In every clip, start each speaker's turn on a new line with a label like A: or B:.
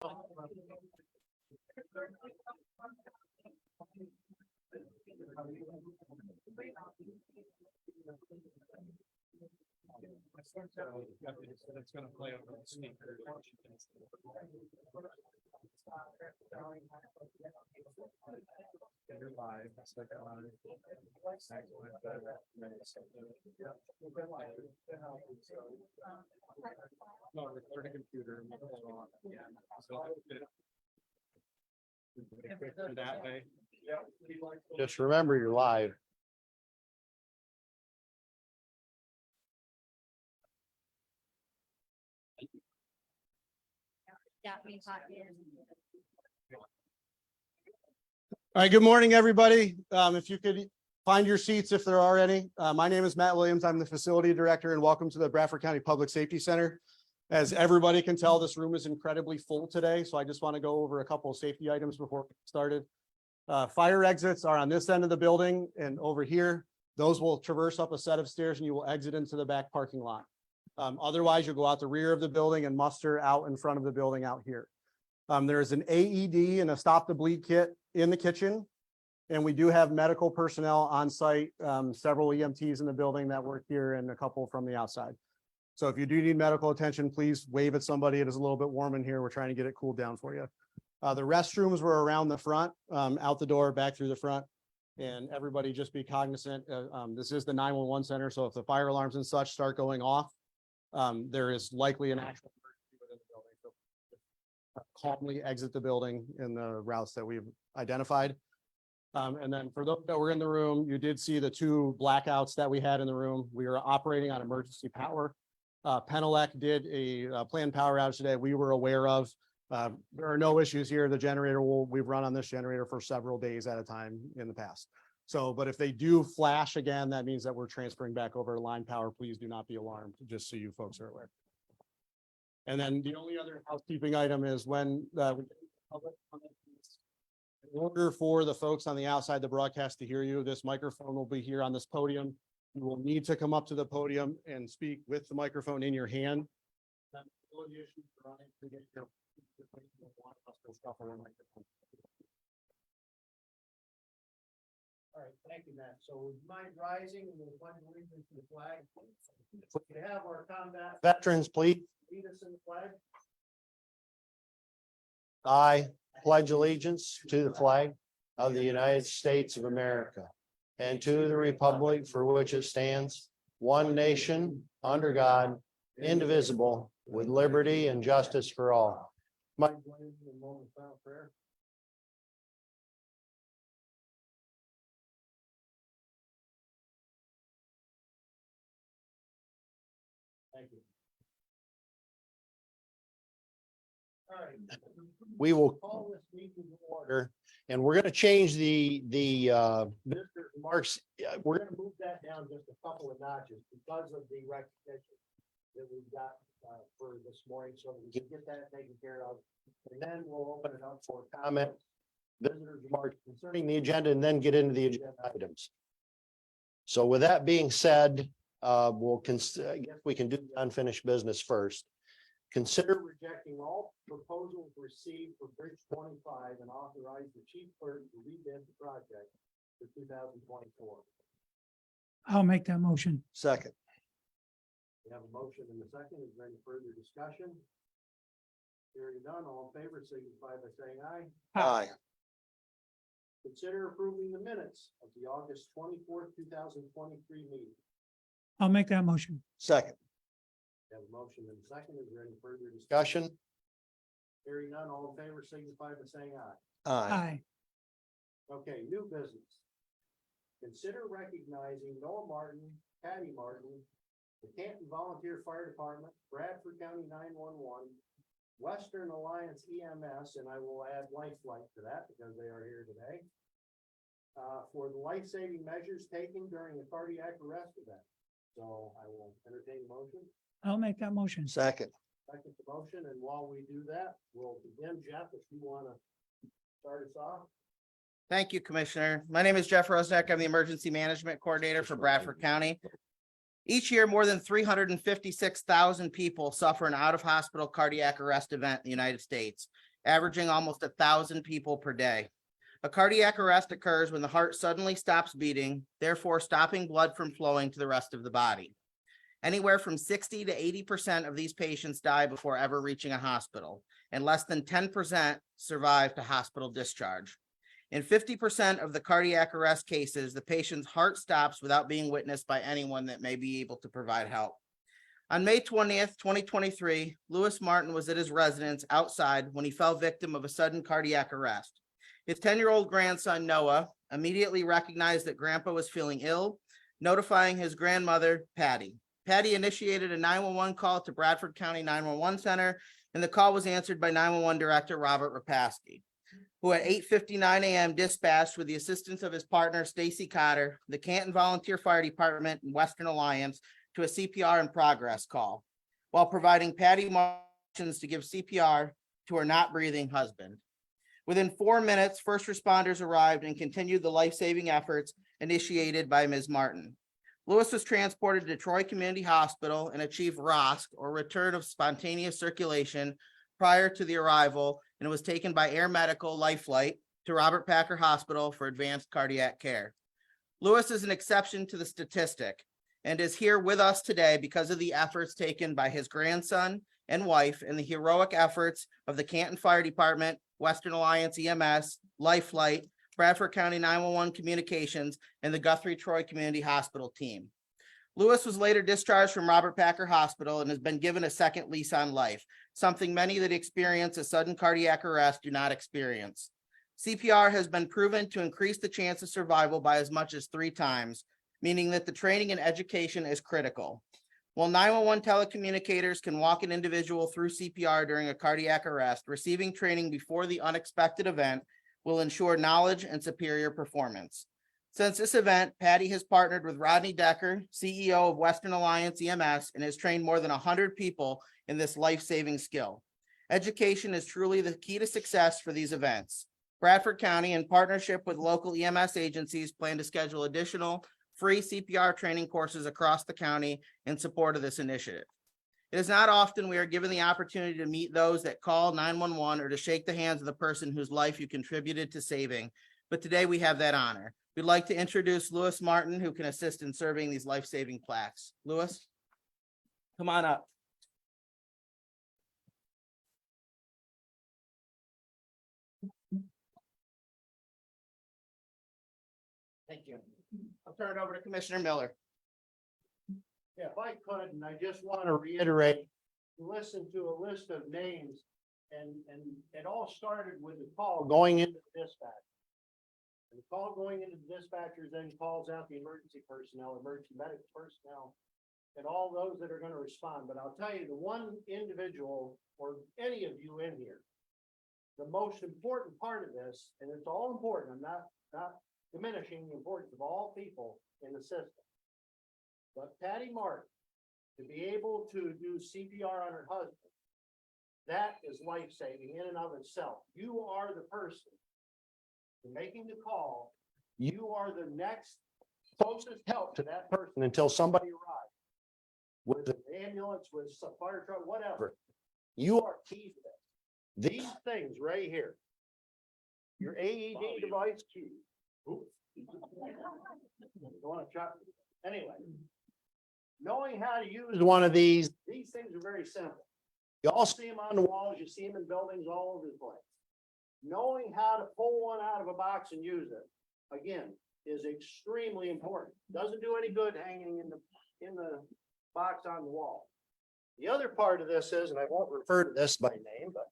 A: It's going to play over the speaker. You're live. It's like no, record a computer. Yeah. So that way.
B: Just remember you're live. All right, good morning, everybody. If you could find your seats, if there are any. My name is Matt Williams. I'm the facility director, and welcome to the Bradford County Public Safety Center. As everybody can tell, this room is incredibly full today, so I just want to go over a couple of safety items before we get started. Fire exits are on this end of the building and over here. Those will traverse up a set of stairs and you will exit into the back parking lot. Otherwise, you'll go out the rear of the building and muster out in front of the building out here. There is an AED and a stop the bleed kit in the kitchen. And we do have medical personnel on site, several EMTs in the building that work here and a couple from the outside. So if you do need medical attention, please wave at somebody. It is a little bit warm in here. We're trying to get it cooled down for you. The restrooms were around the front, out the door, back through the front. And everybody just be cognizant. This is the 911 center. So if the fire alarms and such start going off, there is likely an actual emergency within the building. So calmly exit the building in the routes that we've identified. And then for those that were in the room, you did see the two blackouts that we had in the room. We were operating on emergency power. Penelec did a planned power outage today we were aware of. There are no issues here. The generator we've run on this generator for several days at a time in the past. So, but if they do flash again, that means that we're transferring back over to line power. Please do not be alarmed, just so you folks are aware. And then the only other housekeeping item is when in order for the folks on the outside the broadcast to hear you, this microphone will be here on this podium. You will need to come up to the podium and speak with the microphone in your hand. All right, thank you, Matt. So would you mind rising and we'll pledge allegiance to the flag? If we have our combat veterans, please lead us in the flag. I pledge allegiance to the flag of the United States of America and to the republic for which it stands, one nation, under God, indivisible, with liberty and justice for all. My moment of final prayer. Thank you. All right. We will call this meeting to order, and we're going to change the visitor remarks. We're going to move that down just a couple of notches because of the recognition that we've got for this morning, so we can get that taken care of. And then we'll open it up for comment, visitors remarks concerning the agenda, and then get into the agenda items. So with that being said, I guess we can do the unfinished business first. Consider rejecting all proposals received for Bridge 25 and authorize the chief clerk to rebid the project for 2024.
C: I'll make that motion.
B: Second.
A: We have a motion and a second. Is there any further discussion? Hearing none, all in favor signify by saying aye.
B: Aye.
A: Consider approving the minutes of the August 24th, 2023 meeting.
C: I'll make that motion.
B: Second.
A: We have a motion and a second. Is there any further discussion? Hearing none, all in favor signify by saying aye.
C: Aye.
A: Okay, new business. Consider recognizing Noah Martin, Patty Martin, the Canton Volunteer Fire Department, Bradford County 911, Western Alliance EMS, and I will add Life Flight to that because they are here today, for the life-saving measures taken during the cardiac arrest event. So I will entertain a motion.
C: I'll make that motion.
B: Second.
A: Second the motion, and while we do that, we'll begin. Jeff, if you want to start us off.
D: Thank you, Commissioner. My name is Jeff Rosneck. I'm the Emergency Management Coordinator for Bradford County. Each year, more than 356,000 people suffer an out-of-hospital cardiac arrest event in the United States. averaging almost 1,000 people per day. A cardiac arrest occurs when the heart suddenly stops beating, therefore stopping blood from flowing to the rest of the body. Anywhere from 60 to 80% of these patients die before ever reaching a hospital, and less than 10% survive to hospital discharge. In 50% of the cardiac arrest cases, the patient's heart stops without being witnessed by anyone that may be able to provide help. On May 20th, 2023, Lewis Martin was at his residence outside when he fell victim of a sudden cardiac arrest. His 10-year-old grandson, Noah, immediately recognized that Grandpa was feeling ill, notifying his grandmother, Patty. Patty initiated a 911 call to Bradford County 911 Center, and the call was answered by 911 Director Robert Rapaski, who at 8:59 a.m. dispatched with the assistance of his partner, Stacy Cotter, the Canton Volunteer Fire Department and Western Alliance to a CPR in progress call, while providing Patty instructions to give CPR to her not breathing husband. Within 4 minutes, first responders arrived and continued the life-saving efforts initiated by Ms. Martin. Lewis was transported to Troy Community Hospital and achieved ROSC, or return of spontaneous circulation, prior to the arrival, and was taken by Air Medical Life Flight to Robert Packer Hospital for advanced cardiac care. Lewis is an exception to the statistic and is here with us today because of the efforts taken by his grandson and wife and the heroic efforts of the Canton Fire Department, Western Alliance EMS, Life Flight, Bradford County 911 Communications, and the Guthrie Troy Community Hospital team. Lewis was later discharged from Robert Packer Hospital and has been given a second lease on life, something many that experience a sudden cardiac arrest do not experience. CPR has been proven to increase the chance of survival by as much as 3 times, meaning that the training and education is critical. While 911 telecommunicators can walk an individual through CPR during a cardiac arrest, receiving training before the unexpected event will ensure knowledge and superior performance. Since this event, Patty has partnered with Rodney Decker, CEO of Western Alliance EMS, and has trained more than 100 people in this life-saving skill. Education is truly the key to success for these events. Bradford County, in partnership with local EMS agencies, plan to schedule additional free CPR training courses across the county in support of this initiative. It is not often we are given the opportunity to meet those that call 911 or to shake the hands of the person whose life you contributed to saving, but today we have that honor. We'd like to introduce Lewis Martin, who can assist in serving these life-saving plaques. Lewis, come on up. Thank you. I'll turn it over to Commissioner Miller.
A: Yeah, if I could, and I just want to reiterate, listen to a list of names, and it all started with the call going into the dispatch. And the call going into the dispatchers then calls out the emergency personnel, emergency medical personnel, and all those that are going to respond. But I'll tell you, the one individual, or any of you in here, the most important part of this, and it's all important, I'm not diminishing the importance of all people in the system. But Patty Martin, to be able to do CPR on her husband, that is life-saving in and of itself. You are the person making the call. You are the next closest help to that person until somebody arrives. With an ambulance, with a fire truck, whatever. You are key to that. These things right here. Your AED device. Anyway, knowing how to use one of these things are very simple. You all see them on the walls, you see them in buildings all over the place. Knowing how to pull one out of a box and use it, again, is extremely important. Doesn't do any good hanging in the box on the wall. The other part of this is, and I won't refer to this by name, but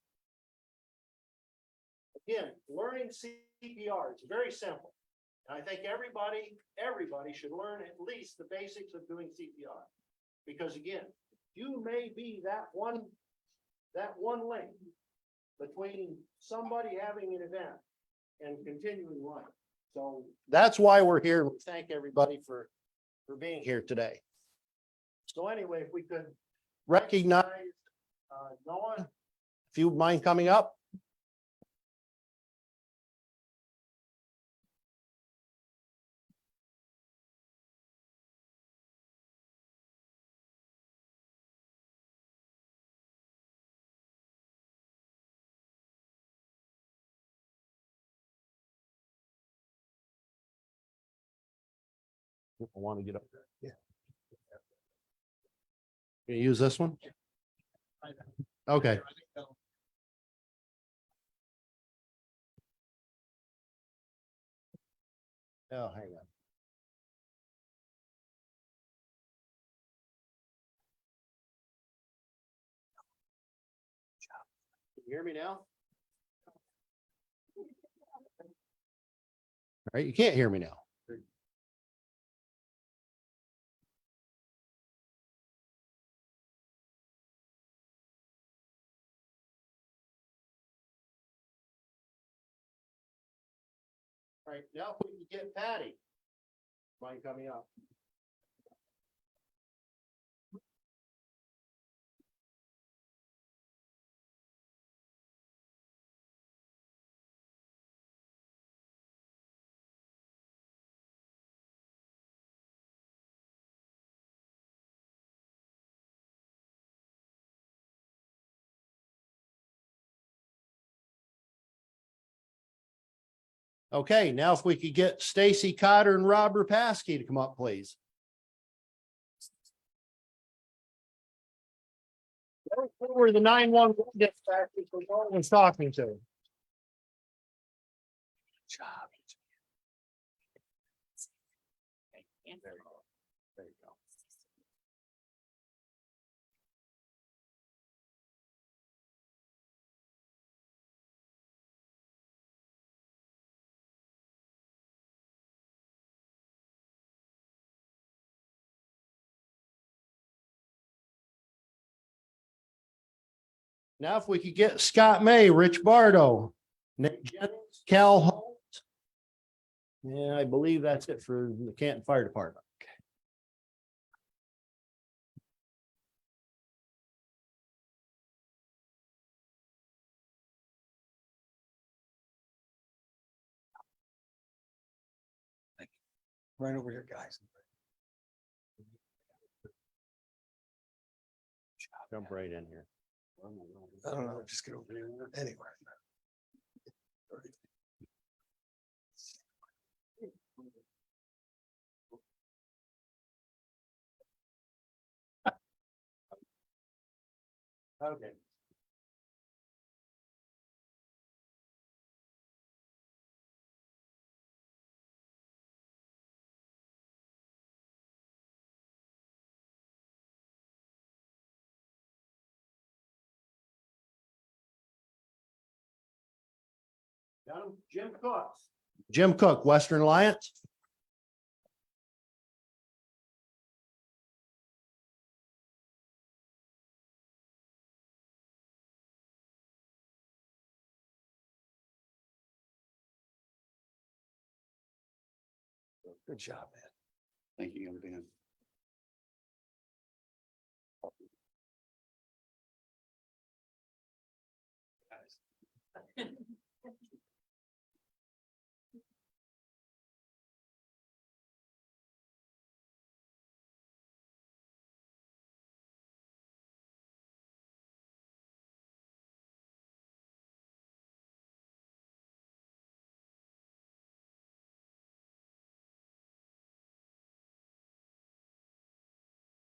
A: again, learning CPR, it's very simple. And I think everybody should learn at least the basics of doing CPR. Because again, you may be that one link between somebody having an event and continuing life. So that's why we're here. We thank everybody for being here today. So anyway, if we could recognize Noah, if you mind coming up. I want to get up there. Yeah. Can you use this one? Okay. Oh, hang on. Can you hear me now? All right, you can't hear me now. All right, now if we can get Patty. Mind coming up? Okay, now if we could get Stacy Cotter and Rob Rapaski to come up, please. Who were the 911 dispatchers that Paul was talking to? There you go. Now, if we could get Scott May, Rich Bardo, Nick Jennings, Cal Holt. Yeah, I believe that's it for the Canton Fire Department.
B: Right over here, guys.
A: Jump right in here.
B: I don't know, just get over here anywhere.
A: Okay. Got him, Jim Cook. Jim Cook, Western Alliance.
B: Good job, man.
E: Thank you, young man.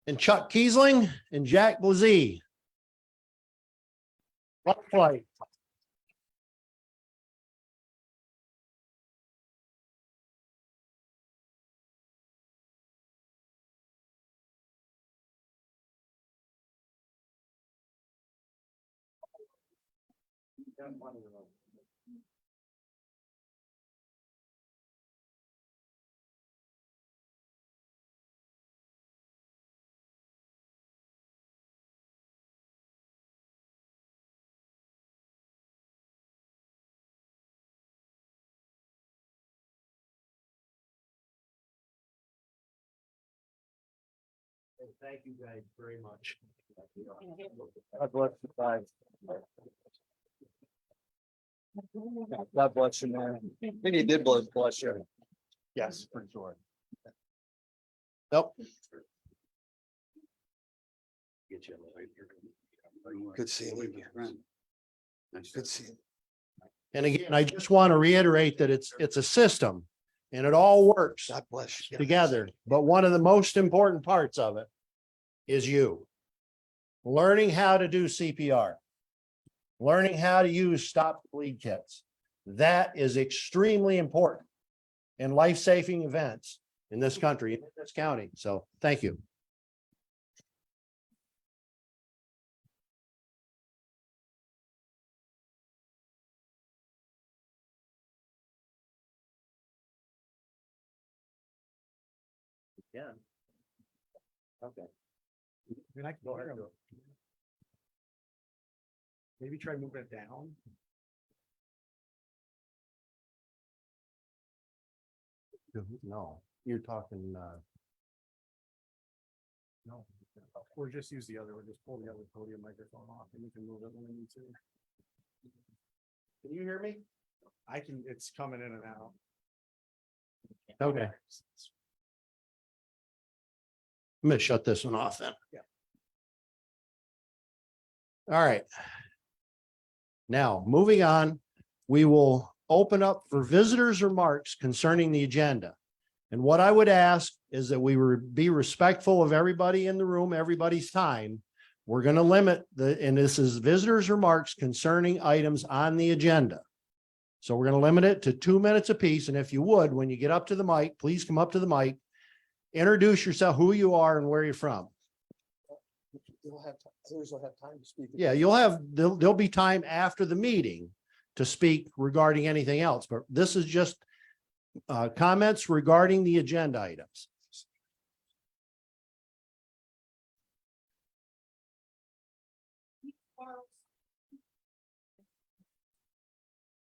A: And Chuck Kiesling and Jack Blazee. What flight? Thank you guys very much.
B: God bless you guys. God bless you, man. I think he did bless you.
A: Yes, for sure. Nope.
E: Get you right here.
B: Good seeing you again.
E: Nice.
B: Good seeing.
A: And again, I just want to reiterate that it's a system.
F: And it all works
B: God bless you.
F: together. But one of the most important parts of it is you learning how to do CPR, learning how to use stop bleed kits. That is extremely important in life-saving events in this country, in this county. So thank you.
A: Yeah. Okay.
B: I can go ahead. Maybe try moving it down.
F: No, you're talking,
B: No, or just use the other, or just pull the other podium microphone off and you can move it when you need to.
F: can you hear me?
B: I can, it's coming in and out.
F: Okay. I'm gonna shut this one off then.
B: Yeah.
F: All right. Now, moving on, we will open up for visitors' remarks concerning the agenda. And what I would ask is that we be respectful of everybody in the room, everybody's time. We're going to limit and this is visitors' remarks concerning items on the agenda. So we're going to limit it to 2 minutes apiece. And if you would, when you get up to the mic, please come up to the mic, introduce yourself, who you are and where you're from.
B: Others will have time to speak.
F: Yeah, there'll be time after the meeting to speak regarding anything else, but this is just comments regarding the agenda items.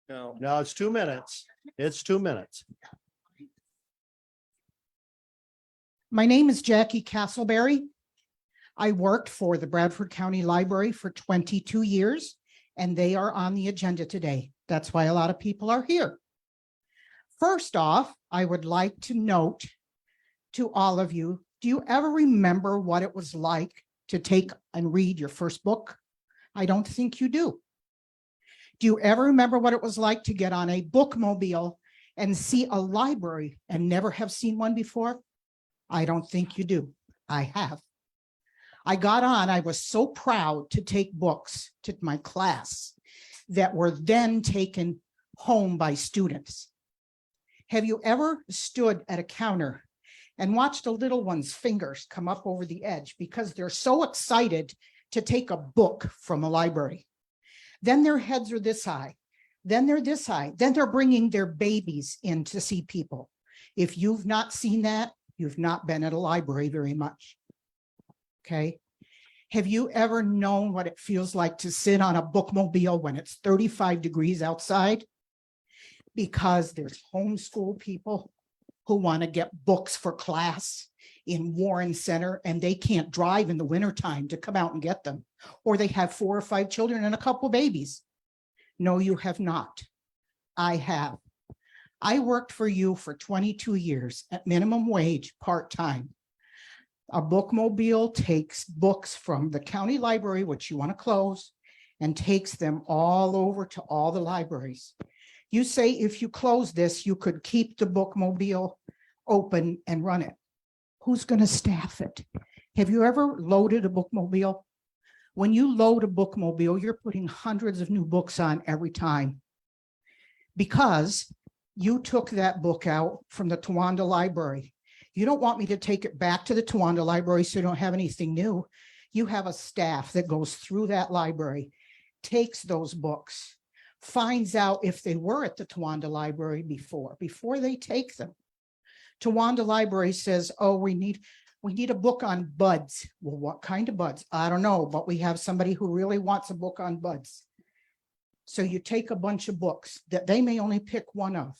F: No, it's 2 minutes. It's 2 minutes.
G: My name is Jackie Castleberry. I worked for the Bradford County Library for 22 years, and they are on the agenda today. That's why a lot of people are here. First off, I would like to note to all of you, do you ever remember what it was like to take and read your first book? I don't think you do. Do you ever remember what it was like to get on a bookmobile and see a library and never have seen one before? I don't think you do. I have. I got on, I was so proud to take books to my class that were then taken home by students. Have you ever stood at a counter and watched a little one's fingers come up over the edge because they're so excited to take a book from a library? Then their heads are this high, then they're this high, then they're bringing their babies in to see people. If you've not seen that, you've not been at a library very much. Okay. Have you ever known what it feels like to sit on a bookmobile when it's 35 degrees outside? Because there's homeschool people who want to get books for class in Warren Center and they can't drive in the wintertime to come out and get them. Or they have 4 or 5 children and a couple babies. No, you have not. I have. I worked for you for 22 years at minimum wage, part-time. A bookmobile takes books from the county library, which you want to close, and takes them all over to all the libraries. You say if you close this, you could keep the bookmobile open and run it. Who's going to staff it? Have you ever loaded a bookmobile? When you load a bookmobile, you're putting hundreds of new books on every time because you took that book out from the Towanda Library. You don't want me to take it back to the Towanda Library so you don't have anything new. You have a staff that goes through that library, takes those books, finds out if they were at the Towanda Library before they take them. Towanda Library says, oh, we need a book on buds. Well, what kind of buds? I don't know, but we have somebody who really wants a book on buds. So you take a bunch of books that they may only pick one of.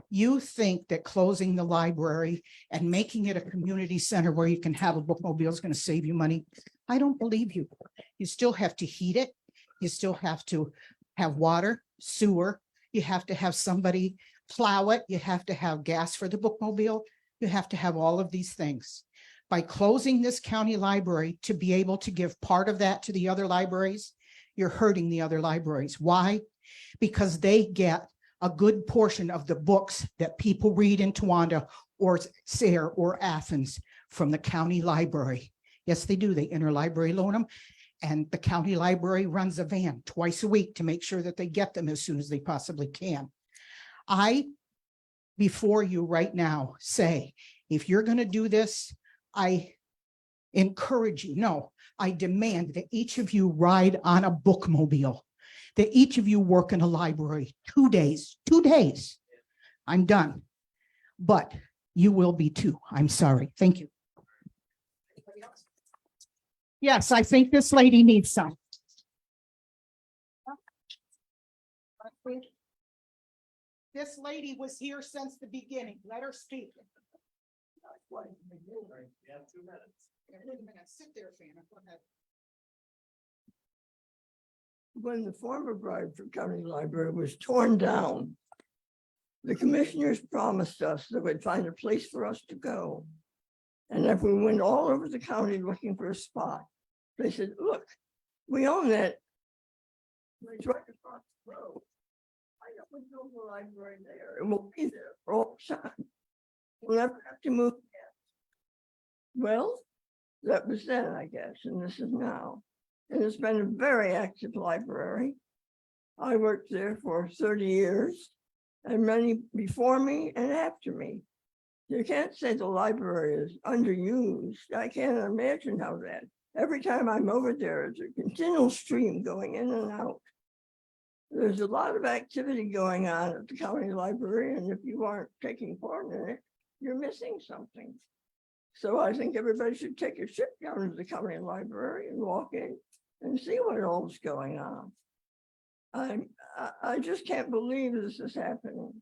G: You think that closing the library and making it a community center where you can have a bookmobile is going to save you money. I don't believe you. You still have to heat it. You still have to have water, sewer. You have to have somebody plow it. You have to have gas for the bookmobile. You have to have all of these things. By closing this county library to be able to give part of that to the other libraries, you're hurting the other libraries. Why? Because they get a good portion of the books that people read in Towanda or Sayre or Athens from the county library. Yes, they do. They interlibrary loan them. And the county library runs a van twice a week to make sure that they get them as soon as they possibly can. I, before you right now, say, if you're going to do this, I encourage you, no, I demand that each of you ride on a bookmobile, that each of you work in a library 2 days, 2 days. I'm done. But you will be too. I'm sorry. Thank you. Yes, I think this lady needs some. This lady was here since the beginning. Let her speak.
A: You have 2 minutes.
G: Wait a minute. Sit there, Fana. Go ahead.
H: When the former Bradford County Library was torn down, the commissioners promised us that we'd find a place for us to go. And if we went all over the county looking for a spot, they said, look, we own that. It's right across the road. I know we build the library there and we'll be there for all time. We'll never have to move again. Well, that was then, I guess, and this is now. And it's been a very active library. I worked there for 30 years, and many before me and after me. You can't say the library is underused. I can't imagine how that. Every time I'm over there, it's a continual stream going in and out. There's a lot of activity going on at the county library, and if you aren't taking part in it, you're missing something. So I think everybody should take a trip down to the county library and walk in and see what all's going on. I just can't believe this is happening.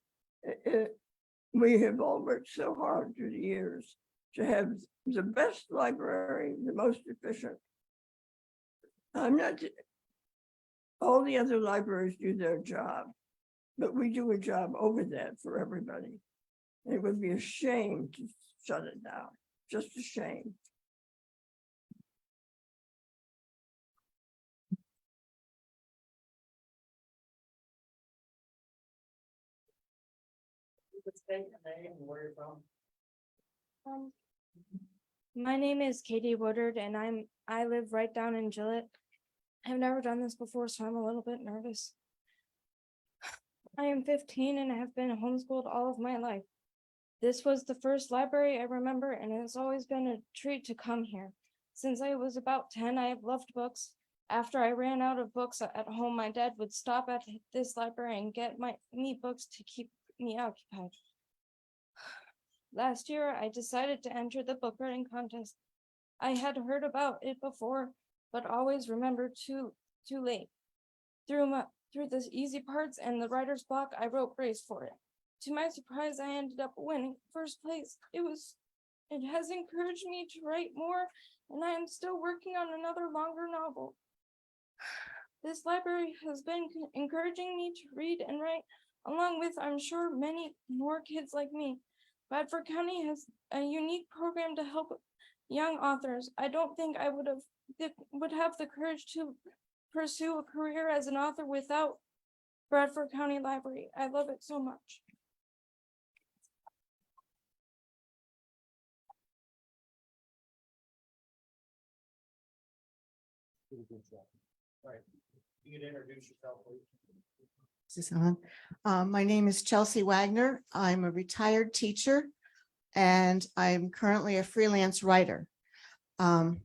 H: We have all worked so hard through the years to have the best library, the most efficient. I'm not, all the other libraries do their job, but we do a job over that for everybody. It would be a shame to shut it down, just a shame.
A: State your name and where you're from.
I: My name is Katie Woodard and I live right down in Gillette. I've never done this before, so I'm a little bit nervous. I am 15 and have been homeschooled all of my life. This was the first library I remember, and it has always been a treat to come here. Since I was about 10, I have loved books. After I ran out of books at home, my dad would stop at this library and get me books to keep me occupied. Last year, I decided to enter the book writing contest. I had heard about it before, but always remembered too late. Through the easy parts and the writer's block, I wrote praise for it. To my surprise, I ended up winning first place. It has encouraged me to write more, and I am still working on another longer novel. This library has been encouraging me to read and write, along with, I'm sure, many more kids like me. Bradford County has a unique program to help young authors. I don't think I would have the courage to pursue a career as an author without Bradford County Library. I love it so much.
A: Right. You can introduce yourself, please.
J: Is this on? My name is Chelsea Wagner. I'm a retired teacher and I'm currently a freelance writer. On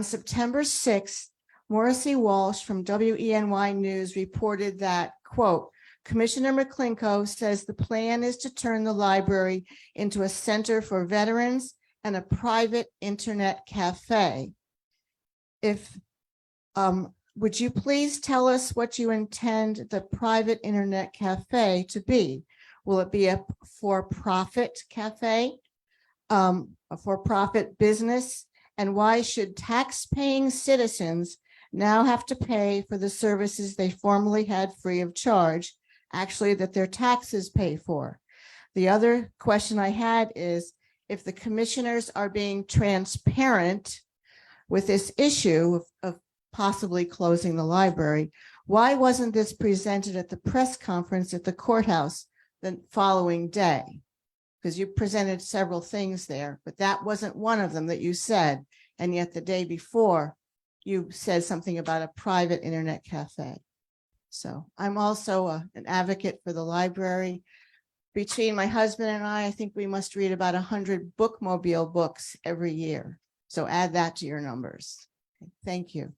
J: September 6th, Morrissey Walsh from WENY News reported that, quote, Commissioner McClinko says the plan is to turn the library into a center for veterans and a private internet cafe. Would you please tell us what you intend the private internet cafe to be? Will it be a for-profit cafe, a for-profit business? And why should tax-paying citizens now have to pay for the services they formerly had free of charge, actually that their taxes pay for? The other question I had is, if the commissioners are being transparent with this issue of possibly closing the library, Why wasn't this presented at the press conference at the courthouse the following day? Because you presented several things there, but that wasn't one of them that you said. And yet the day before, you said something about a private internet cafe. So I'm also an advocate for the library. Between my husband and I think we must read about 100 bookmobile books every year. So add that to your numbers. Thank you.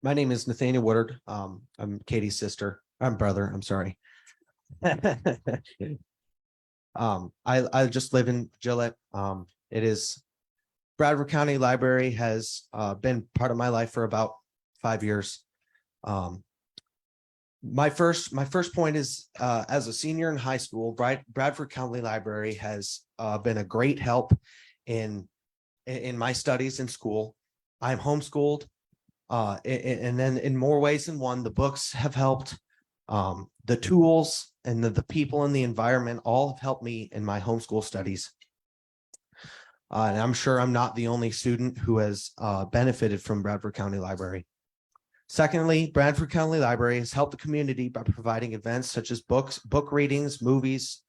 K: My name is Nathaniel Woodard. I'm Katie's sister. I'm brother. I'm sorry. I just live in Gillette. It is Bradford County Library has been part of my life for about 5 years. My first point is as a senior in high school, Bradford County Library has been a great help in my studies in school. I'm homeschooled. And then in more ways than one, the books have helped. The tools and the people and the environment all have helped me in my homeschool studies. And I'm sure I'm not the only student who has benefited from Bradford County Library. Secondly, Bradford County Library has helped the community by providing events such as book readings, movies,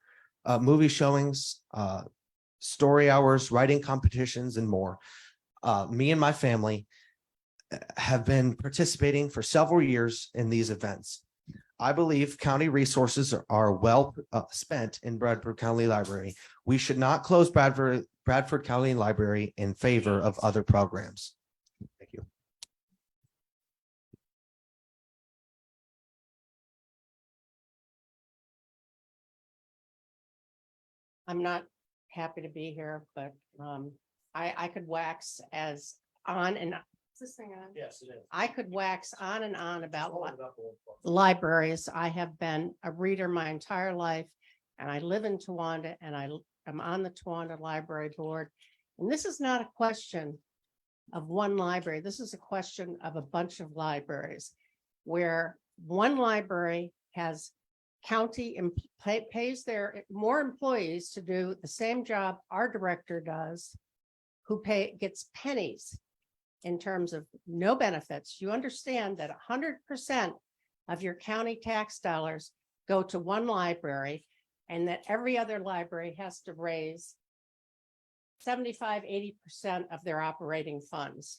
K: movie showings, story hours, writing competitions, and more. Me and my family have been participating for several years in these events. I believe county resources are well spent in Bradford County Library. We should not close Bradford County Library in favor of other programs. Thank you.
L: I'm not happy to be here, but I could wax as on and is this thing on?
A: Yes, it is.
L: I could wax on and on about
A: Hold it up a little closer.
L: libraries. I have been a reader my entire life, and I live in Towanda, and I'm on the Towanda Library Board. And this is not a question of one library. This is a question of a bunch of libraries where one library has county pays their more employees to do the same job our director does, who gets pennies in terms of no benefits. You understand that 100% of your county tax dollars go to one library, and that every other library has to raise 75–80% of their operating funds.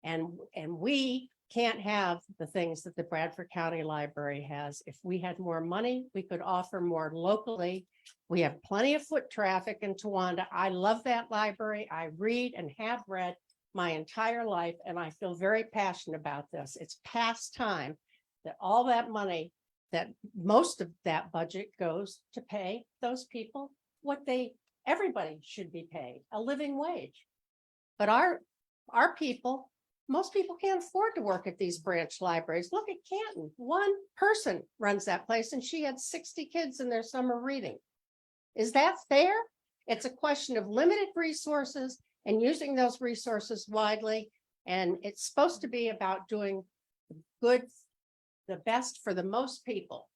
L: And we can't have the things that the Bradford County Library has. If we had more money, we could offer more locally. We have plenty of foot traffic in Towanda. I love that library. I read and have read my entire life, and I feel very passionate about this. It's past time that all that money, that most of that budget goes to pay those people what everybody should be paid, a living wage. But our people, most people can't afford to work at these branch libraries. Look at Canton. One person runs that place, and she had 60 kids in their summer reading. Is that fair? It's a question of limited resources and using those resources widely. And it's supposed to be about doing good, the best for the most people.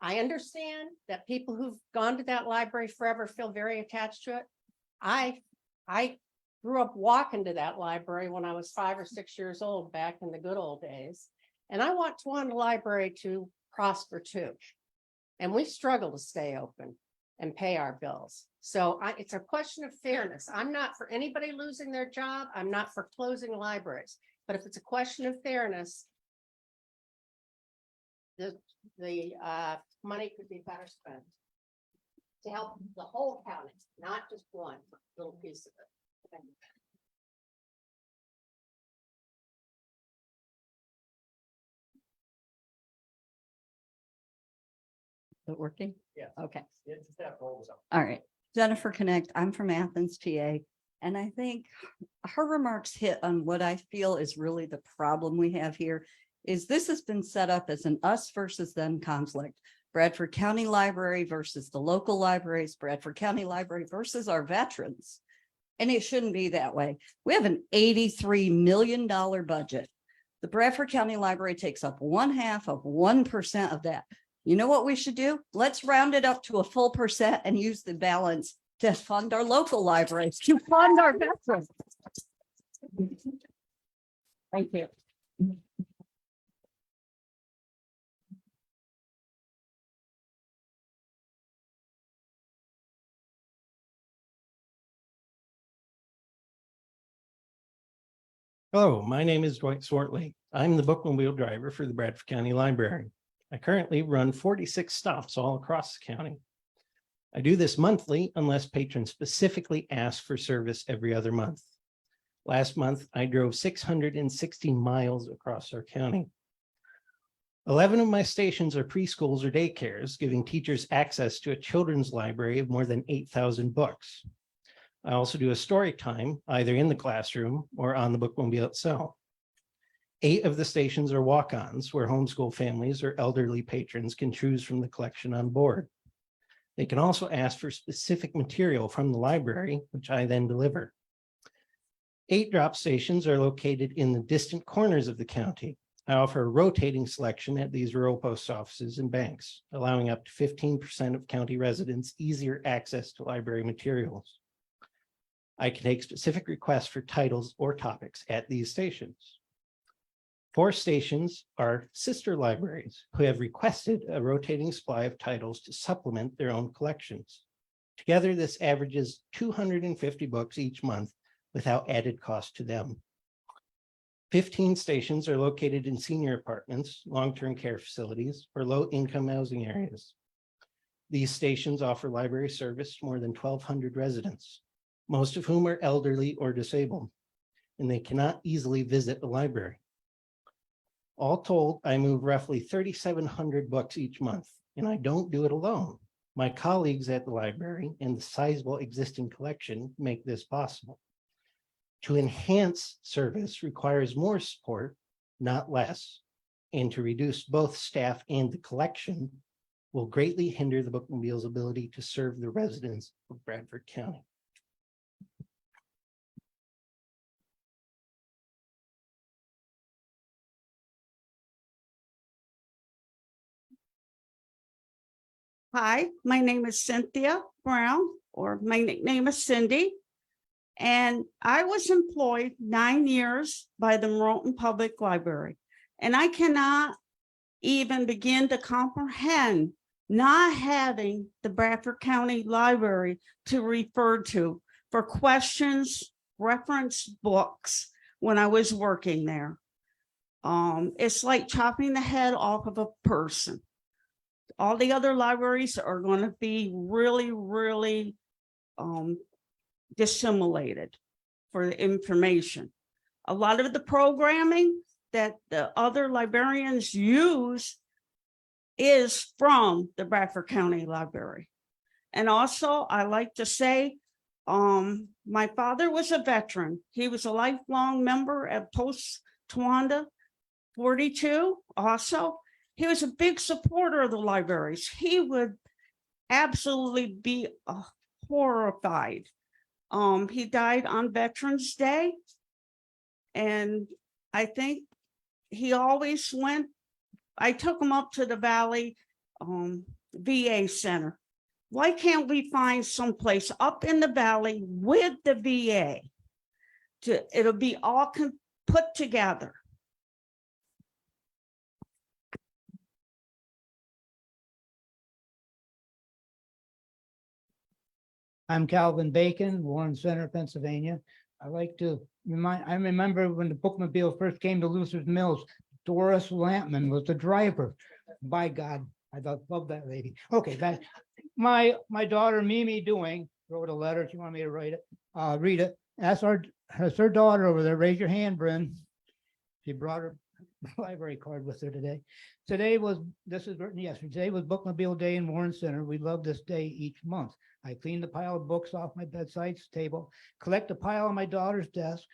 L: I understand that people who've gone to that library forever feel very attached to it. I grew up walking to that library when I was 5 or 6 years old back in the good old days. And I want Towanda Library to prosper too. And we struggle to stay open and pay our bills. So it's a question of fairness. I'm not for anybody losing their job. I'm not for closing libraries. But if it's a question of fairness, the money could be better spent to help the whole county, not just one little piece of it. Thank you.
M: Is it working?
A: Yeah.
M: Okay.
A: Yeah, just have to hold it up.
M: All right. Jennifer Connect. I'm from Athens, PA. And I think her remarks hit on what I feel is really the problem we have here is this has been set up as an us versus them conflict. Bradford County Library versus the local libraries, Bradford County Library versus our veterans. And it shouldn't be that way. We have an $83 million budget. The Bradford County Library takes up 1/2 of 1% of that. You know what we should do? Let's round it up to a full percent and use the balance to fund our local libraries, to fund our veterans. Thank you.
N: Hello, my name is Dwight Swartley. I'm the bookmobile driver for the Bradford County Library. I currently run 46 stops all across the county. I do this monthly unless patrons specifically ask for service every other month. Last month, I drove 660 miles across our county. 11 of my stations are preschools or daycares, giving teachers access to a children's library of more than 8,000 books. I also do a story time, either in the classroom or on the bookmobile itself. 8 of the stations are walk-ons, where homeschool families or elderly patrons can choose from the collection on board. They can also ask for specific material from the library, which I then deliver. 8 drop stations are located in the distant corners of the county. I offer a rotating selection at these rural post offices and banks, allowing up to 15% of county residents easier access to library materials. I can take specific requests for titles or topics at these stations. 4 stations are sister libraries who have requested a rotating supply of titles to supplement their own collections. Together, this averages 250 books each month without added cost to them. 15 stations are located in senior apartments, long-term care facilities, or low-income housing areas. These stations offer library service to more than 1,200 residents, most of whom are elderly or disabled, and they cannot easily visit the library. All told, I move roughly 3,700 books each month, and I don't do it alone. My colleagues at the library and the sizable existing collection make this possible. To enhance service requires more support, not less, and to reduce both staff and the collection will greatly hinder the bookmobile's ability to serve the residents of Bradford County.
O: Hi, my name is Cynthia Brown, or my nickname is Cindy. And I was employed 9 years by the Morton Public Library. And I cannot even begin to comprehend not having the Bradford County Library to refer to for questions, reference books when I was working there. It's like chopping the head off of a person. All the other libraries are going to be really disseminated for the information. A lot of the programming that the other librarians use is from the Bradford County Library. And also, I like to say, my father was a veteran. He was a lifelong member at Post Towanda 42 also. He was a big supporter of the libraries. He would absolutely be horrified. He died on Veterans Day. And I think he always went, I took him up to the Valley VA Center. Why can't we find someplace up in the Valley with the VA? It'll be all put together.
C: I'm Calvin Bacon, Warren Center, Pennsylvania. I like to I remember when the bookmobile first came to Luther's Mills, Doris Lampman was the driver. By God, I love that lady. Okay, that my daughter Mimi Doing wrote a letter. She wanted me to write it, read it. That's her daughter over there. Raise your hand, Bryn. She brought her library card with her today. Today was Bookmobile Day in Warren Center. We love this day each month. I clean the pile of books off my bedside table, collect a pile on my daughter's desk,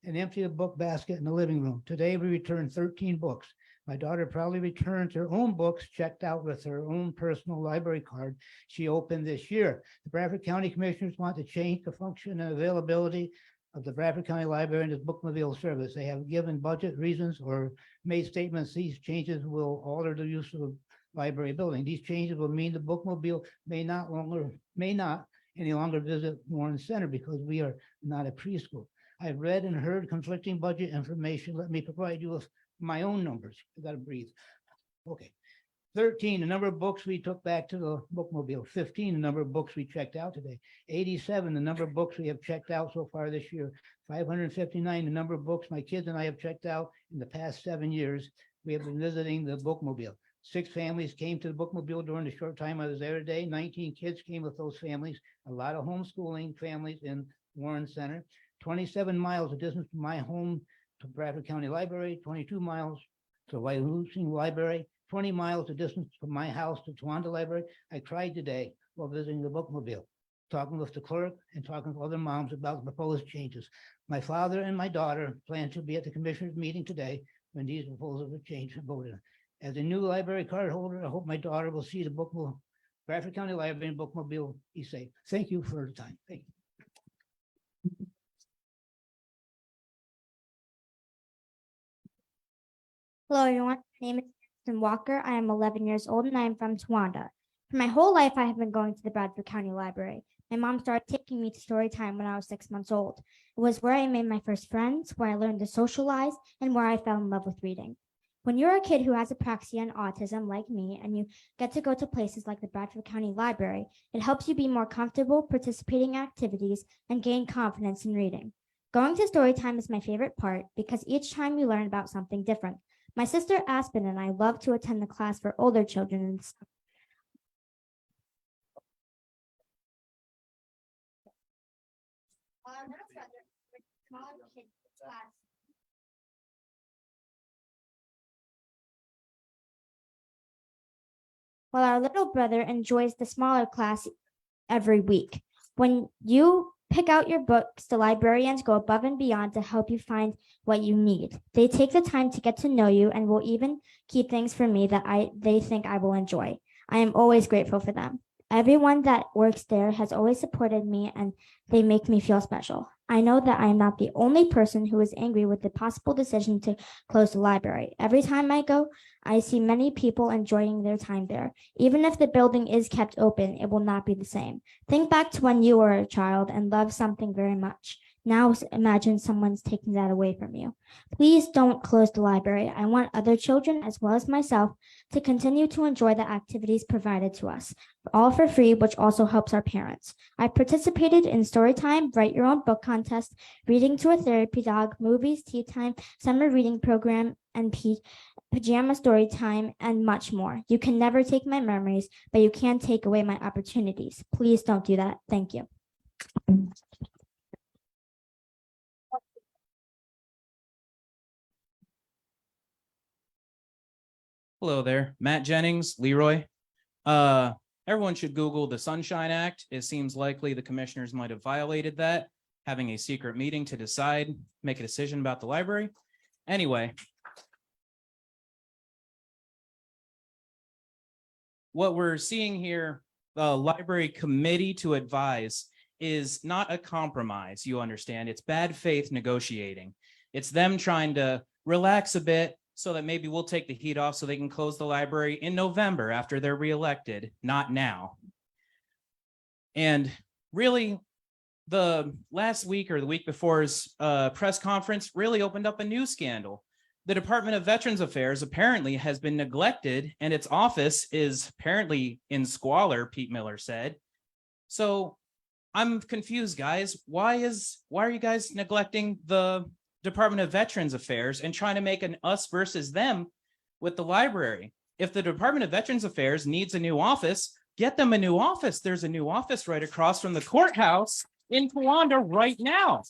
C: and empty the book basket in the living room. Today, we returned 13 books. My daughter probably returns her own books checked out with her own personal library card she opened this year. The Bradford County Commissioners want to change the function and availability of the Bradford County Library and its bookmobile service. They have given budget reasons or made statements these changes will alter the use of library building. These changes will mean the bookmobile may not any longer visit Warren Center because we are not a preschool. I've read and heard conflicting budget information. Let me provide you with my own numbers. I gotta breathe. Okay. 13, the number of books we took back to the bookmobile. 15, the number of books we checked out today. 87, the number of books we have checked out so far this year. 559, the number of books my kids and I have checked out in the past 7 years. We have been visiting the bookmobile. 6 families came to the bookmobile during the short time I was there today. 19 kids came with those families. A lot of homeschooling families in Warren Center. 27 miles of distance from my home to Bradford County Library. 22 miles to Wyalusing Library. 20 miles of distance from my house to Towanda Library. I cried today while visiting the bookmobile, talking with the clerk and talking with other moms about the proposed changes. My father and my daughter plan to be at the commissioners meeting today when these proposals are changed and voted on. As a new library card holder, I hope my daughter will see the bookmobile, Bradford County Library and bookmobile be safe. Thank you for the time. Thank you.
P: Hello, everyone. My name is Walker. I am 11 years old and I am from Towanda. For my whole life, I have been going to the Bradford County Library. My mom started taking me to story time when I was 6 months old. It was where I made my first friends, where I learned to socialize, and where I fell in love with reading. When you're a kid who has apraxia and autism like me, and you get to go to places like the Bradford County Library, it helps you be more comfortable participating in activities and gain confidence in reading. Going to story time is my favorite part because each time you learn about something different. My sister Aspen and I love to attend the class for older children and stuff. While our little brother enjoys the smaller class every week. When you pick out your books, the librarians go above and beyond to help you find what you need. They take the time to get to know you and will even keep things for me that they think I will enjoy. I am always grateful for them. Everyone that works there has always supported me and they make me feel special. I know that I am not the only person who is angry with the possible decision to close the library. Every time I go, I see many people enjoying their time there. Even if the building is kept open, it will not be the same. Think back to when you were a child and loved something very much. Now imagine someone's taking that away from you. Please don't close the library. I want other children as well as myself to continue to enjoy the activities provided to us, all for free, which also helps our parents. I participated in Storytime, Write Your Own Book Contest, Reading to a Therapy Dog, Movies, Tea Time, Summer Reading Program, and Pajama Story Time, and much more. You can never take my memories, but you can take away my opportunities. Please don't do that. Thank you.
Q: Hello there, Matt Jennings, Leroy. Everyone should Google the Sunshine Act. It seems likely the commissioners might have violated that, having a secret meeting to make a decision about the library. Anyway. What we're seeing here, the library committee to advise is not a compromise, you understand. It's bad faith negotiating. It's them trying to relax a bit so that maybe we'll take the heat off so they can close the library in November after they're reelected, not now. And really, the last week or the week before's press conference really opened up a new scandal. The Department of Veterans Affairs apparently has been neglected and its office is apparently in squalor, Pete Miller said. So I'm confused, guys. Why are you guys neglecting the Department of Veterans Affairs and trying to make an us versus them with the library? If the Department of Veterans Affairs needs a new office, get them a new office. There's a new office right across from the courthouse in Towanda right now.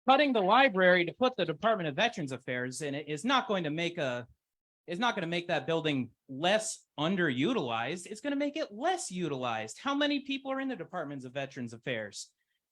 Q: Cutting the library to put the Department of Veterans Affairs in it is not going to make that building less underutilized. It's going to make it less utilized. How many people are in the Department of Veterans Affairs?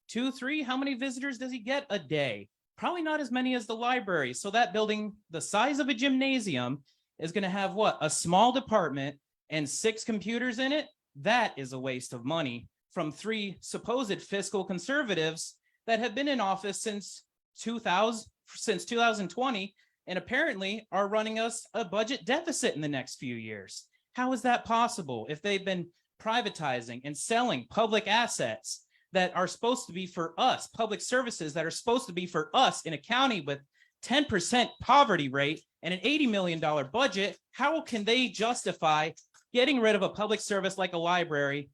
Q: 2, 3? How many visitors does he get a day? Probably not as many as the library. So that building, the size of a gymnasium, is going to have what? A small department and 6 computers in it? That is a waste of money from 3 supposed fiscal conservatives that have been in office since 2020 and apparently are running us a budget deficit in the next few years. How is that possible if they've been privatizing and selling public assets that are supposed to be for us, public services that are supposed to be for us in a county with 10% poverty rate and an $80 million budget? How can they justify getting rid of a public service like a library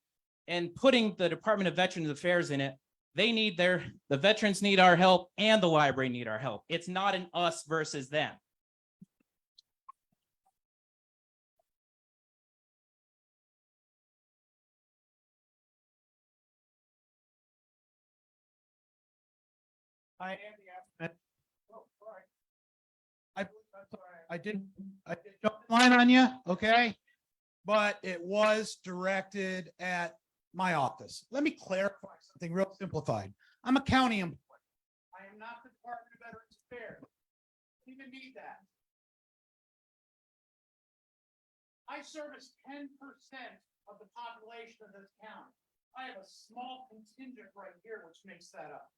Q: and putting the Department of Veterans Affairs in it? The veterans need our help and the library need our help. It's not an us versus them.
F: I am the applicant. Oh, sorry. I'm sorry. I did jump the line on you, okay? But it was directed at my office. Let me clarify something real simplified. I'm a county employee. I am not the Department of Veterans Affairs. Don't even need that. I service 10% of the population of this county. I have a small contingent right here, which makes that up.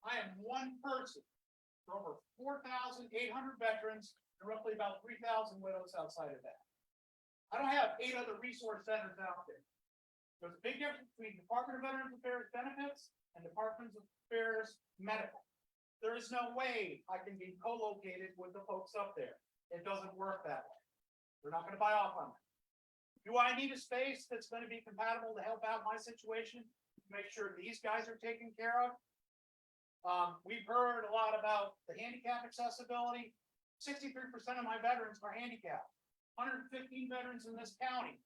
F: I am one person for over 4,800 veterans and roughly about 3,000 widows outside of that. I don't have 8 other resource centers out there. There's a big difference between Department of Veterans Affairs benefits and Department of Affairs medical. There is no way I can be co-located with the folks up there. It doesn't work that way. We're not going to buy off on that. Do I need a space that's going to be compatible to help out my situation? Make sure these guys are taken care of. We've heard a lot about the handicap accessibility. 63% of my veterans are handicapped. 115 veterans in this county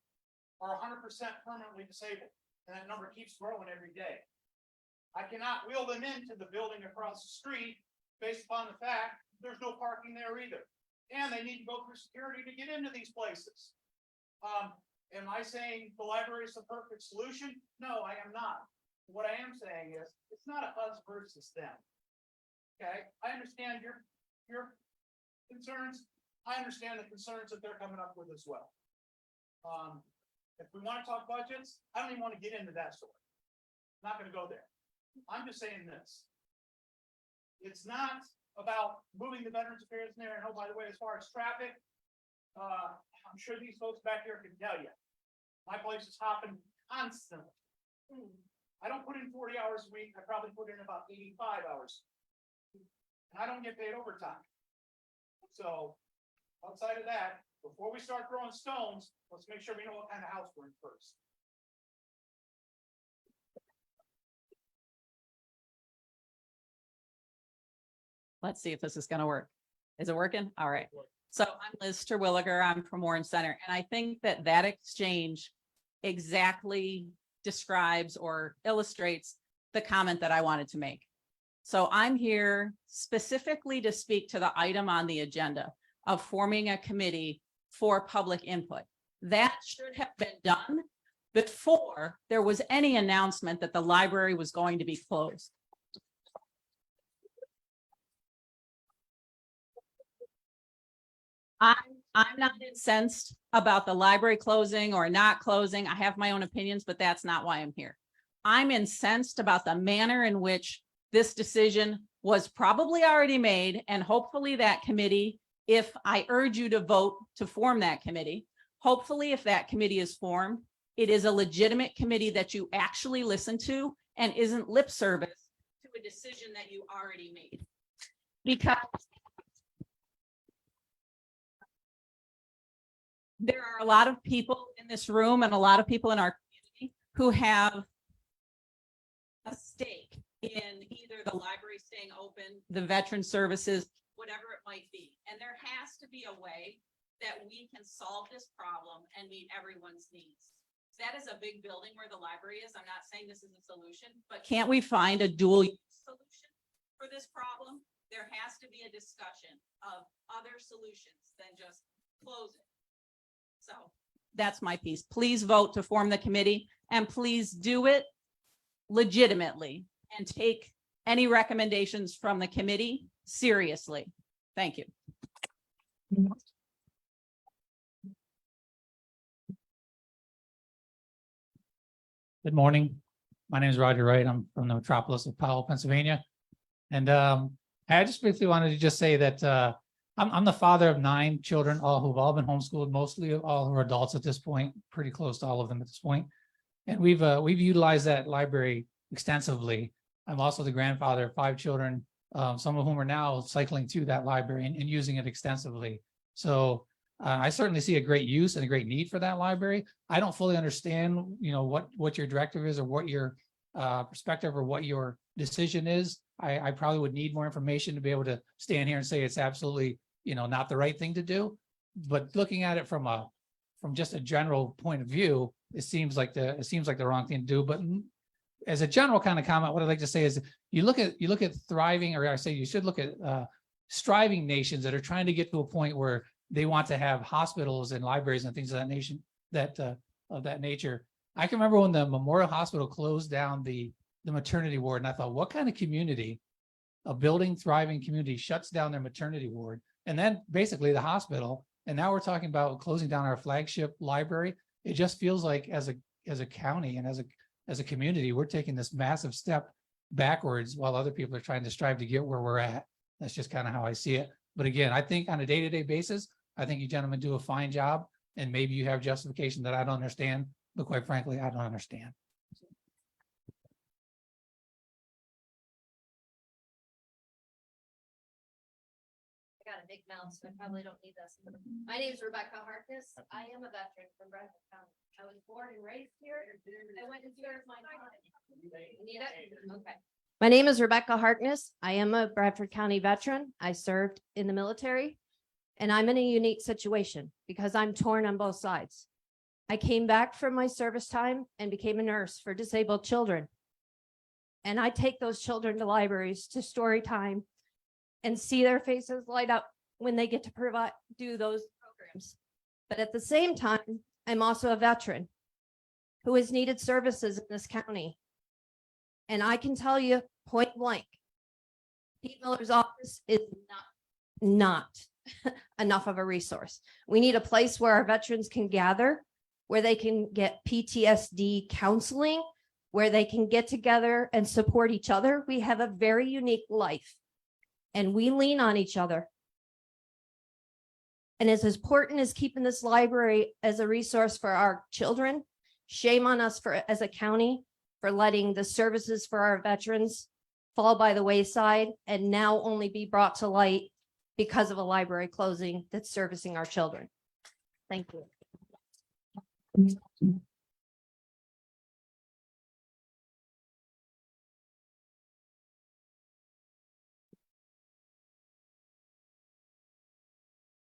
F: are 100% permanently disabled, and that number keeps growing every day. I cannot wheel them into the building across the street based upon the fact there's no parking there either. And they need to go through security to get into these places. Am I saying the library is the perfect solution? No, I am not. What I am saying is it's not a us versus them. Okay, I understand your concerns. I understand the concerns that they're coming up with as well. If we want to talk budgets, I don't even want to get into that story. I'm not going to go there. I'm just saying this. It's not about moving the Veterans Affairs in there. And oh, by the way, as far as traffic, I'm sure these folks back here can tell you. My place is hopping constantly. I don't put in 40 hours a week. I probably put in about 85 hours. And I don't get paid overtime. So outside of that, before we start throwing stones, let's make sure we know what kind of house we're in first.
R: Let's see if this is going to work. Is it working? All right. So I'm Liz Terwilliger. I'm from Warren Center. And I think that that exchange exactly describes or illustrates the comment that I wanted to make. So I'm here specifically to speak to the item on the agenda of forming a committee for public input. That should have been done before there was any announcement that the library was going to be closed. I'm not incensed about the library closing or not closing. I have my own opinions, but that's not why I'm here. I'm incensed about the manner in which this decision was probably already made, and hopefully that committee, if I urge you to vote to form that committee, hopefully if that committee is formed, it is a legitimate committee that you actually listen to and isn't lip service to a decision that you already made. Because there are a lot of people in this room and a lot of people in our community who have a stake in either the library staying open, the veteran services, whatever it might be. And there has to be a way that we can solve this problem and meet everyone's needs. That is a big building where the library is. I'm not saying this is a solution, but can't we find a dual use solution for this problem? There has to be a discussion of other solutions than just close it. So that's my piece. Please vote to form the committee, and please do it legitimately and take any recommendations from the committee seriously. Thank you.
S: Good morning. My name is Roger Wright. I'm from the metropolis of Powell, Pennsylvania. And I just briefly wanted to just say that I'm the father of 9 children, all who've all been homeschooled, mostly all who are adults at this point, pretty close to all of them at this point. And we've utilized that library extensively. I'm also the grandfather of 5 children, some of whom are now cycling to that library and using it extensively. So I certainly see a great use and a great need for that library. I don't fully understand, what your directive is or what your perspective or what your decision is. I probably would need more information to be able to stand here and say it's absolutely, not the right thing to do. But looking at it from just a general point of view, it seems like the wrong thing to do. But as a general kind of comment, what I'd like to say is you look at thriving, or I say you should look at striving nations that are trying to get to a point where they want to have hospitals and libraries and things of that nature. I can remember when the Memorial Hospital closed down the maternity ward, and I thought, what kind of community, a building thriving community, shuts down their maternity ward, and then basically the hospital, and now we're talking about closing down our flagship library. It just feels like as a county and as a community, we're taking this massive step backwards while other people are trying to strive to get where we're at. That's just kind of how I see it. But again, I think on a day-to-day basis, I think you gentlemen do a fine job, and maybe you have justification that I don't understand, but quite frankly, I don't understand.
T: I got a big mouth, so I probably don't need this. My name is Rebecca Harkness. I am a veteran from Bradford County. I was born and raised here. I went and served my time. You need it? Okay. My name is Rebecca Harkness. I am a Bradford County veteran. I served in the military, and I'm in a unique situation because I'm torn on both sides. I came back from my service time and became a nurse for disabled children. And I take those children to libraries, to story time, and see their faces light up when they get to do those programs. But at the same time, I'm also a veteran who has needed services in this county. And I can tell you point blank, Pete Miller's office is not enough of a resource. We need a place where our veterans can gather, where they can get PTSD counseling, where they can get together and support each other. We have a very unique life, and we lean on each other. And as important as keeping this library as a resource for our children, shame on us as a county for letting the services for our veterans fall by the wayside and now only be brought to light because of a library closing that's servicing our children. Thank you.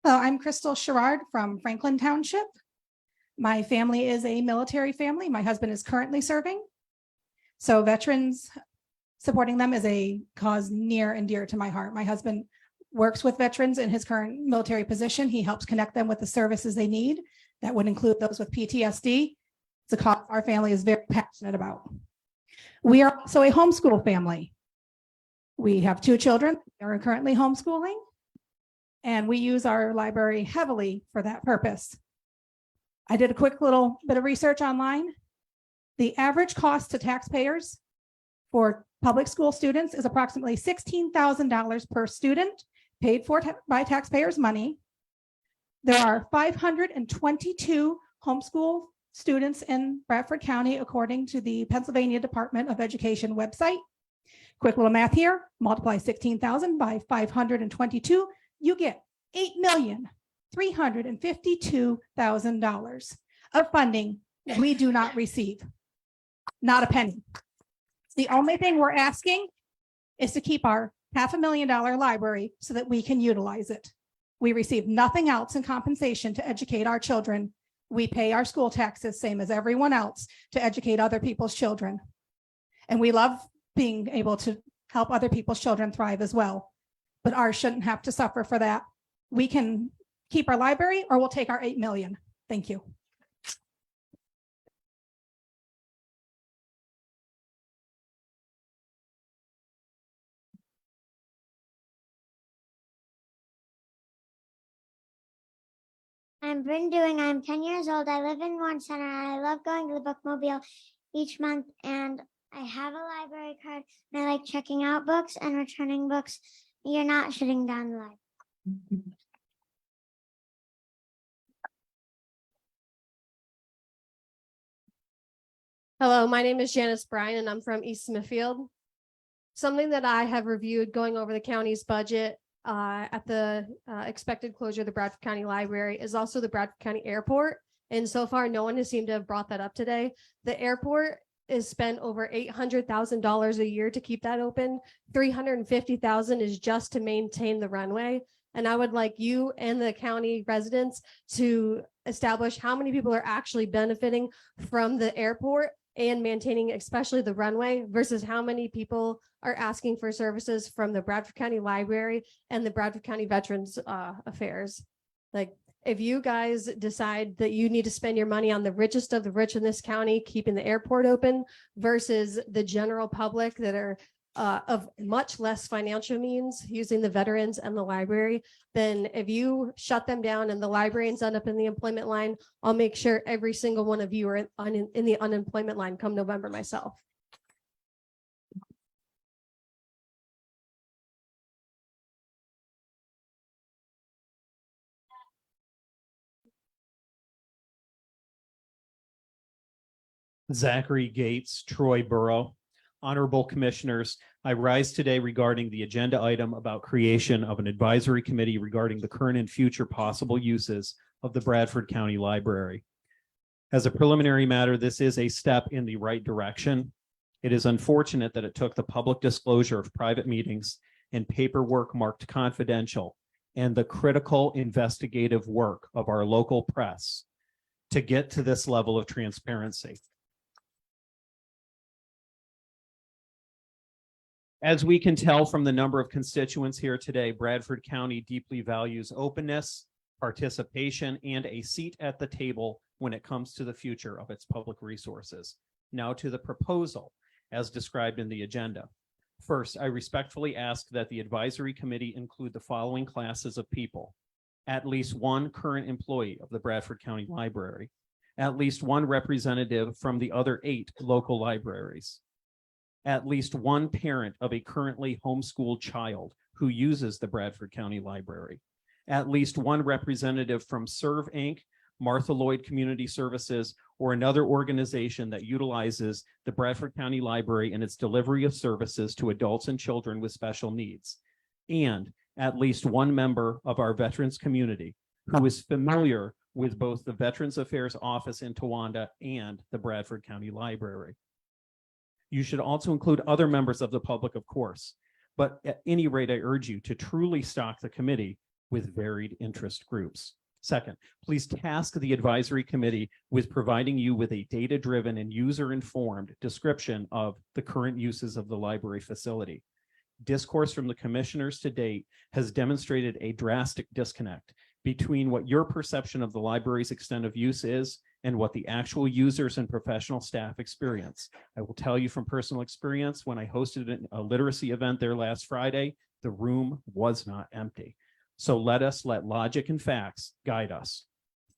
G: I'm Crystal Sherrard from Franklin Township. My family is a military family. My husband is currently serving. So veterans, supporting them is a cause near and dear to my heart. My husband works with veterans in his current military position. He helps connect them with the services they need. That would include those with PTSD. It's a cause our family is very passionate about. We are also a homeschool family. We have 2 children that are currently homeschooling, and we use our library heavily for that purpose. I did a quick little bit of research online. The average cost to taxpayers for public school students is approximately $16,000 per student, paid for by taxpayers' money. There are 522 homeschool students in Bradford County, according to the Pennsylvania Department of Education website. Quick little math here, multiply 16,000 by 522, you get $8,352,000 of funding we do not receive. Not a penny. The only thing we're asking is to keep our $500,000 library so that we can utilize it. We receive nothing else in compensation to educate our children. We pay our school taxes, same as everyone else, to educate other people's children. And we love being able to help other people's children thrive as well. But ours shouldn't have to suffer for that. We can keep our library, or we'll take our $8 million. Thank you.
P: I'm Bryn Dewing. I'm 10 years old. I live in Warren Center, and I love going to the bookmobile each month. And I have a library card, and I like checking out books and returning books. You're not shutting down the library.
U: Hello, my name is Janice Bryan and I'm from East Smithfield. Something that I have reviewed going over the county's budget at the expected closure of the Bradford County Library is also the Bradford County Airport. And so far, no one has seemed to have brought that up today. The airport is spent over $800,000 a year to keep that open. $350,000 is just to maintain the runway. And I would like you and the county residents to establish how many people are actually benefiting from the airport and maintaining especially the runway versus how many people are asking for services from the Bradford County Library and the Bradford County Veterans Affairs. Like, if you guys decide that you need to spend your money on the richest of the rich in this county, keeping the airport open versus the general public that are of much less financial means using the veterans and the library, then if you shut them down and the librarians end up in the employment line, I'll make sure every single one of you are in the unemployment line come November myself.
V: Zachary Gates, Troy Borough. Honorable Commissioners, I rise today regarding the agenda item about creation of an advisory committee regarding the current and future possible uses of the Bradford County Library. As a preliminary matter, this is a step in the right direction. It is unfortunate that it took the public disclosure of private meetings and paperwork marked confidential and the critical investigative work of our local press to get to this level of transparency. As we can tell from the number of constituents here today, Bradford County deeply values openness, participation, and a seat at the table when it comes to the future of its public resources. Now to the proposal as described in the agenda. First, I respectfully ask that the advisory committee include the following classes of people: at least one current employee of the Bradford County Library, at least one representative from the other 8 local libraries, at least one parent of a currently homeschooled child who uses the Bradford County Library, at least one representative from Serve Inc., Martha Lloyd Community Services, or another organization that utilizes the Bradford County Library in its delivery of services to adults and children with special needs, and at least one member of our veterans community who is familiar with both the Veterans Affairs Office in Towanda and the Bradford County Library. You should also include other members of the public, of course, but at any rate, I urge you to truly stock the committee with varied interest groups. Second, please task the advisory committee with providing you with a data-driven and user-informed description of the current uses of the library facility. Discourse from the commissioners to date has demonstrated a drastic disconnect between what your perception of the library's extent of use is and what the actual users and professional staff experience. I will tell you from personal experience, when I hosted a literacy event there last Friday, the room was not empty. So let logic and facts guide us.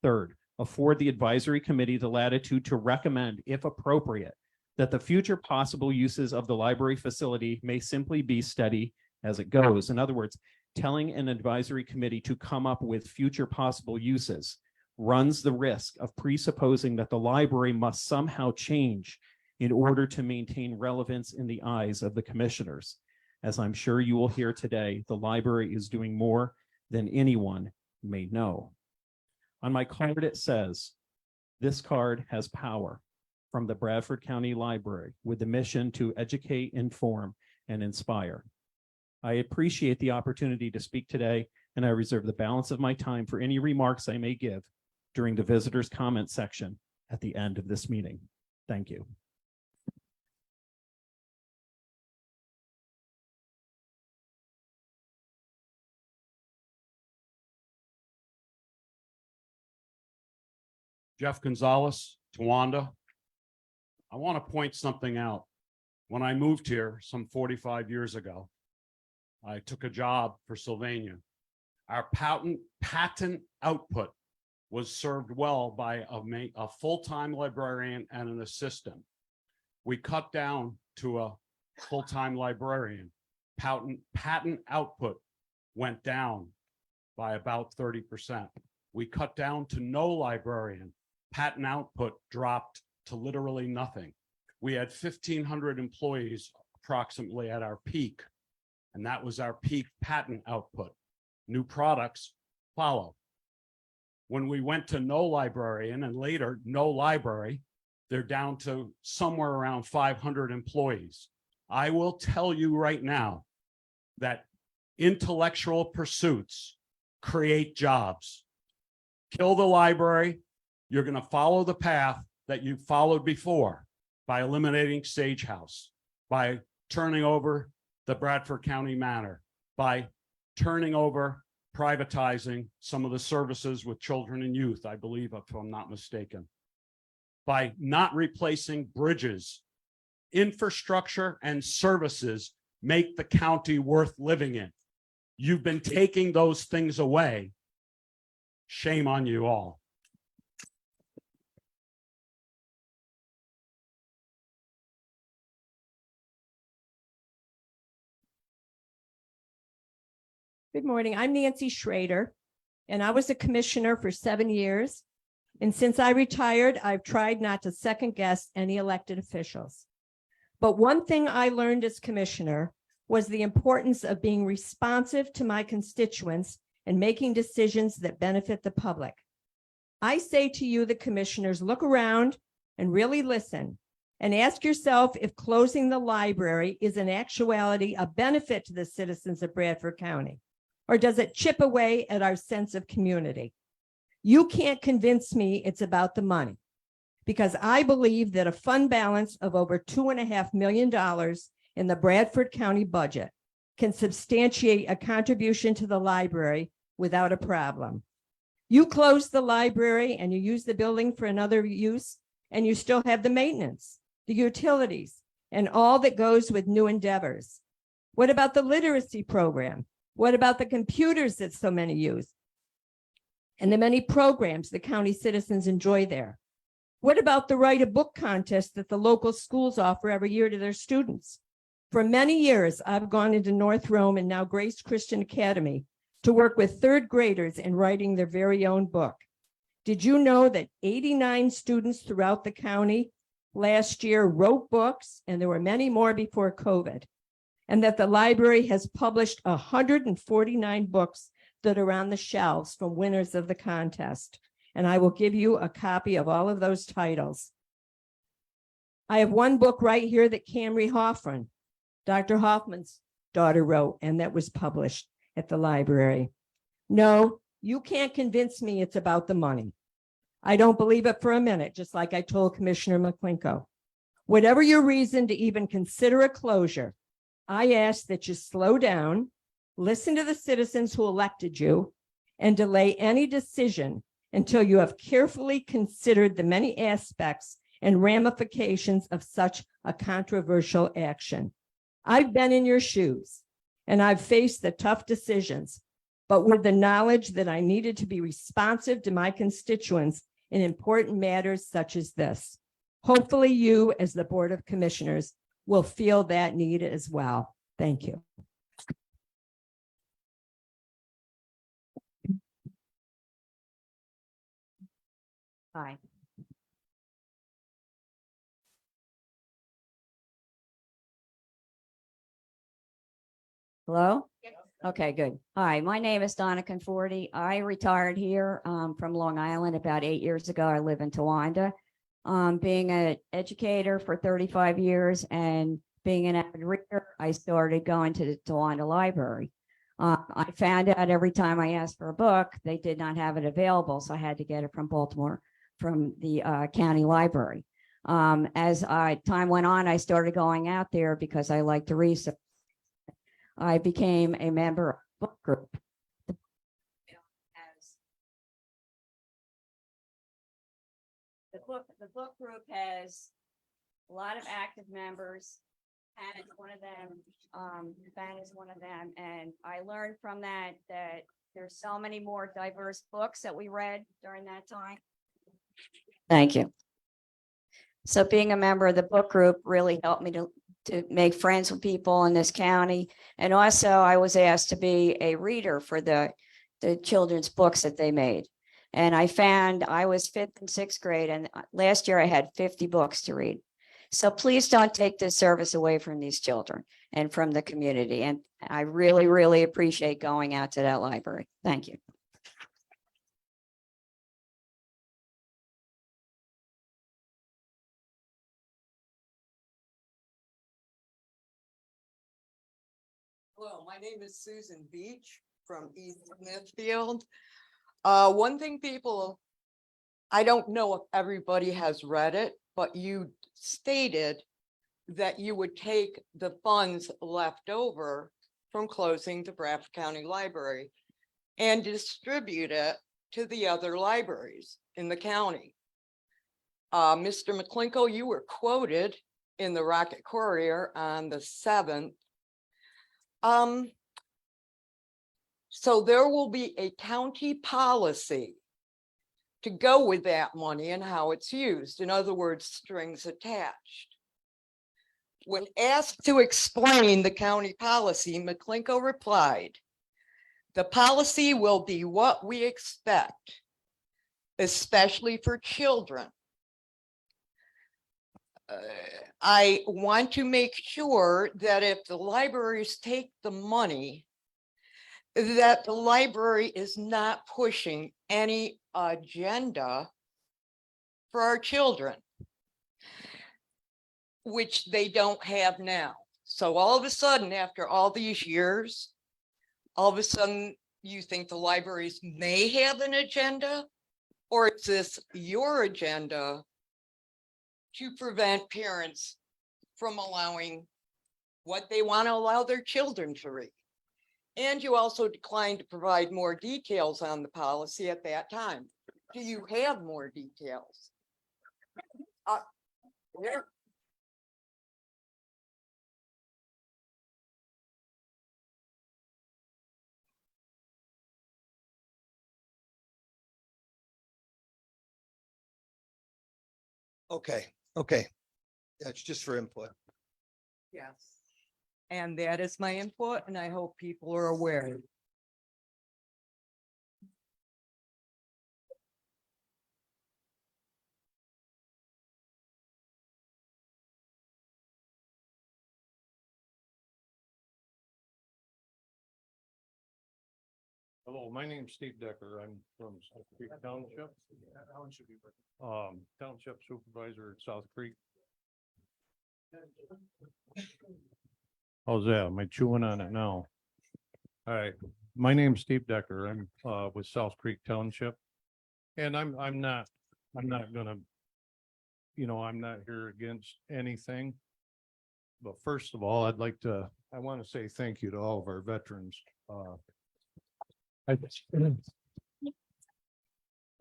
V: Third, afford the advisory committee the latitude to recommend, if appropriate, that the future possible uses of the library facility may simply be steady as it goes. In other words, telling an advisory committee to come up with future possible uses runs the risk of presupposing that the library must somehow change in order to maintain relevance in the eyes of the commissioners. As I'm sure you will hear today, the library is doing more than anyone may know. On my card, it says, "This card has power from the Bradford County Library with the mission to educate, inform, and inspire." I appreciate the opportunity to speak today, and I reserve the balance of my time for any remarks I may give during the visitors' comment section at the end of this meeting. Thank you.
W: Jeff Gonzalez, Towanda. I want to point something out. When I moved here some 45 years ago, I took a job for Sylvania. Our patent output was served well by a full-time librarian and an assistant. We cut down to a full-time librarian. Patent output went down. by about 30%. We cut down to no librarian. Patent output dropped to literally nothing. We had 1,500 employees approximately at our peak, and that was our peak patent output. New products follow. When we went to no librarian and later no library, they're down to somewhere around 500 employees. I will tell you right now that intellectual pursuits create jobs. Kill the library, you're going to follow the path that you followed before by eliminating Sage House, by turning over the Bradford County Manor, by turning over, privatizing some of the services with children and youth, I believe, if I'm not mistaken, by not replacing bridges. Infrastructure and services make the county worth living in. You've been taking those things away. Shame on you all.
B: Good morning. I'm Nancy Schrader, and I was a commissioner for 7 years. And since I retired, I've tried not to second guess any elected officials. But one thing I learned as commissioner was the importance of being responsive to my constituents and making decisions that benefit the public. I say to you, the commissioners, look around and really listen and ask yourself if closing the library is in actuality a benefit to the citizens of Bradford County, or does it chip away at our sense of community? You can't convince me it's about the money, because I believe that a fund balance of over $2.5 million in the Bradford County budget can substantiate a contribution to the library without a problem. You close the library and you use the building for another use, and you still have the maintenance, the utilities, and all that goes with new endeavors. What about the literacy program? What about the computers that so many use? And the many programs the county citizens enjoy there? What about the Write a Book contest that the local schools offer every year to their students? For many years, I've gone into North Rome and now Grace Christian Academy to work with third graders in writing their very own book. Did you know that 89 students throughout the county last year wrote books, and there were many more before COVID, and that the library has published 149 books that are on the shelves from winners of the contest? And I will give you a copy of all of those titles. I have one book right here that Camry Hoffman, Dr. Hoffman's daughter, wrote, and that was published at the library. No, you can't convince me it's about the money. I don't believe it for a minute, just like I told Commissioner McClinko. Whatever your reason to even consider a closure, I ask that you slow down, listen to the citizens who elected you, and delay any decision until you have carefully considered the many aspects and ramifications of such a controversial action. I've been in your shoes, and I've faced the tough decisions, but with the knowledge that I needed to be responsive to my constituents in important matters such as this. Hopefully you, as the Board of Commissioners, will feel that need as well. Thank you.
D: Hi. Hello? Okay, good. Hi, my name is Donna Conforti. I retired here from Long Island about 8 years ago. I live in Towanda. Being an educator for 35 years and being an avid reader, I started going to the Towanda Library. I found out every time I asked for a book, they did not have it available, so I had to get it from Baltimore, from the county library. As time went on, I started going out there because I like to research. I became a member of the book group. The book group has a lot of active members. Hannah is one of them. Ben is one of them. And I learned from that there's so many more diverse books that we read during that time. Thank you. So being a member of the book group really helped me to make friends with people in this county. And also I was asked to be a reader for the the children's books that they made. And I found I was fifth and sixth grade, and last year I had 50 books to read. So please don't take this service away from these children and from the community. And I really, really appreciate going out to that library. Thank you.
E: Hello, my name is Susan Beach from East Smithfield. One thing I don't know if everybody has read it, but you stated that you would take the funds left over from closing the Bradford County Library and distribute it to the other libraries in the county. Mr. McClinkle, you were quoted in the Rocket Courier on the 7th. So there will be a county policy to go with that money and how it's used. In other words, strings attached. When asked to explain the county policy, McClinkle replied, "The policy will be what we expect, especially for children. I want to make sure that if the libraries take the money, that the library is not pushing any agenda for our children, which they don't have now. So all of a sudden, after all these years, all of a sudden you think the libraries may have an agenda, or is this your agenda to prevent parents from allowing what they want to allow their children to read? And you also declined to provide more details on the policy at that time. Do you have more details? Yeah.
H: Okay. That's just for input.
E: Yes. And that is my input, and I hope people are aware.
I: Hello, my name's Steve Decker. I'm from South Creek Township. Township Supervisor at South Creek. How's that? Am I chewing on it now? All right, my name's Steve Decker. I'm with South Creek Township. And I'm not gonna, I'm not here against anything. But first of all, I want to say thank you to all of our veterans.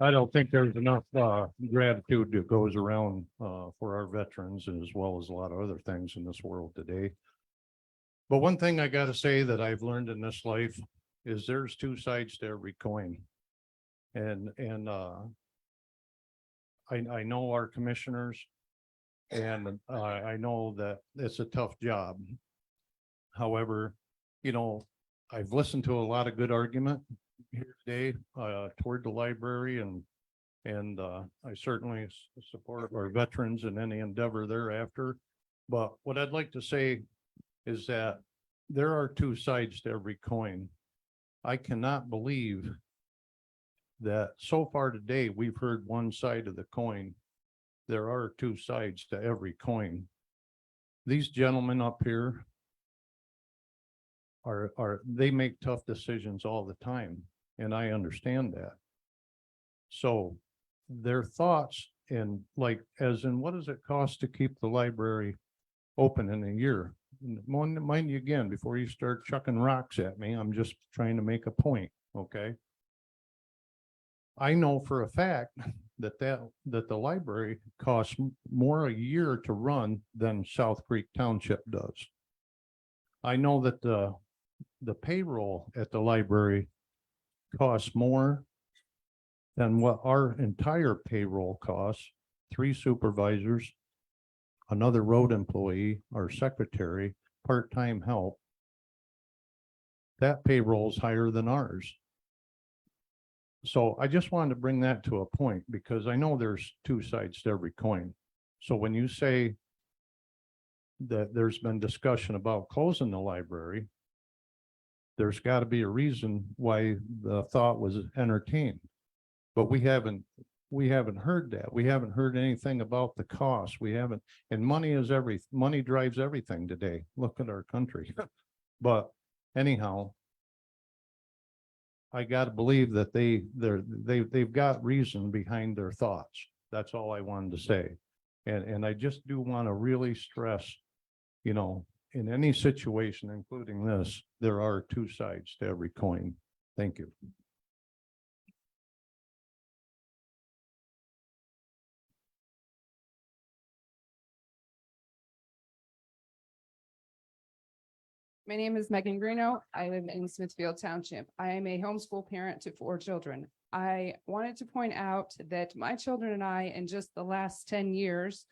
I: I don't think there's enough gratitude that goes around for our veterans, as well as a lot of other things in this world today. But one thing I gotta say that I've learned in this life is there's two sides to every coin. And I know our commissioners, and I know that it's a tough job. However, I've listened to a lot of good argument here today toward the library, and I certainly support our veterans in any endeavor thereafter. But what I'd like to say is that there are two sides to every coin. I cannot believe that so far today we've heard one side of the coin. There are two sides to every coin. These gentlemen up here they make tough decisions all the time, and I understand that. So their thoughts, and like, as in, what does it cost to keep the library open in a year? Mind you, again, before you start chucking rocks at me, I'm just trying to make a point, okay? I know for a fact that the library costs more a year to run than South Creek Township does. I know that the payroll at the library costs more than what our entire payroll costs. 3 supervisors, another road employee, our secretary, part-time help. That payroll is higher than ours. So I just wanted to bring that to a point because I know there's two sides to every coin. So when you say that there's been discussion about closing the library, there's got to be a reason why the thought was entertained. But we haven't heard that. We haven't heard anything about the cost. We haven't, and money drives everything today. Look at our country. But anyhow, I got to believe that they've got reason behind their thoughts. That's all I wanted to say. And I just do want to really stress, you know, in any situation, including this, there are two sides to every coin. Thank you.
J: My name is Megan Greeno. I live in Smithfield Township. I am a homeschool parent to 4 children. I wanted to point out that my children and I, in just the last 10 years,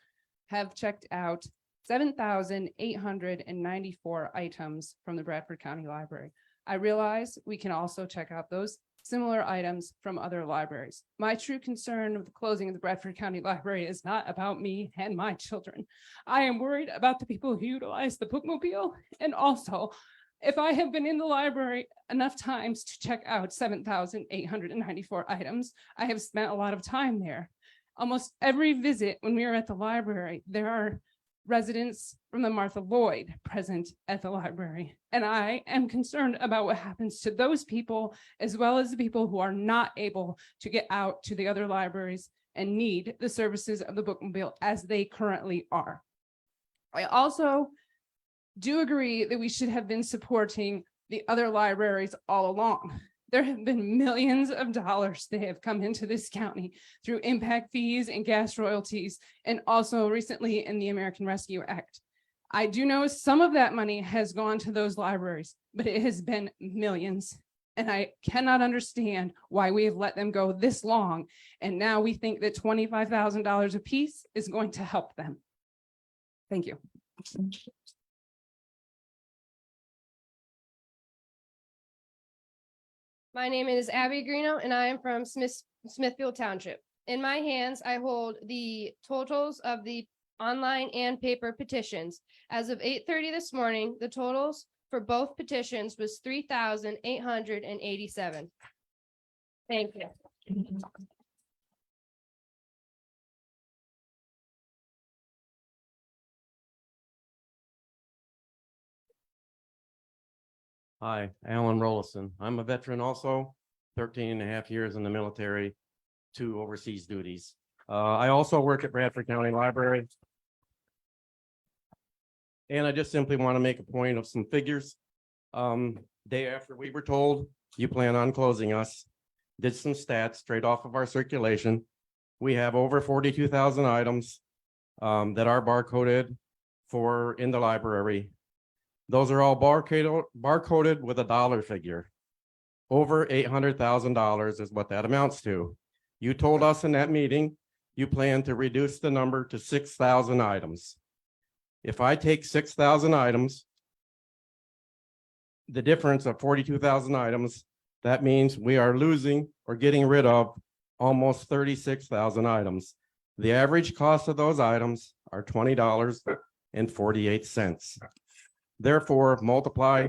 J: have checked out 7,894 items from the Bradford County Library. I realize we can also check out those similar items from other libraries. My true concern with the closing of the Bradford County Library is not about me and my children. I am worried about the people who utilize the bookmobile, and also if I have been in the library enough times to check out 7,894 items, I have spent a lot of time there. Almost every visit when we are at the library, there are residents from the Martha Lloyd present at the library. And I am concerned about what happens to those people, as well as the people who are not able to get out to the other libraries and need the services of the bookmobile as they currently are. I also do agree that we should have been supporting the other libraries all along. There have been millions of dollars that have come into this county through impact fees and gas royalties, and also recently in the American Rescue Act. I do know some of that money has gone to those libraries, but it has been millions. And I cannot understand why we have let them go this long. And now we think that $25,000 a piece is going to help them. Thank you.
U: My name is Abby Greeno and I am from Smithfield Township. In my hands, I hold the totals of the online and paper petitions. As of 8:30 this morning, the totals for both petitions was 3,887. Thank you.
K: Hi, Alan Rollison. I'm a veteran also, 13 and a half years in the military, 2 overseas duties. I also work at Bradford County Library. And I just simply want to make a point of some figures. Day after we were told you plan on closing us, did some stats straight off of our circulation. We have over 42,000 items that are barcoded for in the library. Those are all barcoded with a dollar figure. Over $800,000 is what that amounts to. You told us in that meeting, you plan to reduce the number to 6,000 items. If I take 6,000 items, the difference of 42,000 items, that means we are losing or getting rid of almost 36,000 items. The average cost of those items are $20.48. Therefore, multiply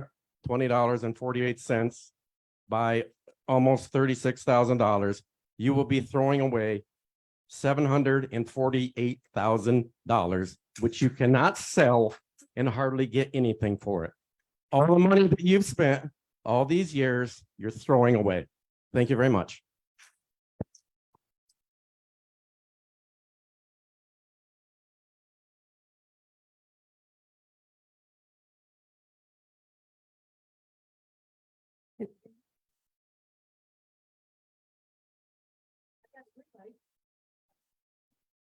K: $20.48 by almost $36,000. You will be throwing away $748,000, which you cannot sell and hardly get anything for it. All the money that you've spent all these years, you're throwing away. Thank you very much.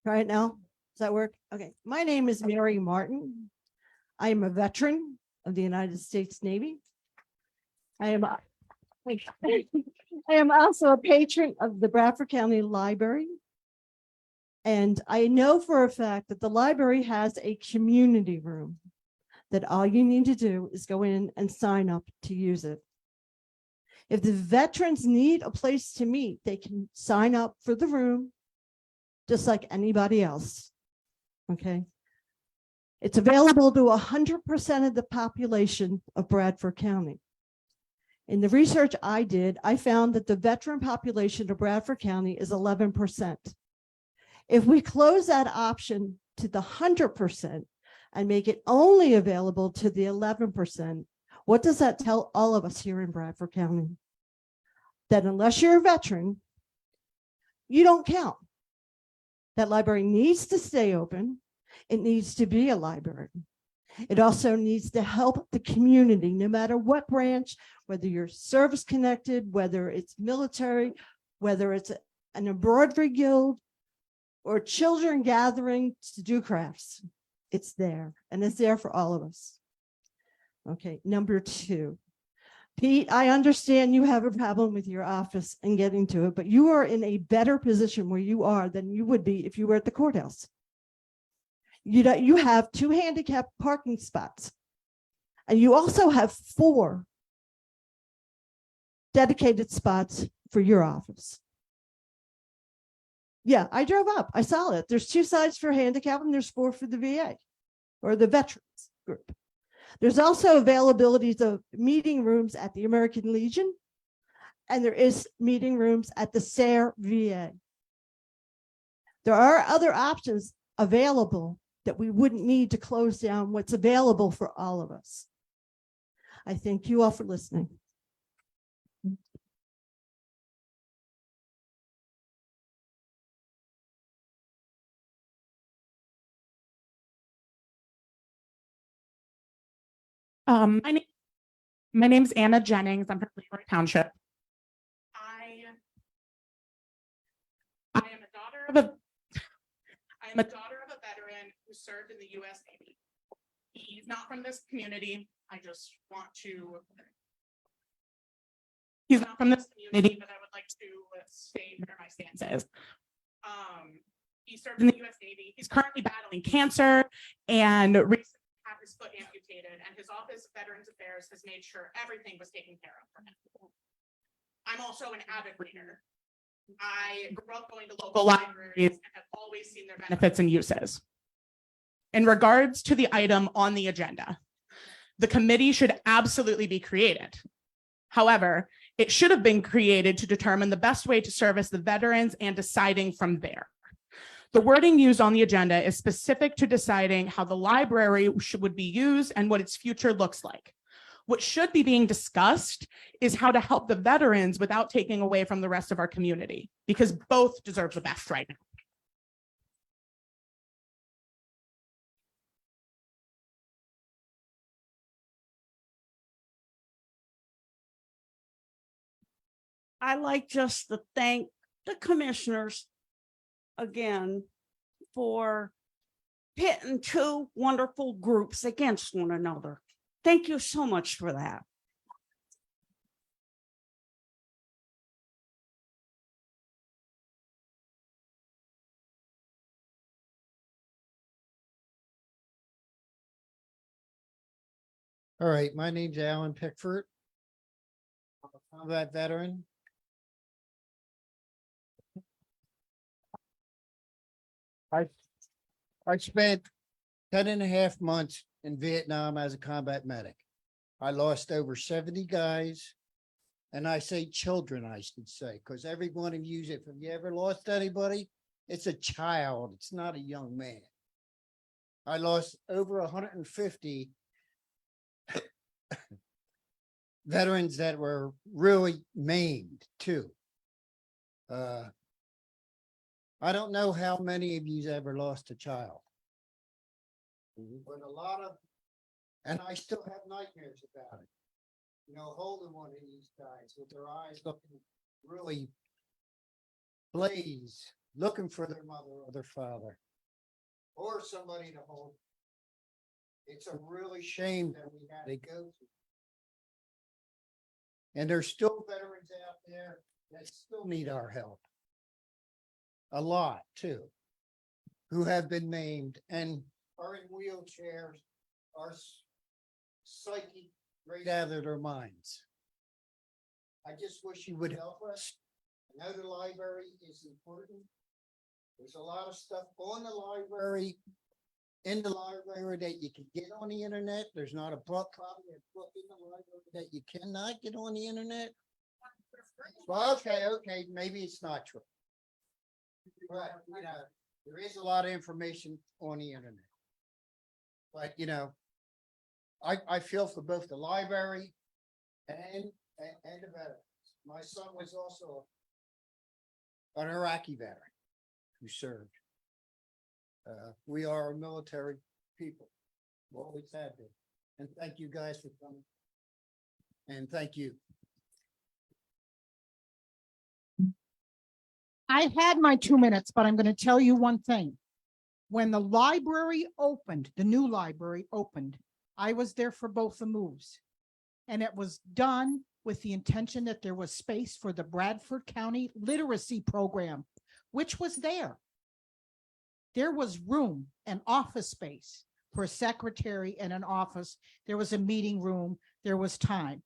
L: Try it now. Does that work? Okay. My name is Mary Martin. I am a veteran of the United States Navy. I am also a patron of the Bradford County Library. And I know for a fact that the library has a community room that all you need to do is go in and sign up to use it. If the veterans need a place to meet, they can sign up for the room just like anybody else. Okay. It's available to 100% of the population of Bradford County. In the research I did, I found that the veteran population of Bradford County is 11%. If we close that option to the 100% and make it only available to the 11%, what does that tell all of us here in Bradford County? That unless you're a veteran, you don't count. That library needs to stay open. It needs to be a library. It also needs to help the community, no matter what branch, whether you're service connected, whether it's military, whether it's an embroidery guild or children gathering to do crafts. It's there, and it's there for all of us. Okay, number 2. Pete, I understand you have a problem with your office and getting to it, but you are in a better position where you are than you would be if you were at the courthouse. You have 2 handicapped parking spots, and you also have 4 dedicated spots for your office. Yeah, I drove up. I saw it. There's 2 sides for handicap and there's 4 for the VA or the veterans group. There's also availabilities of meeting rooms at the American Legion, and there is meeting rooms at the Sayre VA. There are other options available that we wouldn't need to close down what's available for all of us. I thank you all for listening.
A: My name's Anna Jennings. I'm from Leroy Township. I am a daughter of a veteran who served in the U.S. Navy. He's not from this community. He's not from this community, but I would like to state where my stance is. He served in the U.S. Navy. He's currently battling cancer and recently had his foot amputated, and his Office of Veterans Affairs has made sure everything was taken care of for him. I'm also an avid reader. I grew up going to local libraries and have always seen their benefits and uses. In regards to the item on the agenda, the committee should absolutely be created. However, it should have been created to determine the best way to service the veterans and deciding from there. The wording used on the agenda is specific to deciding how the library would be used and what its future looks like. What should be being discussed is how to help the veterans without taking away from the rest of our community, because both deserve the best right now.
O: I like just to thank the commissioners again for pitting 2 wonderful groups against one another. Thank you so much for that.
C: All right, my name's Alan Pickford. I'm a combat veteran. I spent 10.5 months in Vietnam as a combat medic. I lost over 70 guys, and I say children, I should say, because every one of you, if you ever lost anybody, it's a child. It's not a young man. I lost over 150 veterans that were really maimed too. I don't know how many of you ever lost a child. But a lot of, and I still have nightmares about it. You know, holding one of these guys with their eyes looking really blaze, looking for their mother or their father, or somebody to hold. It's a really shame that we had to go through. And there's still veterans out there that still need our help. A lot too, who have been maimed and are in wheelchairs, are psychic right out of their minds. I just wish you would help us. I know the library is important. There's a lot of stuff on the library, in the library that you can get on the internet. There's not a book copy of book in the library that you cannot get on the internet. Well, okay, maybe it's not true. But, you know, there is a lot of information on the internet. But, you know, I feel for both the library and the veterans. My son was also an Iraqi veteran who served. We are a military people. We always have been. And thank you guys for coming. And thank you.
G: I had my 2 minutes, but I'm going to tell you one thing. When the library opened, the new library opened, I was there for both the moves. And it was done with the intention that there was space for the Bradford County Literacy Program, which was there. There was room and office space for a secretary and an office. There was a meeting room. There was time.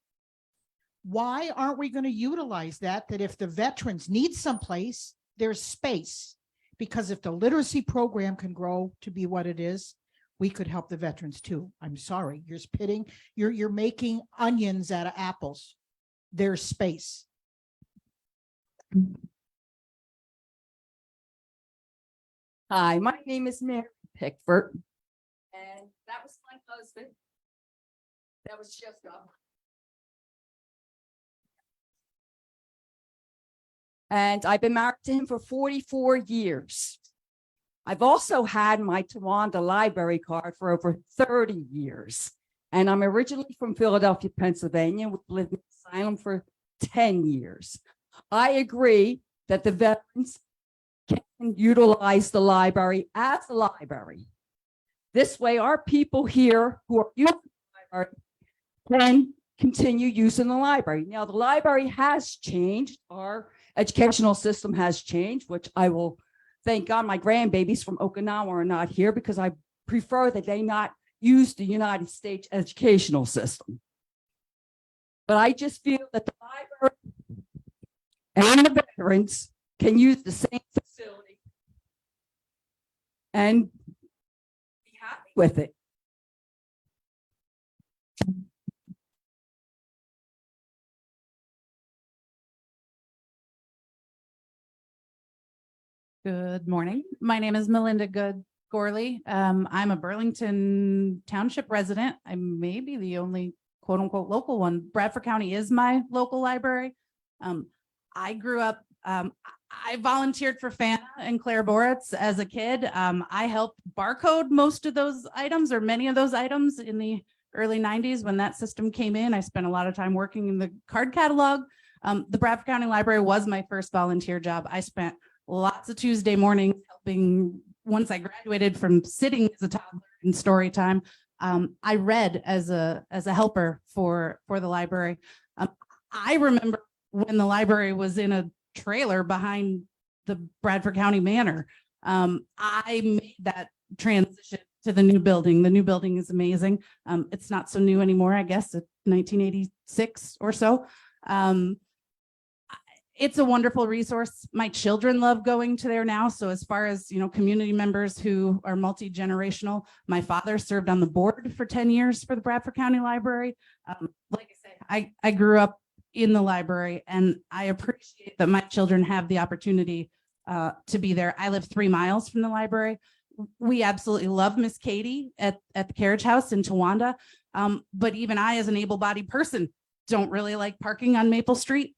G: Why aren't we going to utilize that? That if the veterans need someplace, there's space. Because if the literacy program can grow to be what it is, we could help the veterans too. I'm sorry, you're making onions out of apples. There's space.
M: Hi, my name is Mary Pickford. And that was my husband. That was just up. And I've been married to him for 44 years. I've also had my Towanda library card for over 30 years. And I'm originally from Philadelphia, Pennsylvania. We've lived in asylum for 10 years. I agree that the veterans can utilize the library as a library. This way, our people here who are using the library can continue using the library. Now, the library has changed. Our educational system has changed, which I will thank God my grandbabies from Okinawa are not here because I prefer that they not use the United States educational system. But I just feel that the library and the veterans can use the same facility and be happy with it.
A: Good morning. My name is Melinda Good Gorley. I'm a Burlington Township resident. I may be the only quote unquote local one. Bradford County is my local library. I grew up, I volunteered for Fana and Claire Boritz as a kid. I helped barcode most of those items or many of those items in the early 90s when that system came in. I spent a lot of time working in the card catalog. The Bradford County Library was my first volunteer job. I spent lots of Tuesday mornings helping. Once I graduated from sitting as a toddler in story time, I read as a helper for the library. I remember when the library was in a trailer behind the Bradford County Manor. I made that transition to the new building. The new building is amazing. It's not so new anymore, I guess, it's 1986 or so. It's a wonderful resource. My children love going to there now. So as far as, community members who are multi-generational, my father served on the board for 10 years for the Bradford County Library. Like I say, I grew up in the library and I appreciate that my children have the opportunity to be there. I live 3 miles from the library. We absolutely love Miss Katie at the Carriage House in Towanda. But even I, as an able-bodied person, don't really like parking on Maple Street.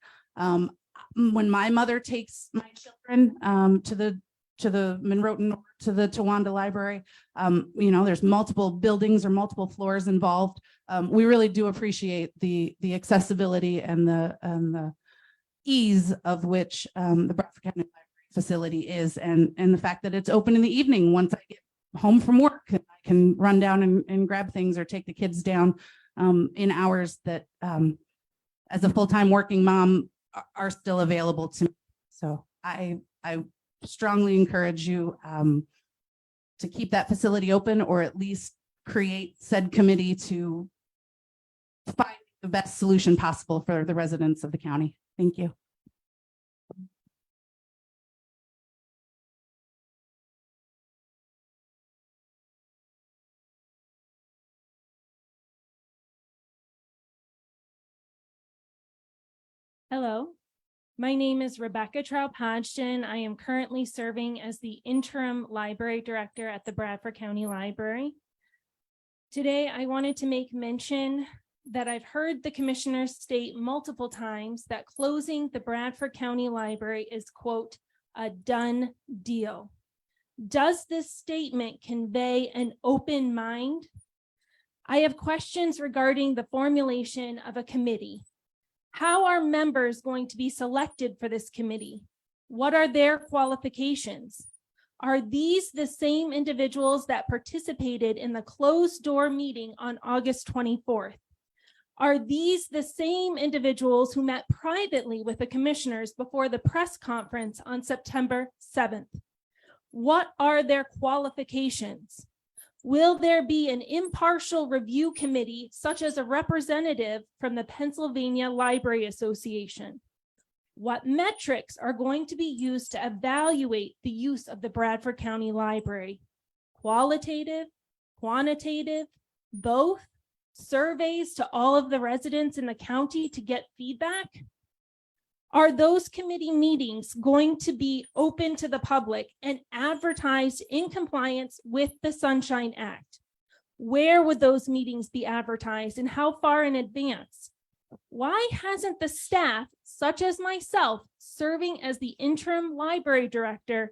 A: When my mother takes my children to the Monroe to the Towanda Library, there's multiple buildings or multiple floors involved. We really do appreciate the accessibility and the ease of which the Bradford County Library facility is, and the fact that it's open in the evening. Once I get home from work, I can run down and grab things or take the kids down in hours that, as a full-time working mom, are still available to me. So I strongly encourage you to keep that facility open, or at least create said committee to find the best solution possible for the residents of the county. Thank you.
F: Hello, my name is Rebecca Traub-Hodgson. I am currently serving as the interim library director at the Bradford County Library. Today, I wanted to make mention that I've heard the commissioners state multiple times that closing the Bradford County Library is, quote, a done deal. Does this statement convey an open mind? I have questions regarding the formulation of a committee. How are members going to be selected for this committee? What are their qualifications? Are these the same individuals that participated in the closed door meeting on August 24th? Are these the same individuals who met privately with the commissioners before the press conference on September 7th? What are their qualifications? Will there be an impartial review committee, such as a representative from the Pennsylvania Library Association? What metrics are going to be used to evaluate the use of the Bradford County Library? Qualitative, quantitative, both? Surveys to all of the residents in the county to get feedback? Are those committee meetings going to be open to the public and advertised in compliance with the Sunshine Act? Where would those meetings be advertised and how far in advance? Why hasn't the staff, such as myself, serving as the interim library director,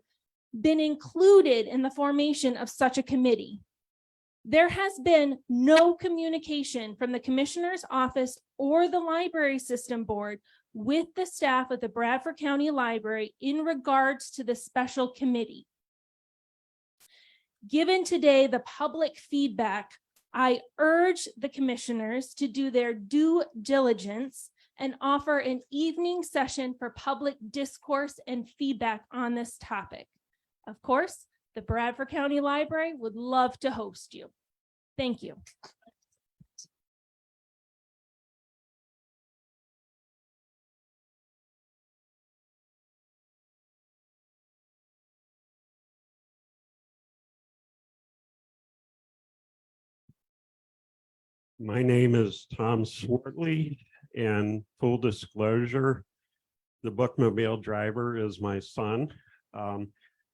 F: been included in the formation of such a committee? There has been no communication from the commissioner's office or the library system board with the staff of the Bradford County Library in regards to the special committee. Given today the public feedback, I urge the commissioners to do their due diligence and offer an evening session for public discourse and feedback on this topic. Of course, the Bradford County Library would love to host you. Thank you.
N: My name is Tom Swartley, and full disclosure, the bookmobile driver is my son.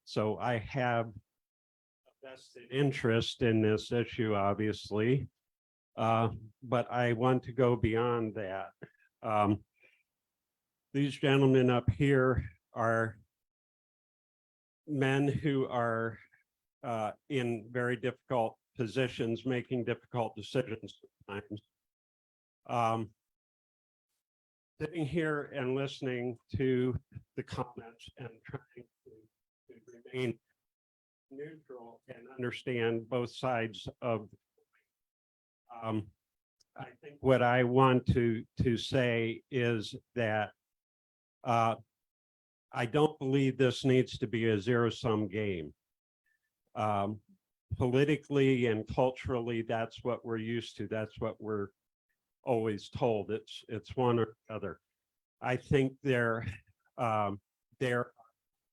N: So I have a vested interest in this issue, obviously, but I want to go beyond that. These gentlemen up here are men who are in very difficult positions, making difficult decisions sometimes. Sitting here and listening to the comments and trying to remain neutral and understand both sides of I think what I want to say is that I don't believe this needs to be a zero-sum game. Politically and culturally, that's what we're used to. That's what we're always told. It's one or the other. I think there are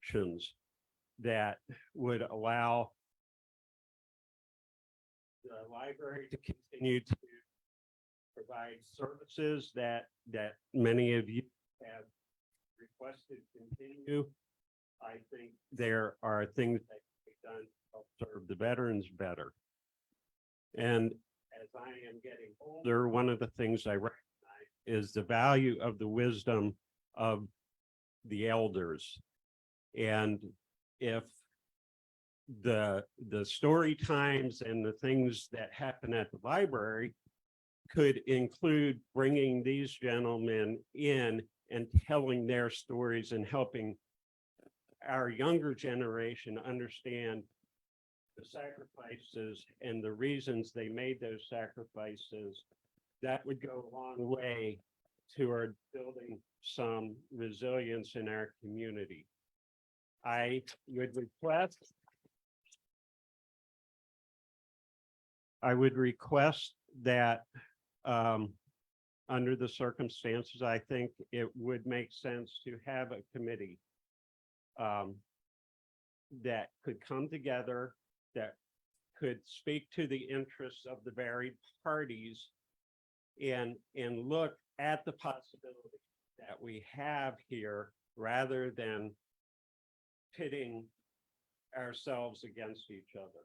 N: options that would allow the library to continue to provide services that many of you have requested continue. I think there are things that can be done to help serve the veterans better. And as I am getting older, one of the things I recognize is the value of the wisdom of the elders. And if the story times and the things that happen at the library could include bringing these gentlemen in and telling their stories and helping our younger generation understand the sacrifices and the reasons they made those sacrifices, that would go a long way toward building some resilience in our community. I would request that under the circumstances, I think it would make sense to have a committee that could come together, that could speak to the interests of the varied parties and look at the possibility that we have here rather than pitting ourselves against each other.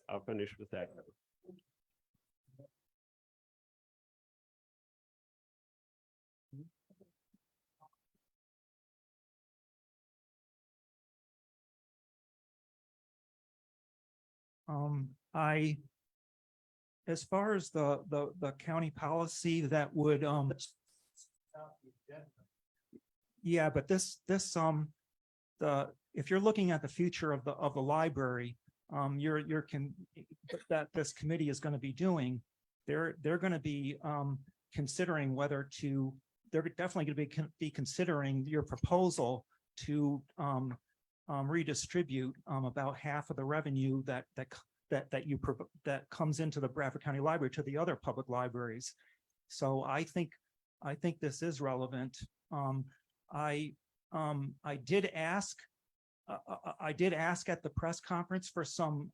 N: I'll finish with that.
Q: I, as far as the county policy that would, yeah, but if you're looking at the future of the library, that this committee is going to be doing, they're going to be, considering whether to, they're definitely going to be considering your proposal to, redistribute, about half of the revenue that comes into the Bradford County Library to the other public libraries. So I think this is relevant. I did ask at the press conference for some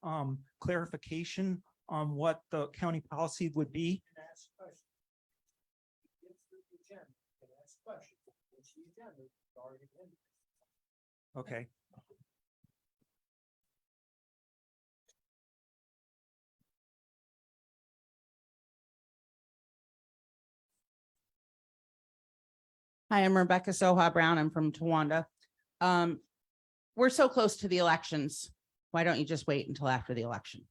Q: clarification on what the county policy would be. Okay.
R: Hi, I'm Rebecca Soha Brown. I'm from Towanda. We're so close to the elections. Why don't you just wait until after the election?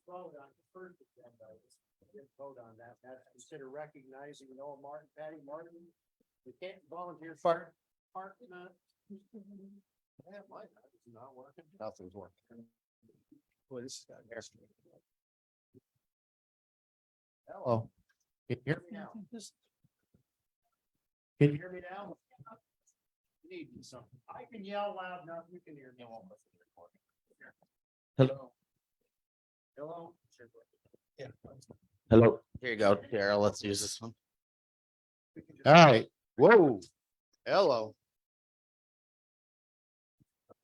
C: Vote on the first agenda. Vote on that. That's consider recognizing Noah Martin, Patty Martin. We can't volunteer fire department. Yeah, my is not working. Nothing's working. Boy, this has got hair. Hello. Can you hear me now? Can you hear me now? You need something. I can yell loud enough. You can hear me.
S: Hello.
C: Hello. Yeah.
S: Hello. Here you go, Daryl. Let's use this one. All right. Whoa. Hello.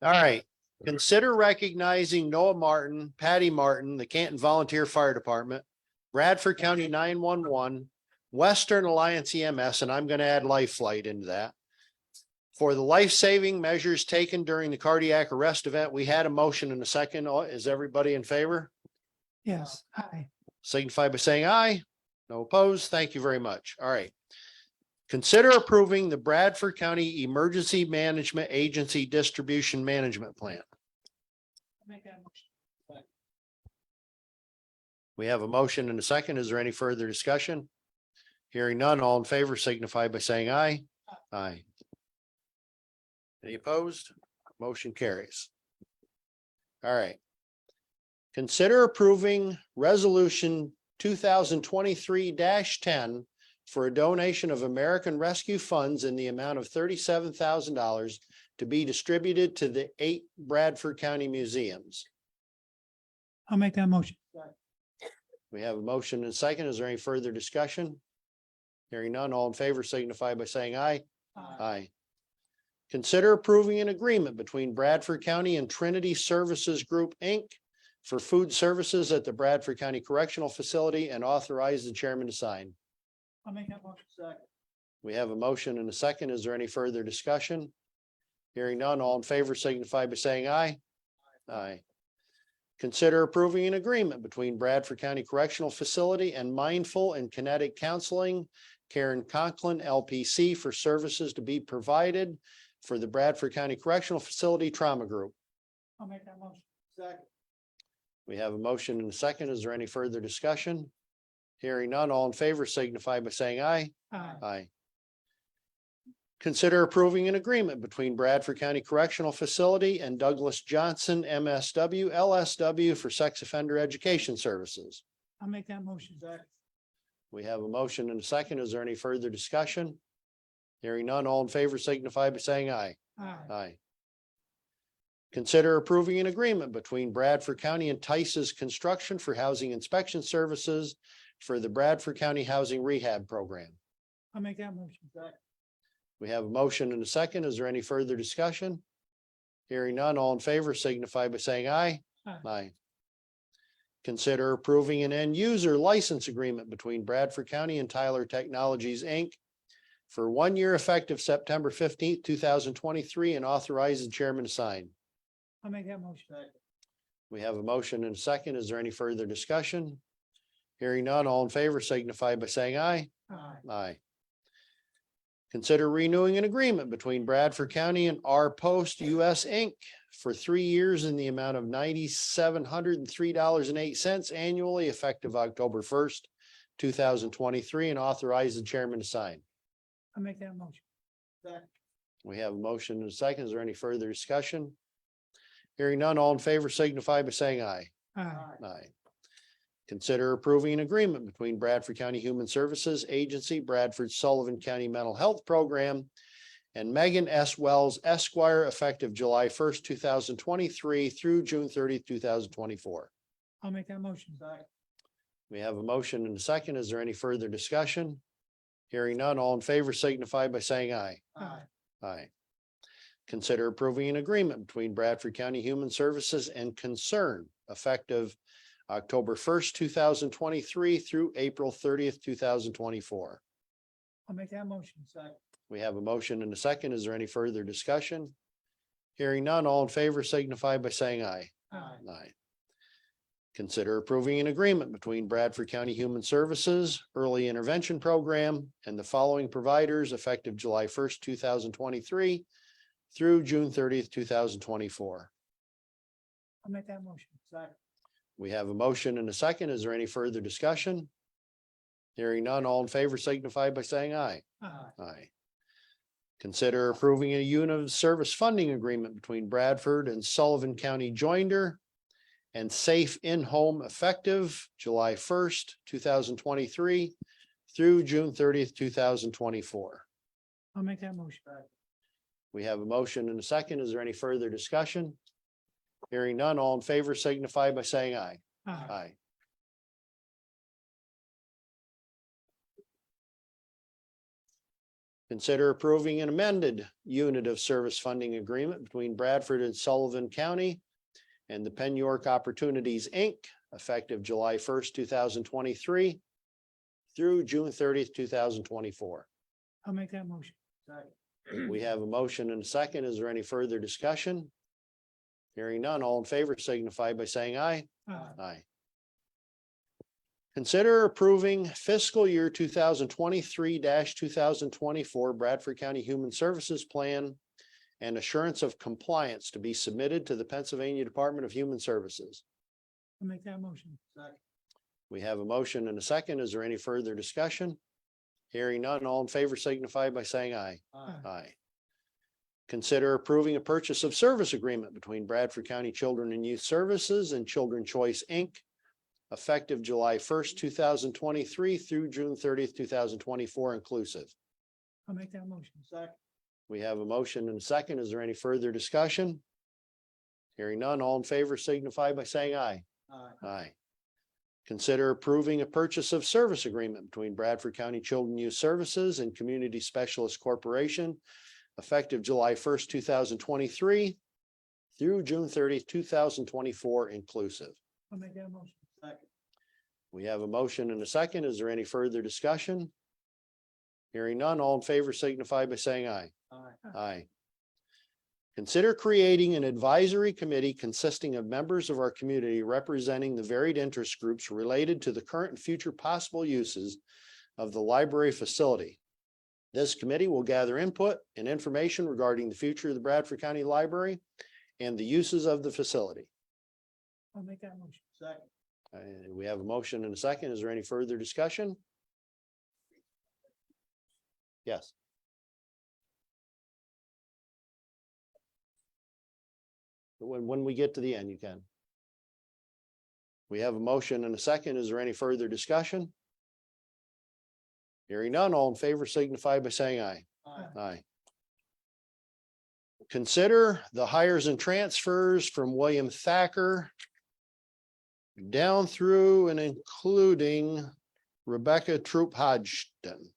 S: All right. Consider recognizing Noah Martin, Patty Martin, the Canton Volunteer Fire Department, Bradford County 911, Western Alliance EMS, and I'm going to add Life Flight into that. For the life-saving measures taken during the cardiac arrest event, we had a motion in a second. Is everybody in favor?
Q: Yes. Hi.
S: Signify by saying aye. No opposed. Thank you very much. All right. Consider approving the Bradford County Emergency Management Agency Distribution Management Plan. We have a motion and a second. Is there any further discussion? Hearing none, all in favor signify by saying aye. Aye. Any opposed? Motion carries. All right. Consider approving resolution 2023-10 for a donation of American Rescue funds in the amount of $37,000 to be distributed to the 8 Bradford County museums.
Q: I'll make that motion.
S: We have a motion and a second. Is there any further discussion? Hearing none, all in favor signify by saying aye. Aye. Consider approving an agreement between Bradford County and Trinity Services Group, Inc. for food services at the Bradford County Correctional Facility and authorize the chairman to sign.
Q: I'll make that motion. Second.
S: We have a motion and a second. Is there any further discussion? Hearing none, all in favor signify by saying aye. Aye. Consider approving an agreement between Bradford County Correctional Facility and Mindful and Kinetic Counseling, Karen Conklin LPC, for services to be provided for the Bradford County Correctional Facility Trauma Group.
Q: I'll make that motion. Second.
S: We have a motion and a second. Is there any further discussion? Hearing none, all in favor signify by saying aye.
Q: Aye.
S: Aye. Consider approving an agreement between Bradford County Correctional Facility and Douglas Johnson MSW LSW for sex offender education services.
Q: I'll make that motion. Second.
S: We have a motion and a second. Is there any further discussion? Hearing none, all in favor signify by saying aye. Aye. Consider approving an agreement between Bradford County and Tice's Construction for Housing Inspection Services for the Bradford County Housing Rehab Program.
C: I'll make that motion.
S: We have a motion and a second. Is there any further discussion? Hearing none, all in favor signify by saying aye. Aye. Consider approving an end user license agreement between Bradford County and Tyler Technologies, Inc. for 1 year effective September 15th, 2023, and authorize the chairman to sign.
C: I'll make that motion.
S: We have a motion and a second. Is there any further discussion? Hearing none, all in favor signify by saying aye. Aye. Consider renewing an agreement between Bradford County and R Post US Inc. for 3 years in the amount of $9,703.08 annually effective October 1st, 2023, and authorize the chairman to sign.
C: I'll make that motion.
S: We have a motion and a second. Is there any further discussion? Hearing none, all in favor signify by saying aye. Aye. Consider approving an agreement between Bradford County Human Services Agency, Bradford Sullivan County Mental Health Program, and Megan S. Wells Esquire effective July 1st, 2023 through June 30th, 2024.
C: I'll make that motion.
S: We have a motion and a second. Is there any further discussion? Hearing none, all in favor signify by saying aye. Aye. Consider approving an agreement between Bradford County Human Services and Concern effective October 1st, 2023 through April 30th, 2024.
C: I'll make that motion.
S: We have a motion and a second. Is there any further discussion? Hearing none, all in favor signify by saying aye. Aye. Consider approving an agreement between Bradford County Human Services Early Intervention Program and the following providers effective July 1st, 2023 through June 30th, 2024.
C: I'll make that motion.
S: We have a motion and a second. Is there any further discussion? Hearing none, all in favor signify by saying aye. Aye. Consider approving a unit of service funding agreement between Bradford and Sullivan County Joinder and Safe In-Home effective July 1st, 2023 through June 30th, 2024.
C: I'll make that motion.
S: We have a motion and a second. Is there any further discussion? Hearing none, all in favor signify by saying aye. Aye. Consider approving an amended unit of service funding agreement between Bradford and Sullivan County and the Penn York Opportunities, Inc., effective July 1st, 2023 through June 30th, 2024.
C: I'll make that motion.
S: We have a motion and a second. Is there any further discussion? Hearing none, all in favor signify by saying aye. Aye. Consider approving fiscal year 2023-2024 Bradford County Human Services Plan and assurance of compliance to be submitted to the Pennsylvania Department of Human Services.
C: I'll make that motion.
S: We have a motion and a second. Is there any further discussion? Hearing none, all in favor signify by saying aye. Aye. Consider approving a purchase of service agreement between Bradford County Children and Youth Services and Children Choice, Inc., effective July 1st, 2023 through June 30th, 2024 inclusive.
C: I'll make that motion.
S: We have a motion and a second. Is there any further discussion? Hearing none, all in favor signify by saying aye. Aye. Consider approving a purchase of service agreement between Bradford County Children Youth Services and Community Specialist Corporation, effective July 1st, 2023 through June 30th, 2024 inclusive.
C: I'll make that motion.
S: We have a motion and a second. Is there any further discussion? Hearing none, all in favor signify by saying aye. Aye. Consider creating an advisory committee consisting of members of our community representing the varied interest groups related to the current and future possible uses of the library facility. This committee will gather input and information regarding the future of the Bradford County Library and the uses of the facility.
C: I'll make that motion.
S: We have a motion and a second. Is there any further discussion? Yes. When we get to the end, you can. We have a motion and a second. Is there any further discussion? Hearing none, all in favor signify by saying aye. Aye. Consider the hires and transfers from William Thacker down through and including Rebecca Troop Hodgson.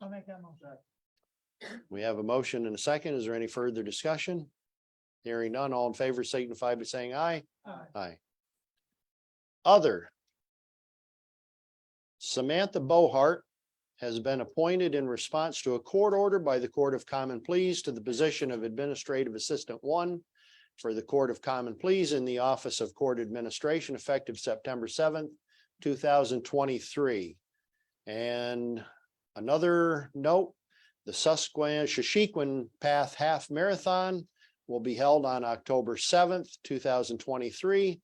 C: I'll make that motion.
S: We have a motion and a second. Is there any further discussion? Hearing none, all in favor signify by saying aye. Aye. Other. Samantha Bohart has been appointed in response to a court order by the Court of Common Pleas to the position of Administrative Assistant 1 for the Court of Common Pleas in the Office of Court Administration effective September 7th, 2023. And another note, the Shashequin Path Half Marathon will be held on October 7th, 2023.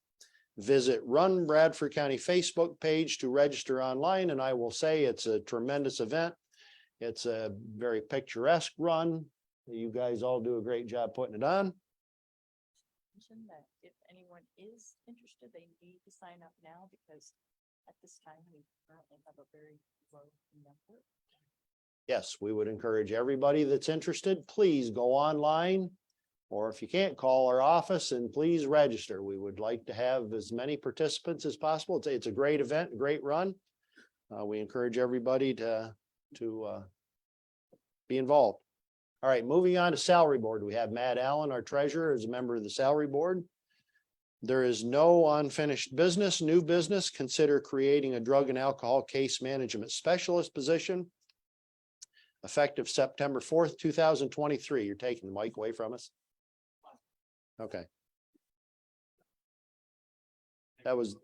S: Visit Run Bradford County Facebook page to register online, and I will say it's a tremendous event. It's a very picturesque run. You guys all do a great job putting it on.
P: That if anyone is interested, they need to sign up now because at this time we currently have a very low number.
S: Yes, we would encourage everybody that's interested, please go online. Or if you can't, call our office and please register. We would like to have as many participants as possible. It's a great event, great run. We encourage everybody to be involved. All right, moving on to salary board. We have Matt Allen, our treasurer, as a member of the salary board. There is no unfinished business, new business. Consider creating a drug and alcohol case management specialist position effective September 4th, 2023. You're taking the mic away from us. Okay. That was.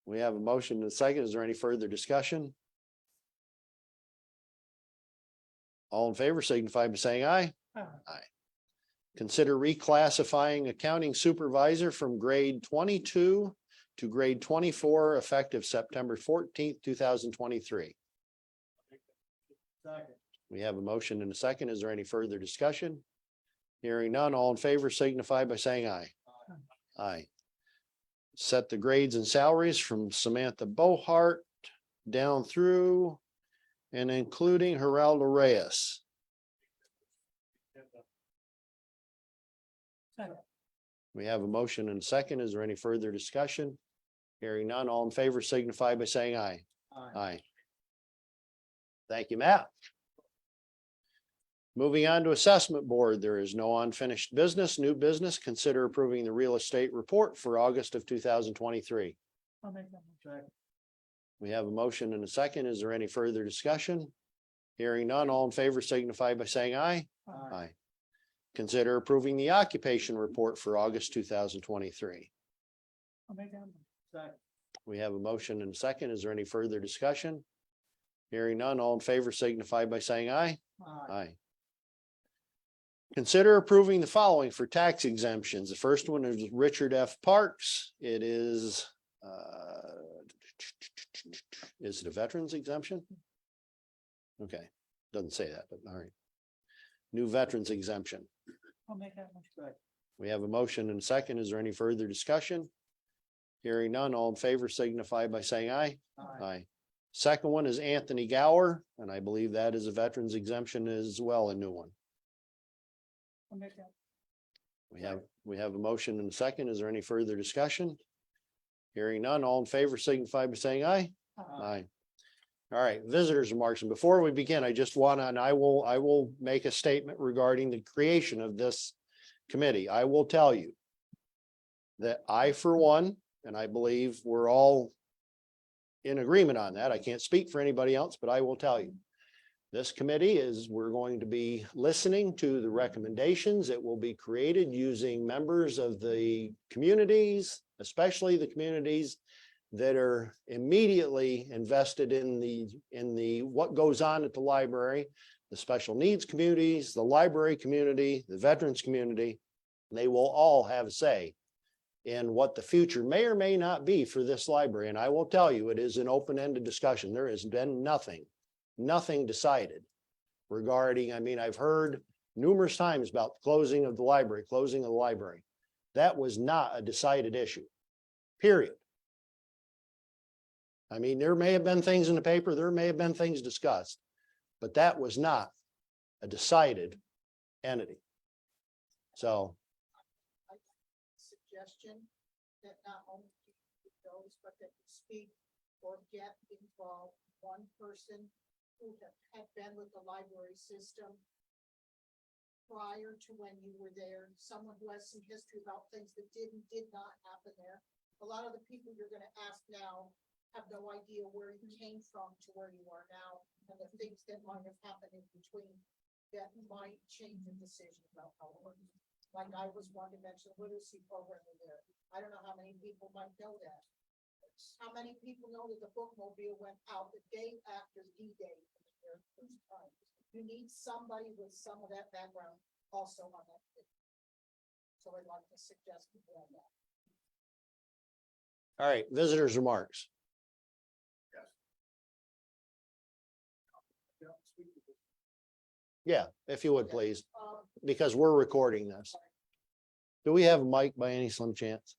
S: We have a motion and a second. Is there any further discussion? All in favor signify by saying aye. Aye. Consider reclassifying accounting supervisor from grade 22 to grade 24 effective September 14th, 2023. We have a motion and a second. Is there any further discussion? Hearing none, all in favor signify by saying aye. Aye. Set the grades and salaries from Samantha Bohart down through and including Geraldo Reyes. We have a motion and a second. Is there any further discussion? Hearing none, all in favor signify by saying aye. Aye. Thank you, Matt. Moving on to assessment board, there is no unfinished business, new business. Consider approving the real estate report for August of 2023.
C: I'll make that motion.
S: We have a motion and a second. Is there any further discussion? Hearing none, all in favor signify by saying aye. Aye. Consider approving the occupation report for August 2023.
C: I'll make that motion.
S: We have a motion and a second. Is there any further discussion? Hearing none, all in favor signify by saying aye. Aye. Consider approving the following for tax exemptions. The first one is Richard F. Parks. It is it a veterans exemption? Okay, doesn't say that, but all right. New veterans exemption.
C: I'll make that motion.
S: We have a motion and a second. Is there any further discussion? Hearing none, all in favor signify by saying aye. Aye. Second one is Anthony Gower, and I believe that is a veterans exemption as well, a new one.
C: I'll make that.
S: We have a motion and a second. Is there any further discussion? Hearing none, all in favor signify by saying aye. Aye. All right, visitors remarks. And before we begin, I just want to, and I will make a statement regarding the creation of this committee. I will tell you that I, for one, and I believe we're all in agreement on that. I can't speak for anybody else, but I will tell you. This committee we're going to be listening to the recommendations that will be created using members of the communities, especially the communities that are immediately invested in the what goes on at the library, the special needs communities, the library community, the veterans community. They will all have a say in what the future may or may not be for this library. And I will tell you, it is an open-ended discussion. There has been nothing decided regarding, I've heard numerous times about the closing of the library, That was not a decided issue, period. I mean, there may have been things in the paper, there may have been things discussed, but that was not a decided entity. So
G: Suggestion that not only keep those, but that you speak or get involved one person who had been with the library system prior to when you were there, someone who has some history about things that did not happen there. A lot of the people you're gonna ask now have no idea where you came from to where you are now, and the things that might have happened in between that might change the decision about how it works. Like I was one to mention the literacy program in there. I don't know how many people might know that. How many people know that the bookmobile went out the day after D-Day for the very first time? You need somebody with some of that background also on that. So I'd like to suggest people on that.
S: all right, visitors' remarks. Yeah, if you would, please, because we're recording this. Do we have a mic by any slim chance?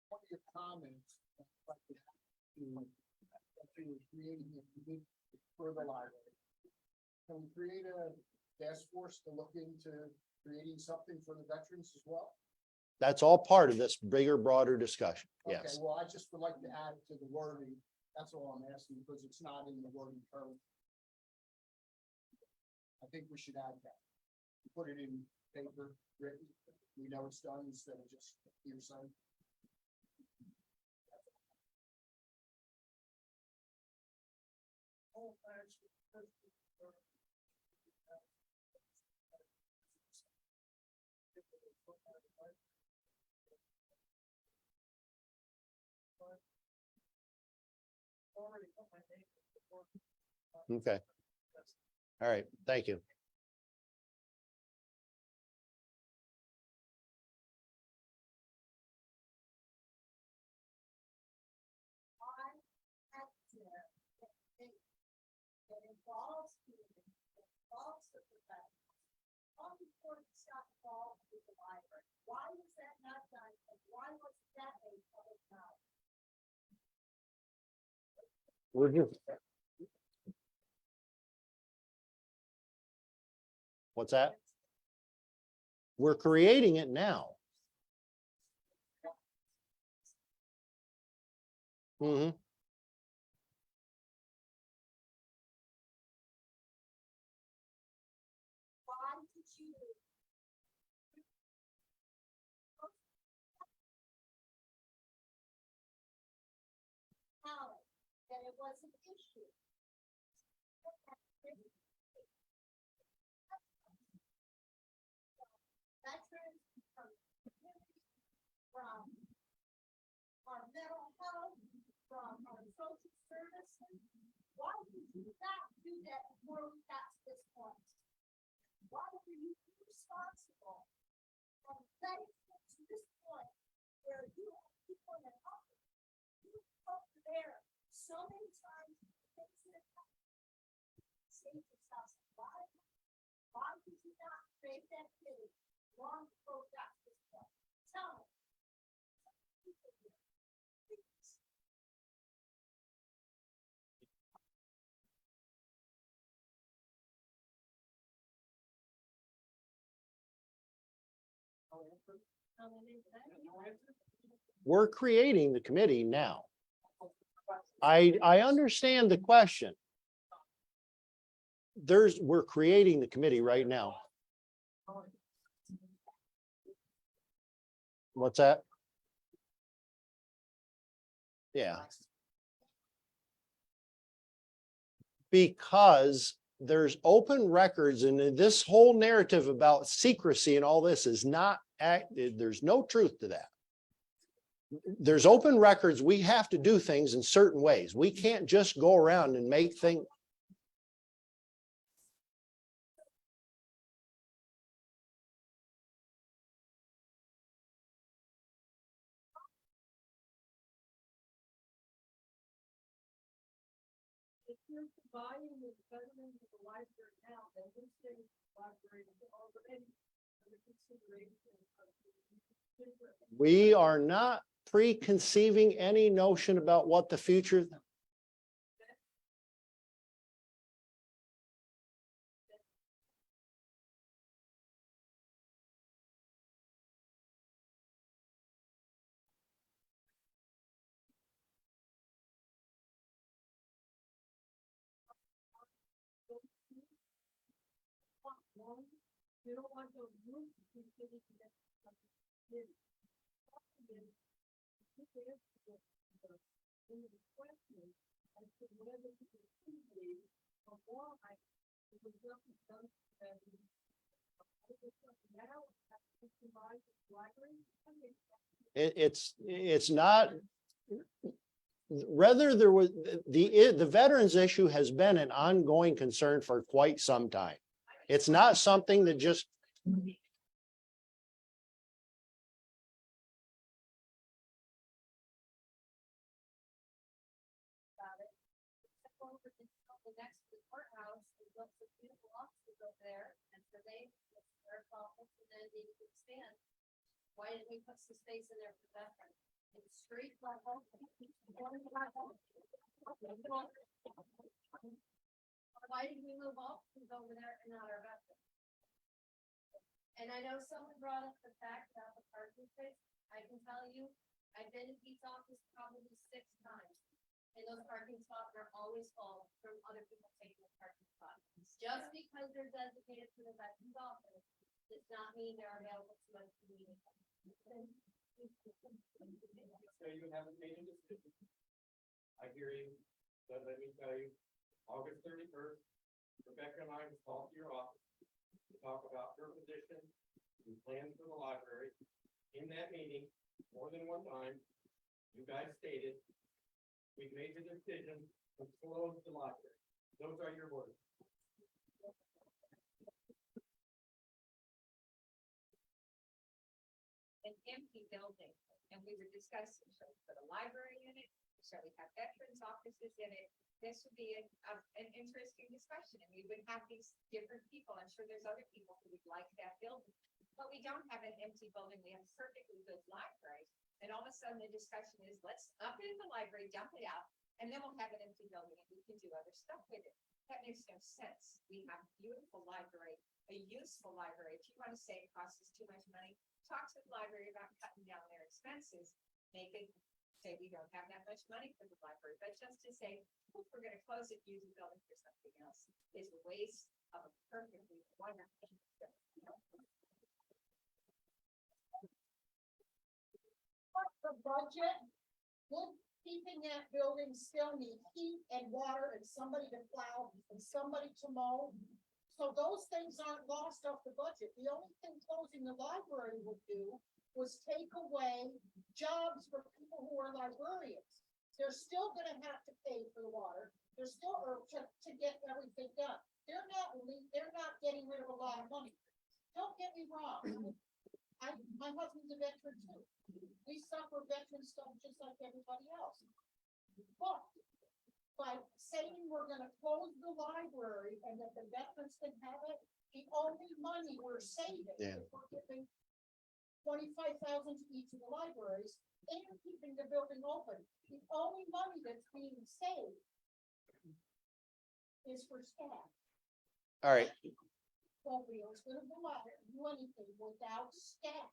T: One of your comments for the library. Can we create a task force to look into creating something for the veterans as well?
S: That's all part of this bigger, broader discussion.
T: Okay,
S: Yes.
T: well, I just would like to add to the wording. That's all I'm asking because it's not in the wording currently. I think we should add that. Put it in paper, written. We know it's done instead of just hearsay.
S: Okay. All right, thank you.
G: That involves students, that involves the professionals. All before it got involved with the library. Why was that not done? And why was that a public knowledge?
S: We're just. What's that? We're creating it now. Mm-hmm.
G: Why did you? That it was an issue. Veterans from our mental health, from our social services. Why did you not do that before we got to this point? Why were you responsible from getting to this point where you have people in office? You spoke there so many times. Things that happen. Save yourself. Why did you not create that committee long before we got to this point? Tell me.
S: We're creating the committee now. I understand the question. We're creating the committee right now. What's that? Yeah. Because there's open records and this whole narrative about secrecy and all this is not there's no truth to that. There's open records. We have to do things in certain ways. We can't just go around and make things.
G: If you're combining with veterans of the library now, then this thing is library is already under consideration of
S: We are not preconceiving any notion about what the future.
L: You don't want those rooms to continue to get something. As to whether to continue or why it was done. Now,
S: It's not. Rather, there was, the veterans issue has been an ongoing concern for quite some time. It's not something that just.
D: The next to the courthouse, there's lots of beautiful offices over there, and so they, their office, and then they could expand. Why didn't we put some space in there for veterans? It's street level. Why did we move offices over there and not our veterans? And I know someone brought up the fact about the parking space. I can tell you, I've been in Pete's office probably 6 times. And those parking spots are always full from other people taking the parking spot. Just because they're designated for the veterans office does not mean they're available to us community.
K: So you haven't made a decision. I hear you, but let me tell you, August 31st, Rebecca and I will call to your office to talk about her position and plans for the library. In that meeting, more than one time, you guys stated, we've made the decision to close the library. Those are your words.
D: An empty building, and we were discussing, should we put a library in it? Shall we have veterans offices in it? This would be an interesting discussion, and we would have these different people. I'm sure there's other people who would like that building. But we don't have an empty building. We have a perfectly good library. And all of a sudden the discussion is, let's up it in the library, dump it out, and then we'll have an empty building and we can do other stuff with it. That makes no sense. We have a beautiful library, a useful library. If you want to say it costs us too much money, talk to the library about cutting down their expenses. Make it say we don't have that much money for the library, but just to say, well, we're going to close it, use the building for something else is a waste of a perfectly wonderful.
L: The budget, would keeping that building still need heat and water and somebody to plow and somebody to mow. So those things aren't lost off the budget. The only thing closing the library would do was take away jobs for people who are librarians. They're still gonna have to pay for the water. They're still, or to get everything done. They're not getting rid of a lot of money. Don't get me wrong. My husband's a veteran too. We suffer veteran stuff just like everybody else. But by saying we're gonna close the library and that the veterans can have it, the only money we're saving is we're giving 25,000 to each of the libraries and keeping the building open. The only money that's being saved is for staff.
S: All right.
L: Nobody else gonna go out and do anything without staff.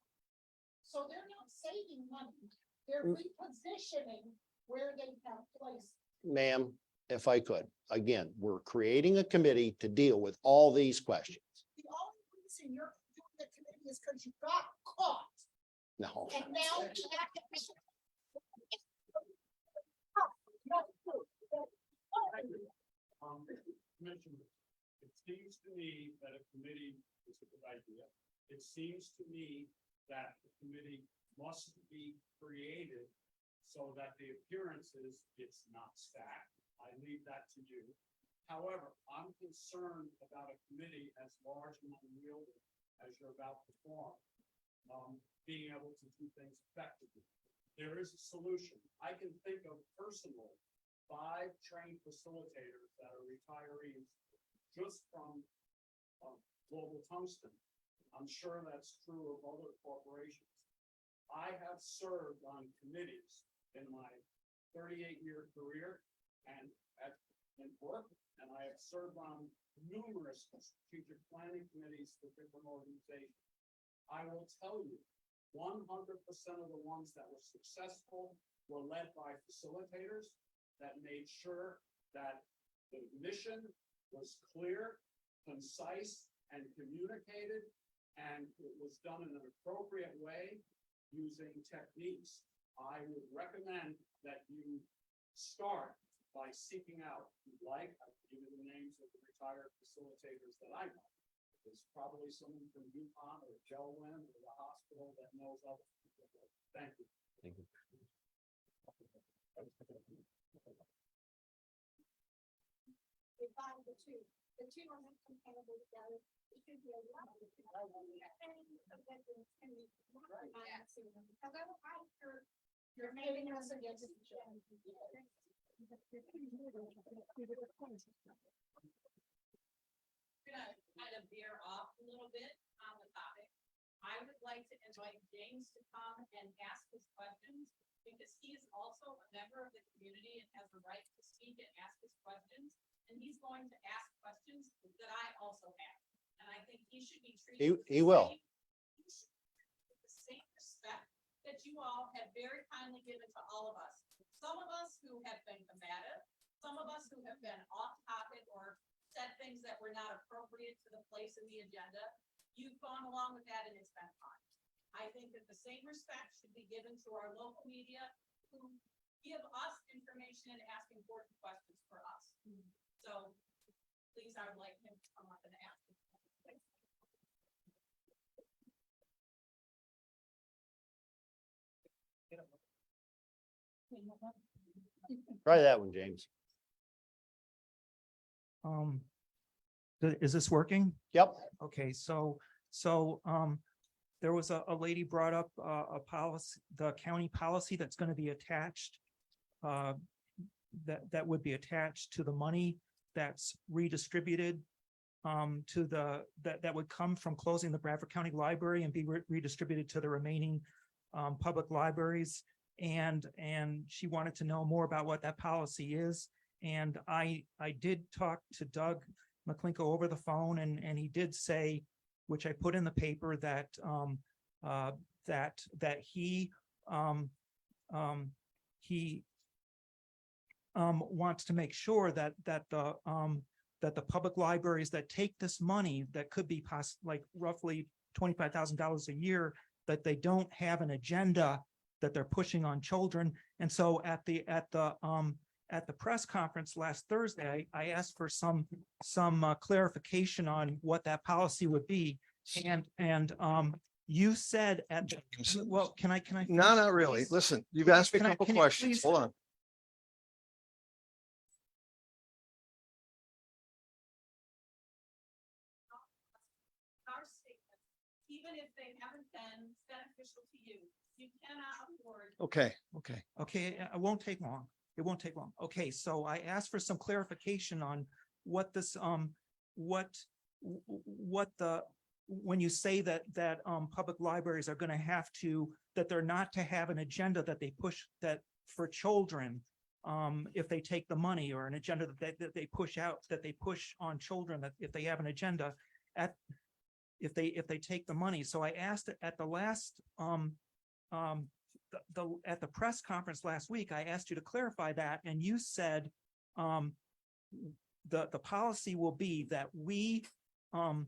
L: So they're not saving money. They're repositioning where they have placed.
S: Ma'am, if I could, again, we're creating a committee to deal with all these questions.
L: The only reason you're doing the committee is because you got caught.
S: No.
L: And now you have to.
N: Commissioner, it seems to me that a committee is a good idea. It seems to me that the committee must be created so that the appearances, it's not stacked. I leave that to you. However, I'm concerned about a committee as large and unwieldy as you're about to form, being able to do things effectively. There is a solution. I can think of personally 5 trained facilitators that are retirees just from Global Tungsten. I'm sure that's true of other corporations. I have served on committees in my 38-year career and in work, and I have served on numerous strategic planning committees for different organizations. I will tell you, 100% of the ones that were successful were led by facilitators that made sure that the mission was clear, concise,
B: and communicated, and it was done in an appropriate way using techniques. I would recommend that you start by seeking out, like, I've given the names of the retired facilitators that I know. There's probably someone from DuPont or Jell-Lynn or the hospital that knows other people. Thank you.
K: Thank you.
V: The two are not compatible together. It should be a lot of However, I heard you're making us against each other.
W: Gonna kind of veer off a little bit on the topic. I would like to invite James to come and ask his questions because he is also a member of the community and has the right to speak and ask his questions. And he's going to ask questions that I also have. And I think he should be treated.
S: He will.
W: With the same respect that you all have very kindly given to all of us. Some of us who have been combative, some of us who have been off topic or said things that were not appropriate to the place in the agenda. You've gone along with that and it's been fine. I think that the same respect should be given to our local media who give us information and ask important questions for us. So please, I would like him to come up and ask.
S: Try that one, James.
Q: Is this working?
S: Yep.
Q: Okay, so, there was a lady brought up a policy, the county policy that's gonna be attached. That would be attached to the money that's redistributed. To that would come from closing the Bradford County Library and be redistributed to the remaining public libraries. And she wanted to know more about what that policy is. And I did talk to Doug McClinko over the phone, and he did say, which I put in the paper, that he wants to make sure that the public libraries that take this money that could be like roughly $25,000 a year, that they don't have an agenda that they're pushing on children. And so at the press conference last Thursday, I asked for some clarification on what that policy would be. And you said well, can I?
H: No, not really. Listen, you've asked me a couple questions. Hold on.
W: Our statements, even if they haven't been beneficial to you, you cannot afford.
H: Okay.
Q: Okay, it won't take long. It won't take long. Okay, so I asked for some clarification on what this, when you say that public libraries are gonna have to, that they're not to have an agenda that they push that for children, if they take the money, or an agenda that they push out, that they push on children, that if they have an agenda if they take the money. So I asked at the last, at the press conference last week, I asked you to clarify that, and you said the policy will be that we want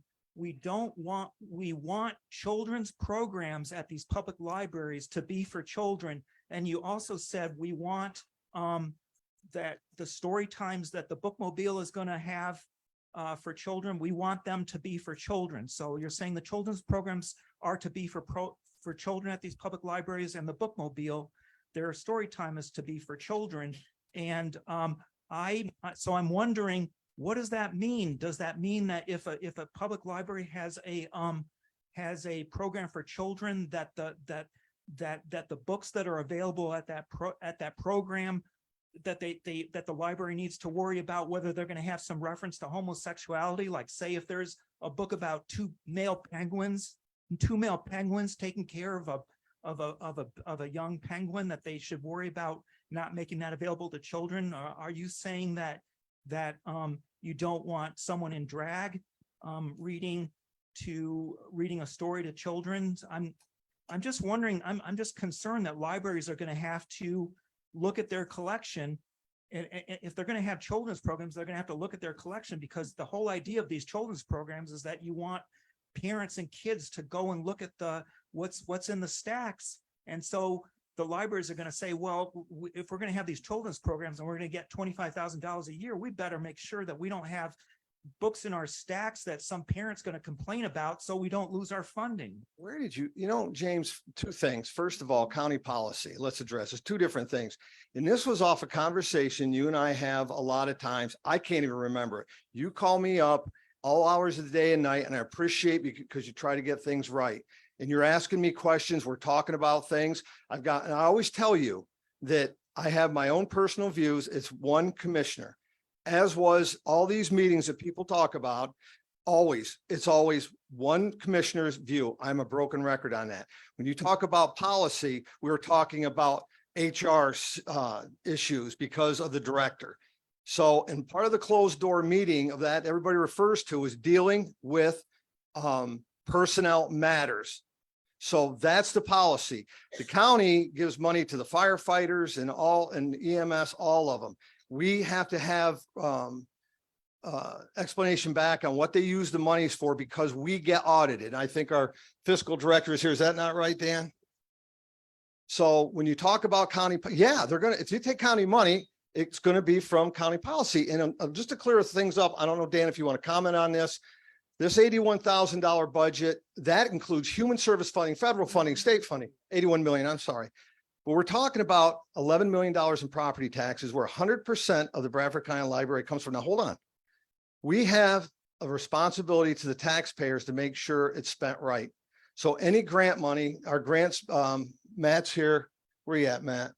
Q: children's programs at these public libraries to be for children. And you also said we want that the story times that the bookmobile is going to have for children, we want them to be for children. So you're saying the children's programs are to be for children at these public libraries, and the bookmobile, their story time is to be for children. And so I'm wondering, what does that mean? Does that mean that if a public library has a program for children, that the books that are available at that program, that the library needs to worry about whether they're going to have some reference to homosexuality? Like, say if there's a book about two male penguins taking care of a young penguin, that they should worry about not making that available to children? Are you saying that you don't want someone in drag reading a story to children? I'm just wondering, I'm just concerned that libraries are going to have to look at their collection And if they're gonna have children's programs, they're gonna have to look at their collection, because the whole idea of these children's programs is that you want parents and kids to go and look at what's in the stacks. And so the libraries are gonna say, well, if we're gonna have these children's programs and we're gonna get $25,000 a year, we better make sure that we don't have books in our stacks that some parent's gonna complain about, so we don't lose our funding.
H: Where did you, James, two things. First of all, county policy, let's address. It's two different things. And this was off a conversation you and I have a lot of times. I can't even remember it. You call me up all hours of the day and night, and I appreciate because you try to get things right. And you're asking me questions. We're talking about things. and I always tell you that I have my own personal views. It's one commissioner, as was all these meetings that people talk about. It's always one commissioner's view. I'm a broken record on that. When you talk about policy, we were talking about HR issues because of the director. So, and part of the closed door meeting of that everybody refers to is dealing with personnel matters. So that's the policy. The county gives money to the firefighters and EMS, all of them. We have to have explanation back on what they use the monies for, because we get audited. And I think our fiscal director is here. Is that not right, Dan? So when you talk about county, yeah, if you take county money, it's going to be from county policy. And just to clear things up, I don't know, Dan, if you want to comment on this. This $81,000 budget, that includes human service funding, federal funding, state funding, 81 million, I'm sorry. But we're talking about $11 million in property taxes, where 100% of the Bradford County Library comes from. Now, hold on. We have a responsibility to the taxpayers to make sure it's spent right. So any grant money, our grants, Matt's here. Where you at, Matt?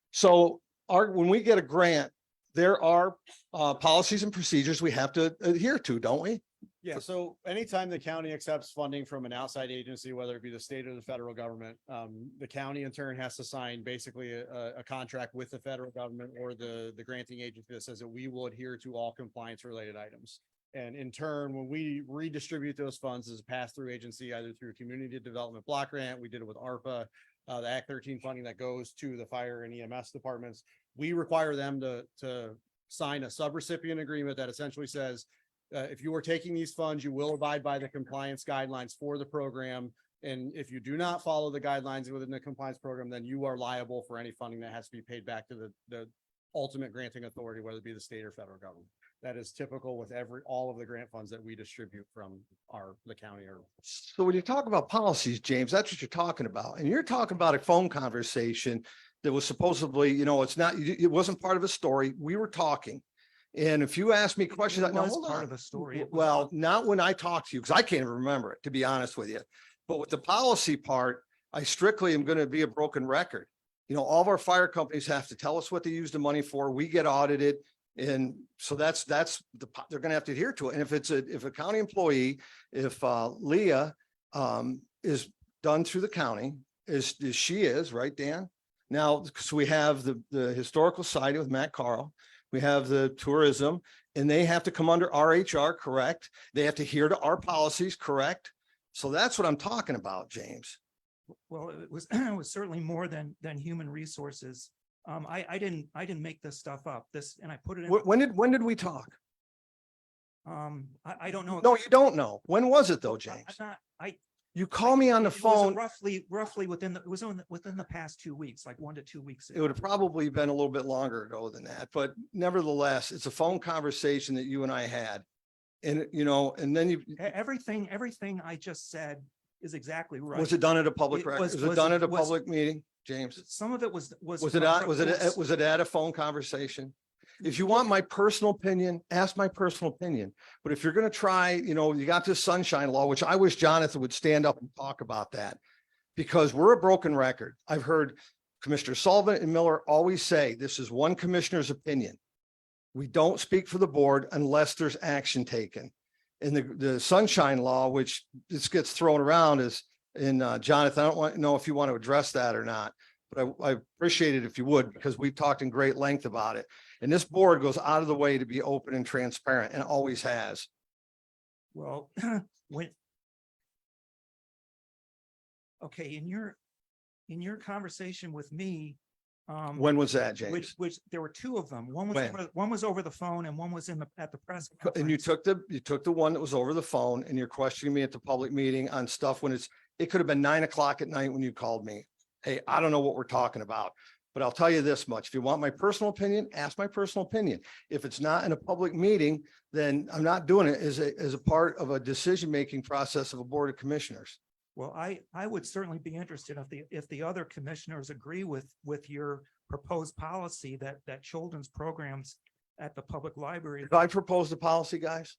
H: So when we get a grant, there are policies and procedures we have to adhere to, don't we?
E: Yeah, so anytime the county accepts funding from an outside agency, whether it be the state or the federal government, the county in turn has to sign basically a contract with the federal government or the granting agency that says that we will adhere to all compliance related items. And in turn, when we redistribute those funds as a pass-through agency, either through a community development block grant, we did it with ARPA, the Act 13 funding that goes to the fire and EMS departments, we require them to sign a subrecipient agreement that essentially says, if you are taking these funds, you will abide by the compliance guidelines for the program. And if you do not follow the guidelines within the compliance program, then you are liable for any funding that has to be paid back to the ultimate granting authority, whether it be the state or federal government. That is typical with all of the grant funds that we distribute from the county.
H: So when you talk about policies, James, that's what you're talking about. And you're talking about a phone conversation that was supposedly, it wasn't part of a story. We were talking. And if you ask me questions,
Q: It was part of a story.
H: Well, not when I talk to you, because I can't even remember it, to be honest with you. But with the policy part, I strictly am going to be a broken record. All of our fire companies have to tell us what they use the money for. We get audited. And so they're going to have to adhere to it. And if a county employee, if Leah is done through the county, as she is, right, Dan? Now, so we have the historical society with Matt Carl. We have the tourism, and they have to come under our HR, correct? They have to adhere to our policies, correct? So that's what I'm talking about, James.
Q: Well, it was certainly more than human resources. I didn't make this stuff up. And I put it in.
H: When did we talk?
Q: I don't know.
H: No, you don't know. When was it though, James? You call me on the phone.
Q: Roughly within the past 2 weeks, like 1 to 2 weeks ago.
H: It would have probably been a little bit longer ago than that, but nevertheless, it's a phone conversation that you and I had. And, and then
Q: everything I just said is exactly right.
H: Was it done at a public record? Was it done at a public meeting, James?
Q: Some of it was
H: it at a phone conversation? If you want my personal opinion, ask my personal opinion. But if you're going to try, you got this sunshine law, which I wish Jonathan would stand up and talk about that, because we're a broken record. I've heard Commissioner Sullivan and Miller always say, this is one commissioner's opinion. We don't speak for the board unless there's action taken. And the sunshine law, which this gets thrown around, is in Jonathan, I don't know if you want to address that or not, but I appreciate it if you would, because we've talked in great length about it. And this board goes out of the way to be open and transparent, and always has.
Q: Well, in your conversation with me,
H: When was that, James?
Q: Which there were two of them.
H: When?
Q: One was over the phone and one was at the press.
H: And you
Q: conference.
H: took the one that was over the phone and you're questioning me at the public meeting on stuff when it could have been 9 o'clock at night when you called me. Hey, I don't know what we're talking about, but I'll tell you this much. If you want my personal opinion, ask my personal opinion. If it's not in a public meeting, then I'm not doing it as a part of a decision-making process of a board of commissioners.
Q: Well, I would certainly be interested if the other commissioners agree with your proposed policy that children's programs at the public library.
H: If I proposed a policy, guys,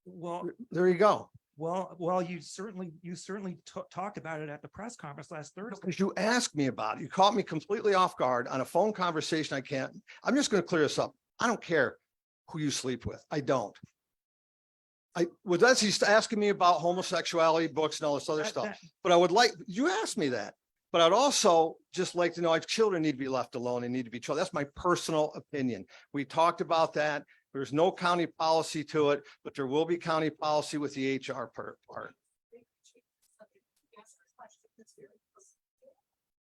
Q: Well,
H: there you go.
Q: well, you certainly talked about it at the press conference last Thursday.
H: Because you asked me about it. You caught me completely off guard on a phone conversation. I'm just going to clear this up. I don't care who you sleep with. I don't. He's asking me about homosexuality books and all this other
Q: That-
H: stuff,
Q: that-
H: but I would you asked me that, but I'd also just like to know if children need to be left alone and need to be told. That's my personal opinion. We talked about that. There's no county policy to it, but there will be county policy with the HR part.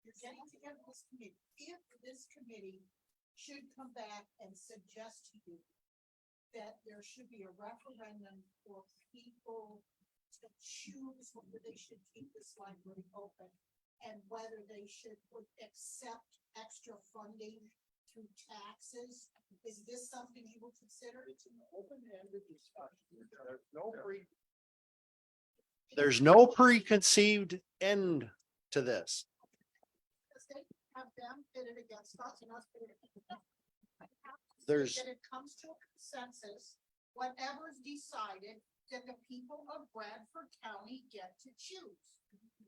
G: You're getting together this committee. If this committee should come back and suggest to you that there should be a referendum for people to choose whether they should keep this library open and whether they should accept extra funding through taxes, is this something you will consider? It's an open-ended discussion.
S: There's no preconceived end to this.
G: Because they have them pitted against us and us pitted against them.
S: There's-
G: That it comes to a consensus, whatever's decided, that the people of Bradford County get to choose.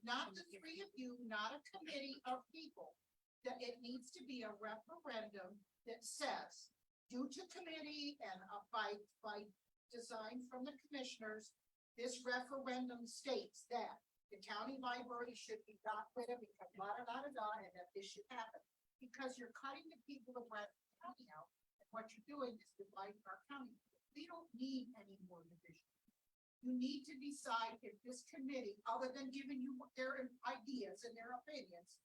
G: Not the three of you, not a committee of people. That it needs to be a referendum that says, due to committee and by design from the commissioners, this referendum states that the county library should be got rid of because and that this should happen. Because you're cutting the people of Bradford County out. What you're doing is dividing our county. We don't need any more division. You need to decide if this committee, other than giving you their ideas and their opinions,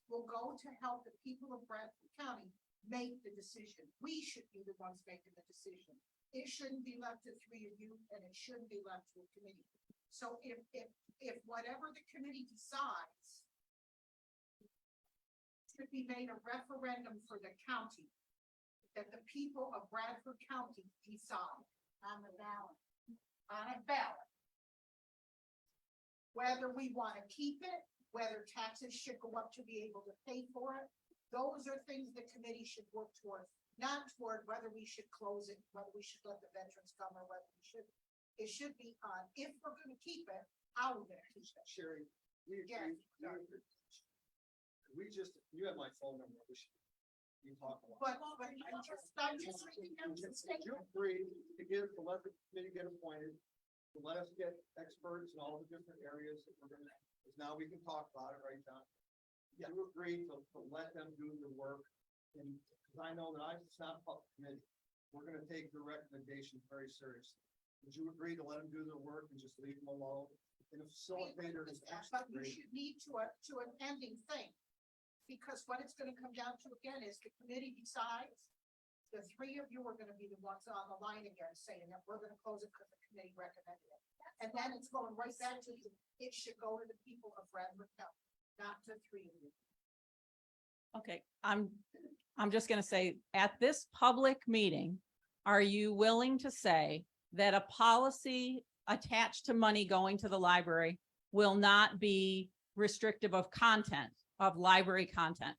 G: will go to help the people of Bradford County make the decision. We should be the ones making the decision. It shouldn't be left to three of you and it shouldn't be left to a committee. So if whatever the committee decides should be made a referendum for the county, that the people of Bradford County decide on the ballot, whether we want to keep it, whether taxes should go up to be able to pay for it. Those are things the committee should work toward, not toward whether we should close it, whether we should let the veterans come or whether we should. It should be on, if we're going to keep it, how we're going to keep it.
H: Sherry, you have my phone number. You talk a lot.
G: But I'm just making them
H: Would you
G: statement.
H: agree to let the committee get appointed, to let us get experts in all the different areas that we're gonna, because now we can talk about it, right, John? You agree to let them do the work, and, because I know that it's not a public committee, we're gonna take the recommendation very seriously. Would you agree to let them do their work and just leave them alone? And a facilitator is
G: But we
H: great.
G: should need to an ending thing. Because what it's gonna come down to again is the committee decides. The three of you are gonna be the ones on the line again saying that we're gonna close it because the committee recommended it. And then it's going right back to, it should go to the people of Bradford County, not to three of you.
P: Okay, I'm just gonna say, at this public meeting, are you willing to say that a policy attached to money going to the library will not be restrictive of content, of library content?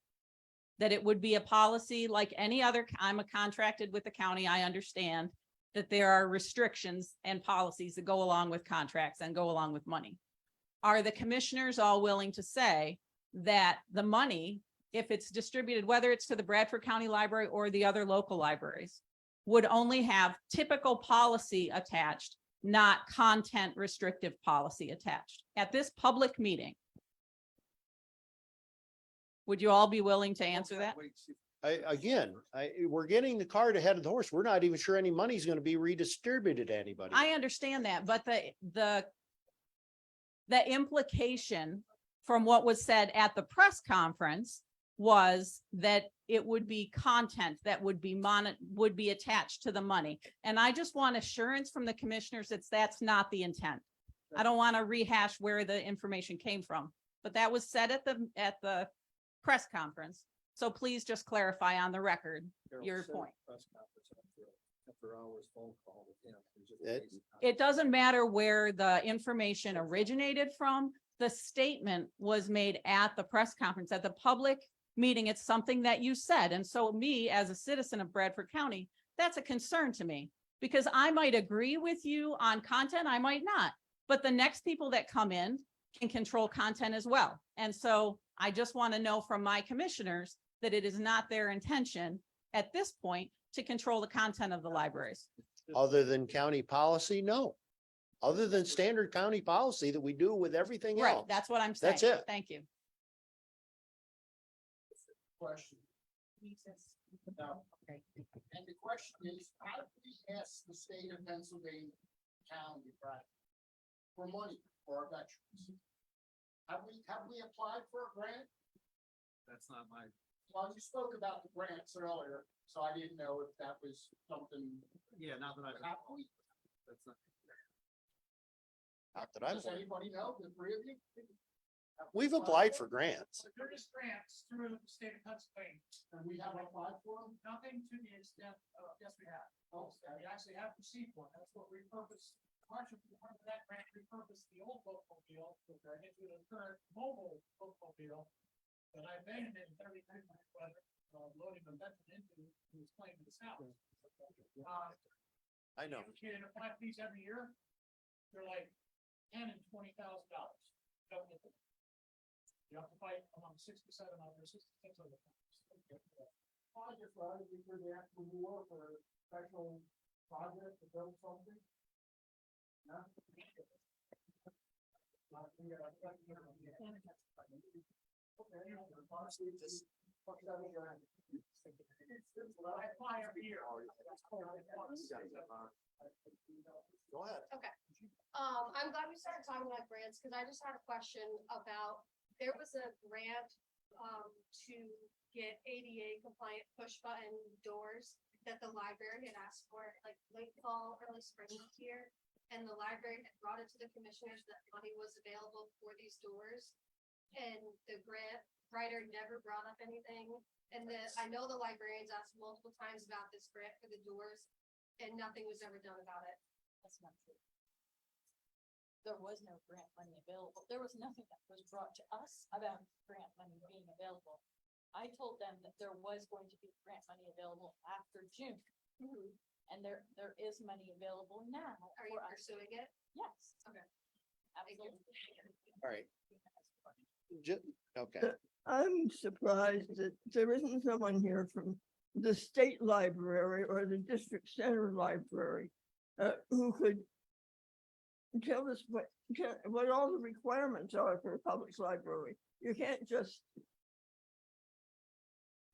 P: That it would be a policy like any other, I'm contracted with the county, I understand that there are restrictions and policies that go along with contracts and go along with money. Are the commissioners all willing to say that the money, if it's distributed, whether it's to the Bradford County Library or the other local libraries, would only have typical policy attached, not content restrictive policy attached? At this public meeting, would you all be willing to answer that?
S: We're getting the cart ahead of the horse. We're not even sure any money's going to be redistributed to anybody.
P: I understand that, but the implication from what was said at the press conference was that it would be content that would be attached to the money. And I just want assurance from the commissioners that that's not the intent. I don't want to rehash where the information came from, but that was said at the press conference. So please just clarify on the record your point. It doesn't matter where the information originated from. The statement was made at the press conference, at the public meeting. It's something that you said. And so me, as a citizen of Bradford County, that's a concern to me, because I might agree with you on content, I might not, but the next people that come in can control content as well. And so I just want to know from my commissioners that it is not their intention at this point to control the content of the libraries.
S: Other than county policy, no. Other than standard county policy that we do with everything
P: Right,
S: else.
P: that's what I'm saying.
S: That's it.
P: Thank you.
T: Question. No. And the question is, how do we ask the state of Pennsylvania county, right, for money for our veterans? Have we applied for a grant?
B: That's not my.
T: Well, you spoke about the grants earlier, so I didn't know if that was something.
B: Yeah, not that
T: Have we?
B: That's not.
S: Not that I'm
T: Does anybody know, the three of you?
S: We've applied for grants.
B: There is grants through the state of Pennsylvania.
T: And we have applied for them?
B: Nothing to the extent of, yes, we have. Oh, we actually have received one. That's what repurposed. Part of that grant repurposed the old bookmobile into the current mobile bookmobile that I abandoned in 33 weather, loading the veteran into his claim to his house.
S: I know.
B: You can apply for these every year. They're like $10,000 and $20,000. Don't get them. You have to fight among 67 others, 66 other.
T: I just thought we could ask for more for a special project to build something. No?
B: I apply every year.
S: Go ahead.
V: Okay. I'm glad we started talking about grants, because I just had a question about, there was a grant to get ADA compliant push button doors that the library had asked for, like late fall, early spring this year. And the library had brought it to the commissioners that money was available for these doors. And the grant writer never brought up anything. And I know the librarians asked multiple times about this grant for the doors, and nothing was ever done about it.
I: That's not true. There was no grant money available. There was nothing that was brought to us about grant money being available. I told them that there was going to be grant money available after June. And there is money available now.
V: Are you pursuing it?
I: Yes.
V: Okay.
I: Absolutely.
S: All right. Okay.
J: I'm surprised that there isn't someone here from the state library or the district center library who could tell us what all the requirements are for a public library. You can't just,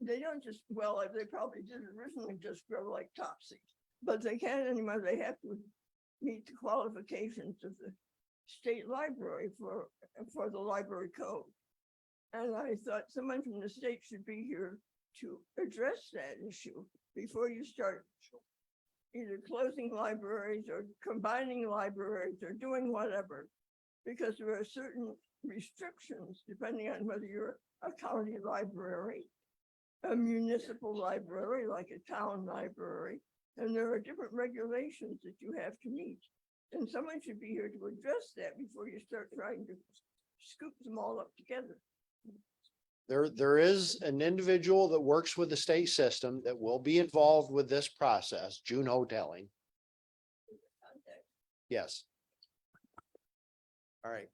J: they don't just, well, they probably did originally just grow like Topsy, but they can't anymore. They have to meet the qualifications of the state library for the library code. And I thought someone from the state should be here to address that issue before you start either closing libraries or combining libraries or doing whatever, because there are certain restrictions depending on whether you're a county library, a municipal library, like a town library, and there are different regulations that you have to meet. And someone should be here to address that before you start trying to scoop them all up together.
S: There is an individual that works with the state system that will be involved with this process, June Hoteling. Yes. All right.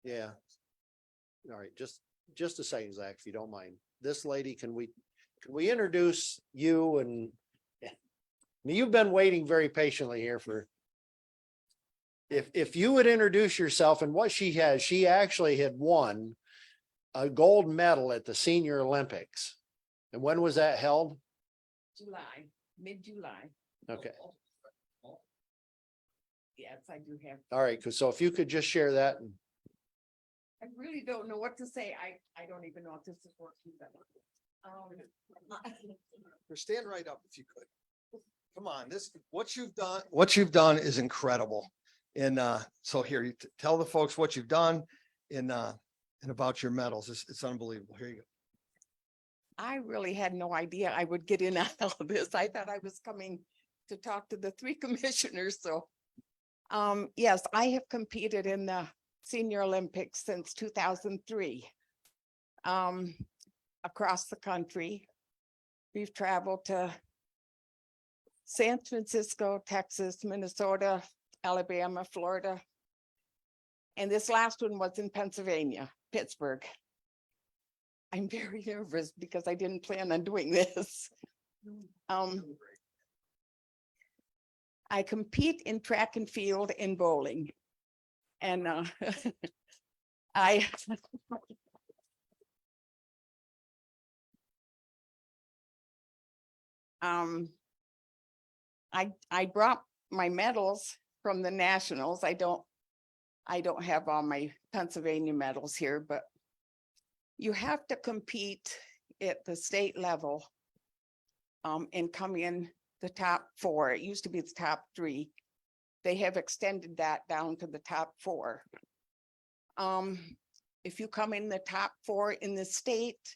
S: Yeah. All right, just a second, Zach, if you don't mind. This lady, can we introduce you? And you've been waiting very patiently here for. If you would introduce yourself and what she has, she actually had won a gold medal at the Senior Olympics. And when was that held?
U: July, mid-July.
S: Okay.
U: Yes, I do have.
S: All right, so if you could just share that.
U: I really don't know what to say. I don't even know if this is working.
H: Or stand right up if you could. Come on, what you've done is incredible. And so here, you tell the folks what you've done and about your medals. It's unbelievable. Here you go.
U: I really had no idea I would get in on all of this. I thought I was coming to talk to the three commissioners, so. Yes, I have competed in the Senior Olympics since 2003. Across the country. We've traveled to San Francisco, Texas, Minnesota, Alabama, Florida. And this last one was in Pennsylvania, Pittsburgh. I'm very nervous because I didn't plan on doing this. I compete in track and field and bowling. And I I brought my medals from the nationals. I don't have all my Pennsylvania medals here, but you have to compete at the state level and come in the top 4. It used to be the top 3. They have extended that down to the top 4. If you come in the top 4 in the state,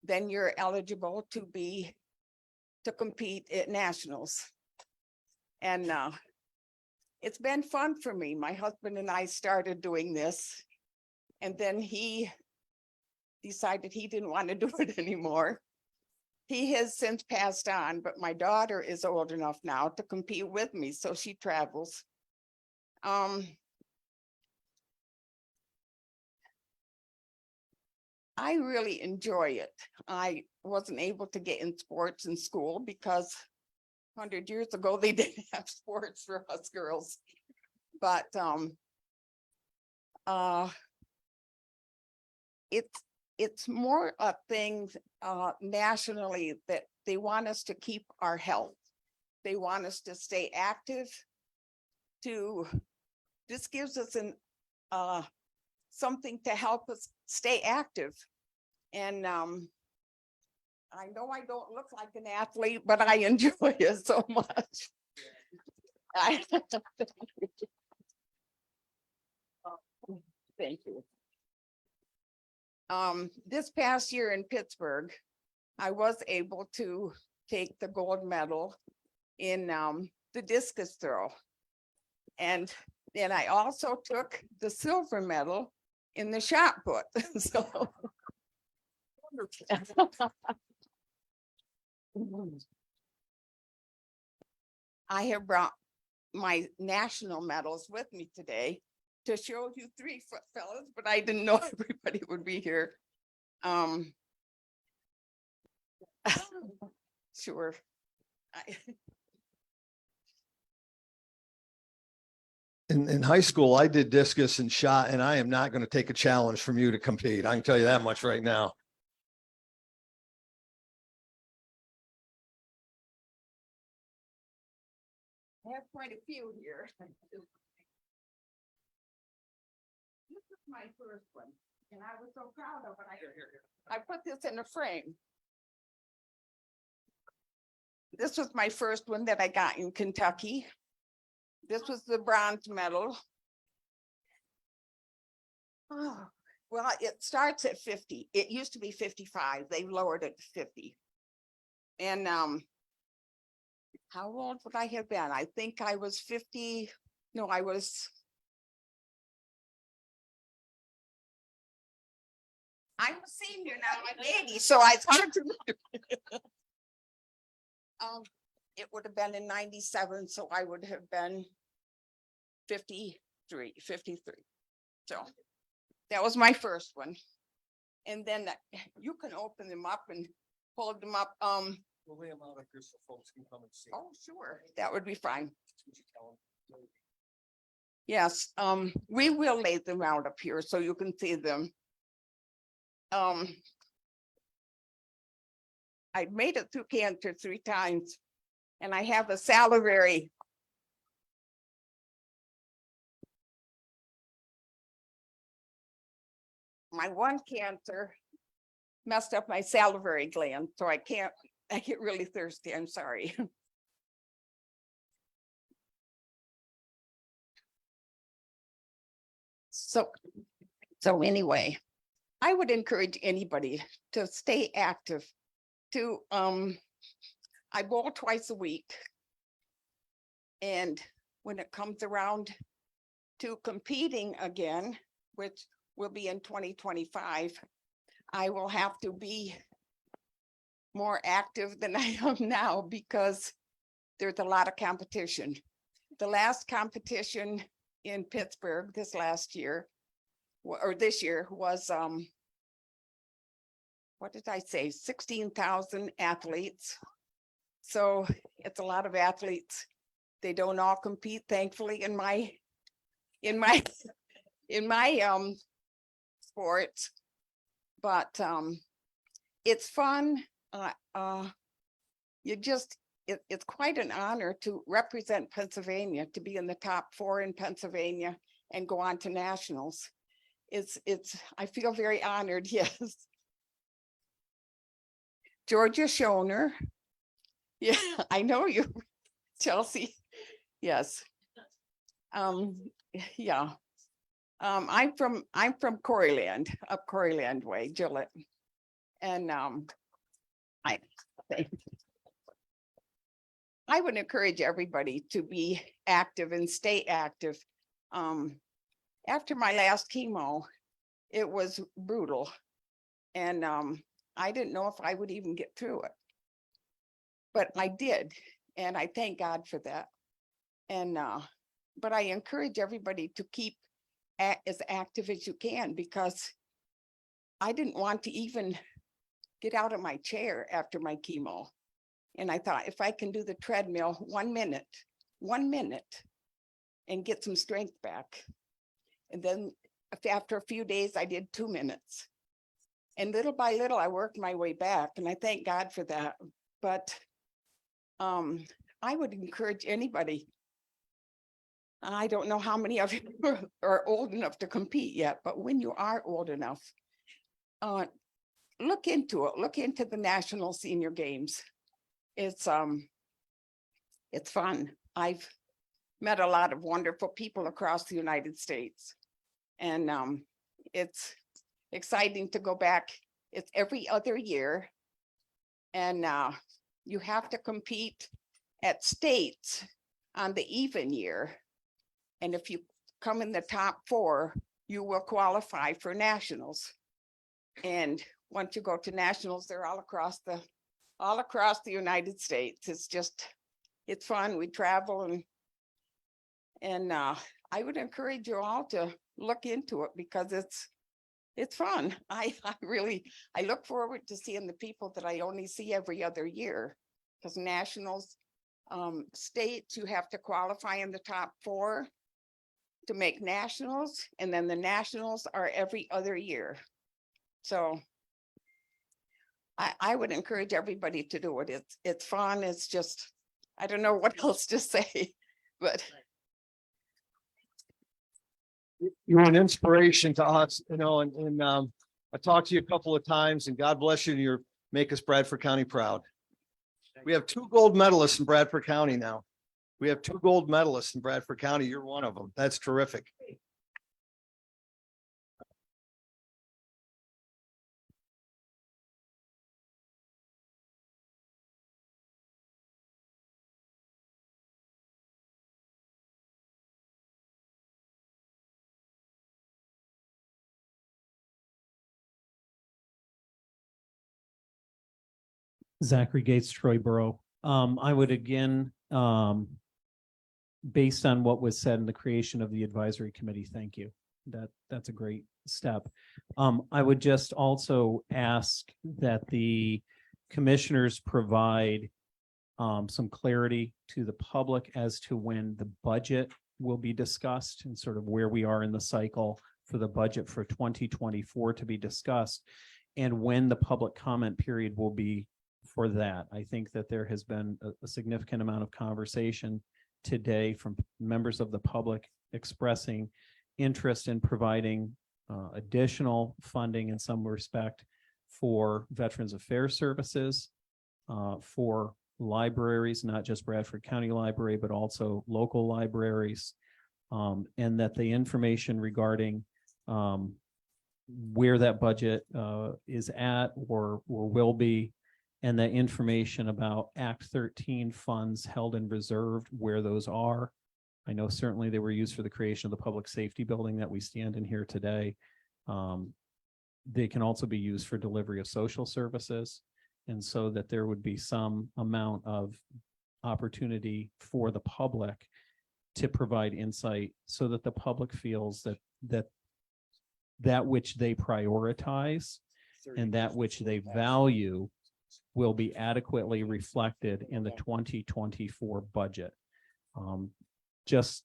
U: then you're eligible to compete at nationals. And it's been fun for me. My husband and I started doing this, and then he decided he didn't want to do it anymore. He has since passed on, but my daughter is old enough now to compete with me, so she travels. I really enjoy it. I wasn't able to get in sports in school because 100 years ago, they didn't have sports for us girls. But it's more a thing nationally that they want us to keep our health. They want us to stay active. This gives us something to help us stay active. And I know I don't look like an athlete, but I enjoy it so much. Thank you. This past year in Pittsburgh, I was able to take the gold medal in the discus throw. And then I also took the silver medal in the shot put. So I have brought my national medals with me today to show you 3 fellas, but I didn't know everybody would be here. Sure.
H: In high school, I did discus and shot, and I am not going to take a challenge from you to compete. I can tell you that much right now.
U: I have quite a few here. This is my first one, and I was so proud of it. I put this in a frame. This was my first one that I got in Kentucky. This was the bronze medal. Oh, well, it starts at 50. It used to be 55. They lowered it to 50. And how old would I have been? I think I was 50. No, I'm a senior now. I'm 80, so it's hard to it would have been in 97, so I would have been 53. So that was my first one. And then you can open them up and hold them up.
H: We'll lay them out up here so folks can come and see.
U: Oh, sure. That would be fine. Yes, we will lay them out up here so you can see them. I made it through cancer 3 times, and I have a salivary my one cancer messed up my salivary gland, so I get really thirsty. I'm sorry. So anyway, I would encourage anybody to stay active, I bowl twice a week. And when it comes around to competing again, which will be in 2025, I will have to be more active than I am now because there's a lot of competition. The last competition in Pittsburgh this last year, or this year, was what did I say, 16,000 athletes. So it's a lot of athletes. They don't all compete, thankfully, in my sports, but it's fun. It's quite an honor to represent Pennsylvania, to be in the top 4 in Pennsylvania and go on to nationals. I feel very honored, yes. Georgia Schoner. Yeah, I know you, Chelsea. Yes. Yeah. I'm from Coreyland, up Coreyland Way, Gillette. And I would encourage everybody to be active and stay active. After my last chemo, it was brutal. And I didn't know if I would even get through it. But I did, and I thank God for that. And but I encourage everybody to keep as active as you can, because I didn't want to even get out of my chair after my chemo. And I thought, if I can do the treadmill 1 minute, and get some strength back. And then after a few days, I did 2 minutes. And little by little, I worked my way back, and I thank God for that. But I would encourage anybody. I don't know how many of you are old enough to compete yet, but when you are old enough, look into it. Look into the National Senior Games. It's fun. I've met a lot of wonderful people across the United States, and it's exciting to go back. It's every other year, and you have to compete at states on the even year. And if you come in the top 4, you will qualify for nationals. And once you go to nationals, they're all across the United States. It's fun. We travel, and I would encourage you all to look into it, because it's fun. I look forward to seeing the people that I only see every other year, because nationals, states, you have to qualify in the top 4 to make nationals, and then the nationals are every other year. So I would encourage everybody to do it. It's fun. It's just, I don't know what else to say, but
H: You're an inspiration to us, and I talked to you a couple of times, and God bless you, and you make us Bradford County proud. We have 2 gold medalists in Bradford County now. We have 2 gold medalists in Bradford County. You're one of them. That's terrific.
A: Zachary Gates, Troy Borough. I would again, based on what was said in the creation of the advisory committee, thank you. That's a great step. I would just also ask that the commissioners provide some clarity to the public as to when the budget will be discussed and sort of where we are in the cycle for the budget for 2024 to be discussed, and when the public comment period will be for that. I think that there has been a significant amount of conversation today from members of the public expressing interest in providing additional funding in some respect for Veterans Affairs Services, for libraries, not just Bradford County Library, but also local libraries. And that the information regarding where that budget is at or will be, and the information about Act 13 funds held in reserve, where those are. I know certainly they were used for the creation of the public safety building that we stand in here today. They can also be used for delivery of social services. And so that there would be some amount of opportunity for the public to provide insight so that the public feels that which they prioritize and that which they value will be adequately reflected in the 2024 budget. Just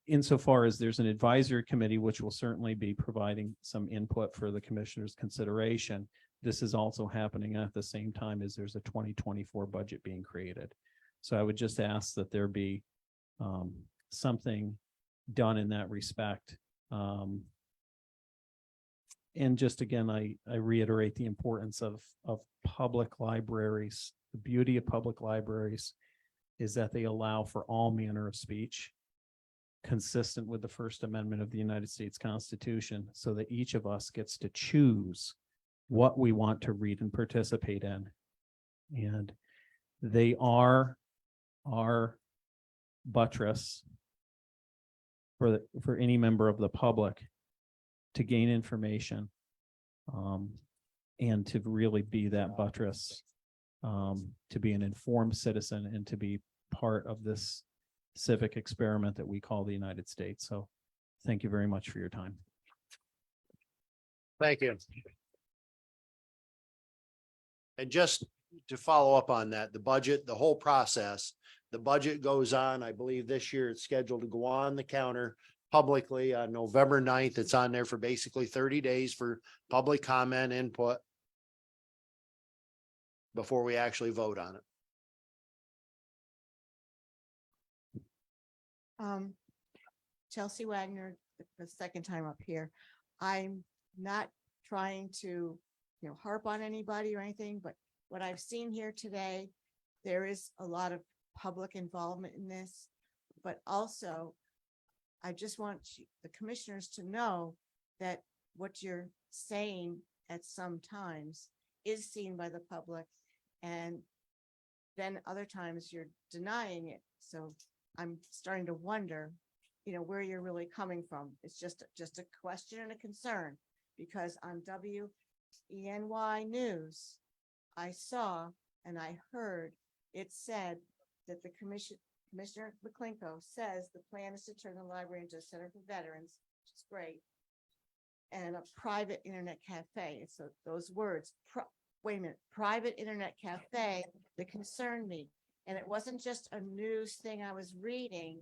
A: insofar as there's an advisory committee, which will certainly be providing some input for the commissioner's consideration, this is also happening at the same time as there's a 2024 budget being created. So I would just ask that there be something done in that respect. And just again, I reiterate the importance of public libraries. The beauty of public libraries is that they allow for all manner of speech consistent with the First Amendment of the United States Constitution, so that each of us gets to choose what we want to read and participate in. And they are our buttress for any member of the public to gain information, and to really be that buttress, to be an informed citizen and to be part of this civic experiment that we call the United States. So thank you very much for your time.
S: Thank you. And just to follow up on that, the budget, the whole process, the budget goes on, I believe this year it's scheduled to go on the counter publicly on November 9th. It's on there for basically 30 days for public comment input before we actually vote on it.
L: Chelsea Wagner, the second time up here. I'm not trying to, harp on anybody or anything, but what I've seen here today, there is a lot of public involvement in this, but also I just want the commissioners to know that what you're saying at some times is seen by the public, and then other times you're denying it. So I'm starting to wonder, where you're really coming from. It's just a question and a concern, because on WENY News, I saw and I heard it said that the Commissioner McClinko says the plan is to turn the library into a center for veterans, which is great, and a private internet cafe. It's those words, wait a minute, private internet cafe, that concerned me. And it wasn't just a news thing I was reading.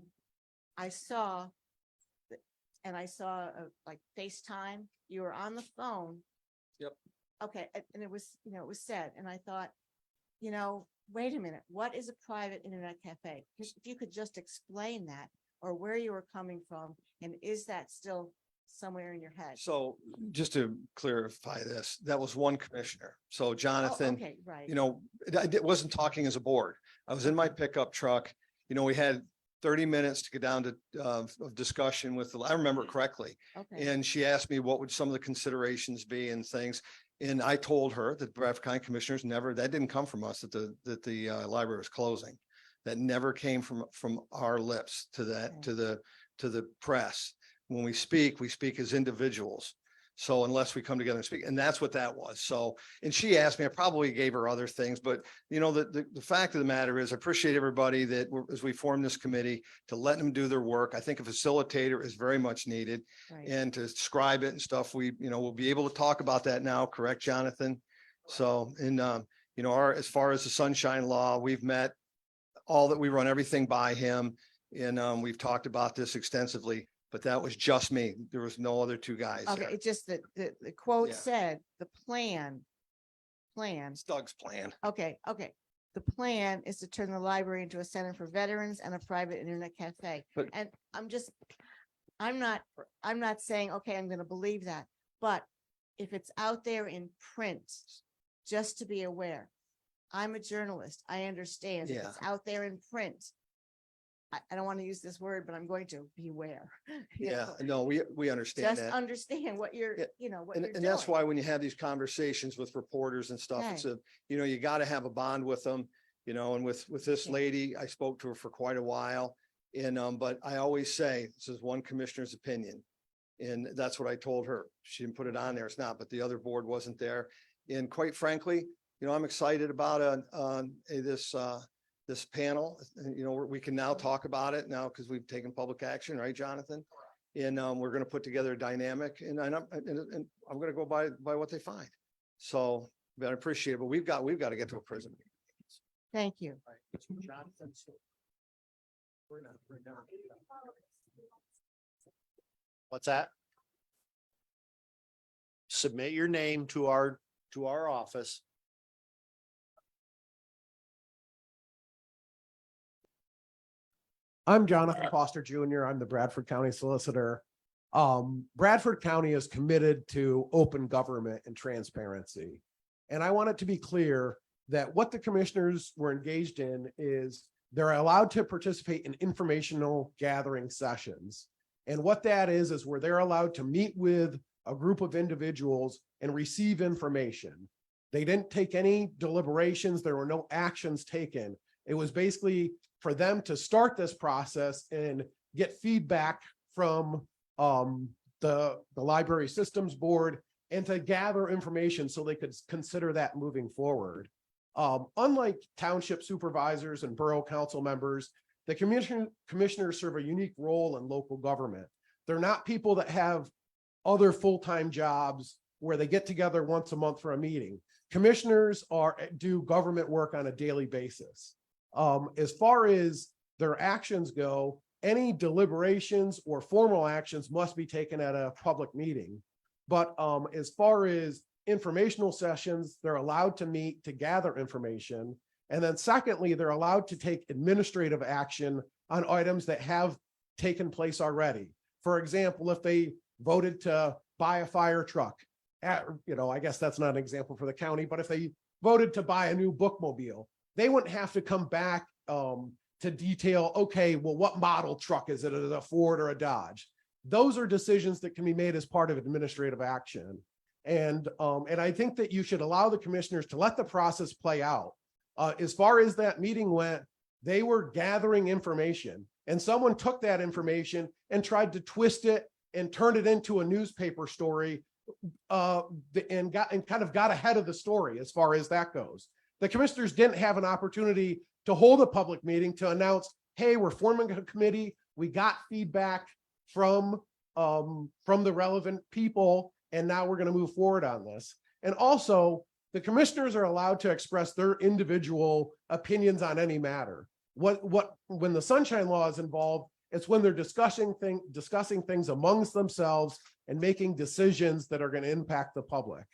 L: I saw, like FaceTime, you were on the phone.
E: Yep.
L: Okay, and it was, it was said, and I thought, wait a minute, what is a private internet cafe? If you could just explain that, or where you were coming from, and is that still somewhere in your head?
H: So just to clarify this, that was one commissioner. So Jonathan,
L: Okay, right.
H: I wasn't talking as a board. I was in my pickup truck. We had 30 minutes to get down to of discussion with, I remember correctly.
L: Okay.
H: And she asked me what would some of the considerations be and things. And I told her that Bradford County Commissioners that didn't come from us, that the library was closing. That never came from our lips to that,
L: Okay.
H: to the press. When we speak as individuals. So unless we come together and speak, and that's what that was. So, and she asked me, I probably gave her other things, but the fact of the matter is I appreciate everybody that as we form this committee to let them do their work. I think a facilitator is very much needed,
L: Right.
H: and to scribe it and stuff. We'll be able to talk about that now. Correct, Jonathan? So, and as far as the sunshine law, we've met all that, we run everything by him, and we've talked about this extensively. But that was just me. There was no other two guys
L: Okay,
H: there.
L: it's just that the quote
H: Yeah.
L: said, the plan.
H: It's Doug's plan.
L: Okay. The plan is to turn the library into a center for veterans and a private internet cafe.
H: But-
L: And I'm not saying, okay, I'm gonna believe that. But if it's out there in print, just to be aware, I'm a journalist. I understand. If
H: Yeah.
L: it's out there in print, I don't want to use this word, but I'm going to beware. you
H: Yeah,
L: know.
H: no, we understand
L: Just
H: that.
L: understand what you're,
H: Yeah,
L: you know, what
H: And,
L: you're
H: and that's
L: doing.
H: why when you have these conversations with reporters and stuff, it's
L: Okay.
H: a, you know, you got to have a bond with them, you know, and with this
L: Yeah.
H: lady, I spoke to her for quite a while. And, but I always say, this is one commissioner's opinion. And that's what I told her. She didn't put it on there. It's not, but the other board wasn't there. And quite frankly, you know, I'm excited about, this panel. You know, we can now talk about it now because we've taken public action, right, Jonathan? And, we're going to put together a dynamic and I'm going to go by what they find. So, but I appreciate it, but we've got to get to a prison.
L: Thank you.
H: Jonathan.
S: What's that? Submit your name to our office.
F: I'm Jonathan Foster Jr. I'm the Bradford County Solicitor. Bradford County is committed to open government and transparency. And I want it to be clear that what the commissioners were engaged in is they're allowed to participate in informational gathering sessions. And what that is where they're allowed to meet with a group of individuals and receive information. They didn't take any deliberations. There were no actions taken. It was basically for them to start this process and get feedback from the library systems board and to gather information so they could consider that moving forward. Unlike township supervisors and borough council members, the commissioners serve a unique role in local government. They're not people that have other full-time jobs where they get together once a month for a meeting. Commissioners do government work on a daily basis. As far as their actions go, any deliberations or formal actions must be taken at a public meeting. But as far as informational sessions, they're allowed to meet to gather information. And then secondly, they're allowed to take administrative action on items that have taken place already. For example, if they voted to buy a fire truck, I guess that's not an example for the county, but if they voted to buy a new bookmobile, they wouldn't have to come back to detail, okay, well, what model truck is it? Is it a Ford or a Dodge? Those are decisions that can be made as part of administrative action. And I think that you should allow the commissioners to let the process play out. As far as that meeting went, they were gathering information and someone took that information and tried to twist it and turn it into a newspaper story and kind of got ahead of the story as far as that goes. The commissioners didn't have an opportunity to hold a public meeting to announce, hey, we're forming a committee. We got feedback from the relevant people, and now we're going to move forward on this. And also, the commissioners are allowed to express their individual opinions on any matter. When the Sunshine Law is involved, it's when they're discussing things amongst themselves and making decisions that are going to impact the public.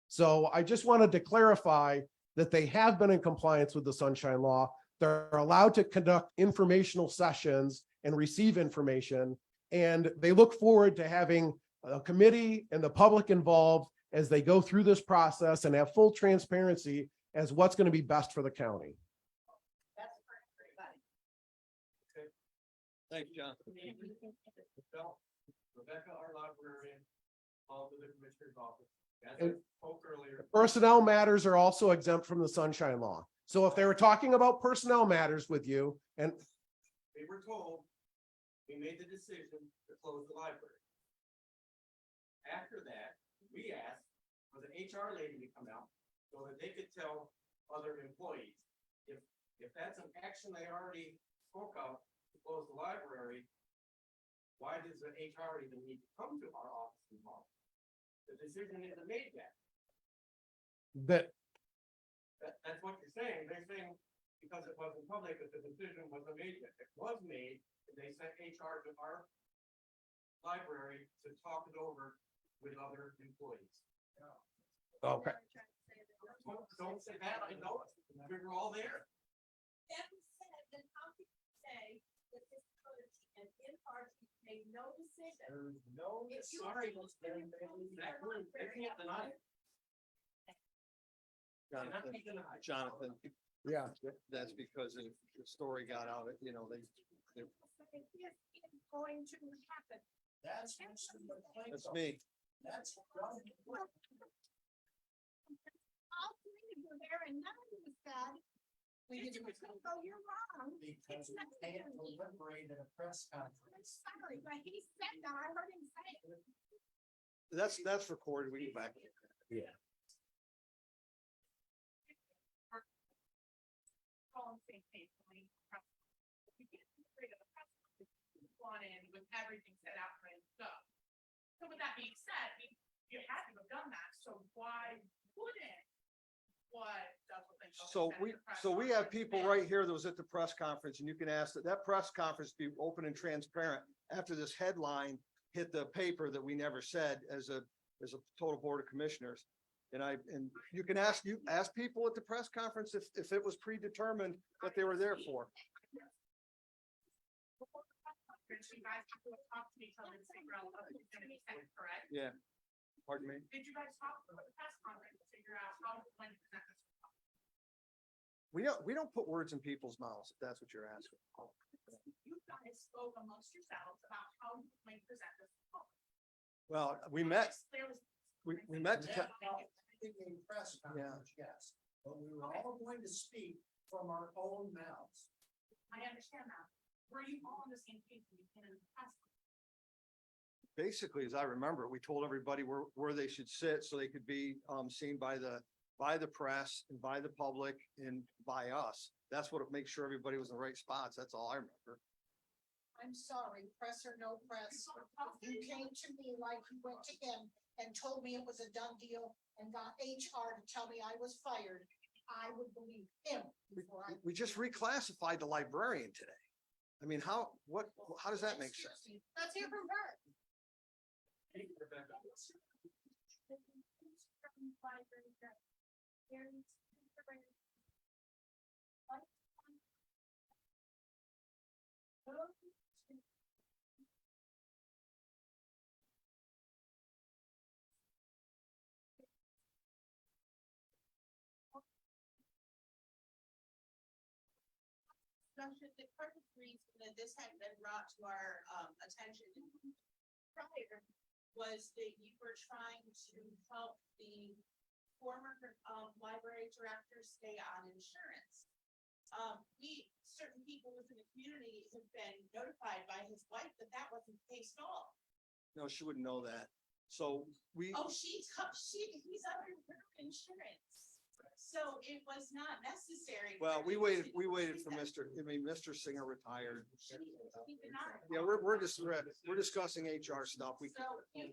F: So I just wanted to clarify that they have been in compliance with the Sunshine Law. They're allowed to conduct informational sessions and receive information. And they look forward to having a committee and the public involved as they go through this process and have full transparency as what's going to be best for the county.
E: Thanks, John. Rebecca, our librarian, called to the commissioner's office. As I spoke earlier.
F: Personnel matters are also exempt from the Sunshine Law. So if they were talking about personnel matters with you and
K: We were told, we made the decision to close the library. After that, we asked for the HR lady to come out so that they could tell other employees. If that's an action they already spoke of to close the library, why does the HR even need to come to our office involved? The decision isn't made yet. That's what you're saying. They're saying because it wasn't public, that the decision wasn't made yet. It was made, and they sent HR to our library to talk it over with other employees.
F: okay.
K: Don't say that, I know it. We were all there.
I: That was said, then how can you say that this could an impartial
W: made no decision.
S: There's no.
W: If you are able to put in
H: Jonathan,
F: Yeah.
H: that's because if the story got out, you know, they,
W: Going to happen.
S: That's.
H: that's me.
S: That's.
W: All three of you were there and none of you said. So you're wrong.
S: Because
W: It's
S: we
W: not
S: can't
W: fair.
S: deliberate at a press
W: I'm
S: conference.
W: sorry, but he said that. I heard him say it.
H: That's recorded. We can go back.
S: Yeah.
W: All in the same page, when we press- we get to the grade of the press conference, we want in with everything set out ready to go. So with that being said, you had to have done that, so why wouldn't what Douglas and Cohen
H: So
W: said at
H: we,
W: the press
H: so we have
W: conference
H: people
W: then?
H: right here that was at the press conference, and you can ask that press conference be open and transparent after this headline hit the paper that we never said as a total board of commissioners. And you can ask people at the press conference if it was predetermined what they were there for.
W: Before the press conference, you guys have to talk to each other and figure out what was gonna be said, correct?
H: Yeah. Pardon me?
W: Did you guys talk before the press conference to figure out how to when to present this?
H: We don't put words in people's mouths, if that's what you're asking.
W: You guys spoke amongst yourselves about how you might present this.
H: Well, we met,
W: There was.
H: we met to tell.
S: In press conference, yes, but we were all going to speak from our own mouths.
W: I understand that. Were you all on the same page when you came in the press?
H: Basically, as I remember, we told everybody where they should sit so they could be seen by the press and by the public and by us. That's what it makes sure everybody was in the right spots. That's all I remember.
G: I'm sorry, press or no press. You came to me like you went to him and told me it was a done deal and got HR to tell me I was fired. I would believe him before I.
H: We just reclassified the librarian today. I mean, how does that make sense?
G: Let's hear from her.
W: The purpose reason that this had been brought to our attention prior was that you were trying to help the former library director stay on insurance. Certain people within the community have been notified by his wife that that wasn't the case at all.
H: No, she wouldn't know that. So
W: Oh, he's under her insurance. So it was not necessary.
H: well, we waited for Mr. Singer retired. Yeah, we're discussing HR stuff.
W: So you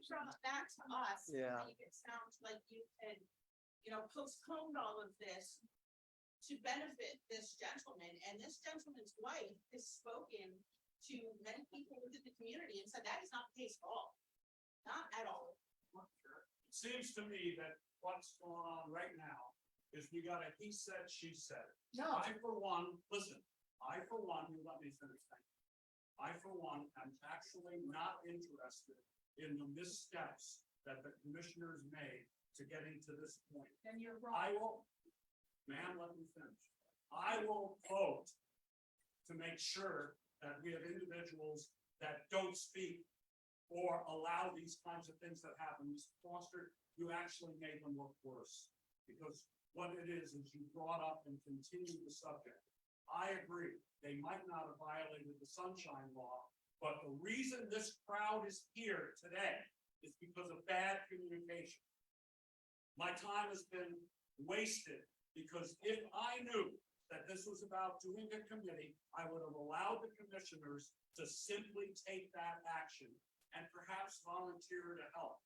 W: brought that to us. to
H: Yeah.
W: make It sounds like you had, postponed all of this to benefit this gentleman, and this gentleman's wife has spoken to many people within the community and said that is not the case at all. Not at all.
B: It seems to me that what's going on right now is we got a he said, she said.
G: No.
B: I, for one, listen, you let me finish that. I, for one, am actually not interested in the missteps that the commissioners made to getting to this point.
W: Then you're
B: I
W: wrong.
B: will, ma'am, let me finish. I will vote to make sure that we have individuals that don't speak or allow these kinds of things that happen. Mr. Foster, you actually made them look worse. Because what it is you brought up and continued the subject. I agree, they might not have violated the sunshine law, but the reason this crowd is here today is because of bad communication. My time has been wasted because if I knew that this was about doing a committee, I would have allowed the commissioners to simply take that action and perhaps volunteer to help.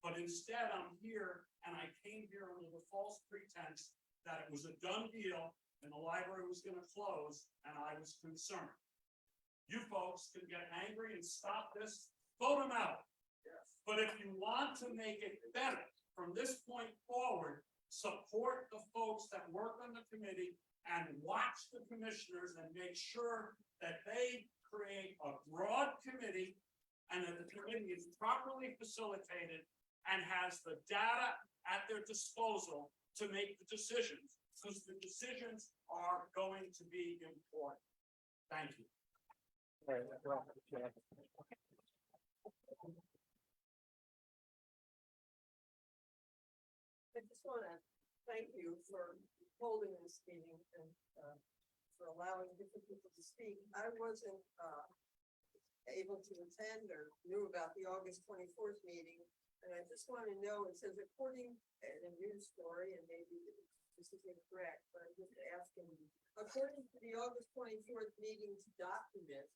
B: But instead, I'm here and I came here under the false pretense that it was a done deal and the library was gonna close and I was concerned. You folks can get angry and stop this, vote them out. But if you want to make it better from this point forward, support the folks that work on the committee and watch the commissioners and make sure that they create a broad committee and that the committee is properly facilitated and has the data at their disposal to make the decisions, because the decisions are going to be important. Thank you.
J: I just want to thank you for holding this meeting and for allowing different people to speak. I wasn't able to attend or knew about the August 24th meeting. And I just want to know, it says according to a news story, and maybe this is incorrect, but I'm just asking, according to the August 24th meeting's document,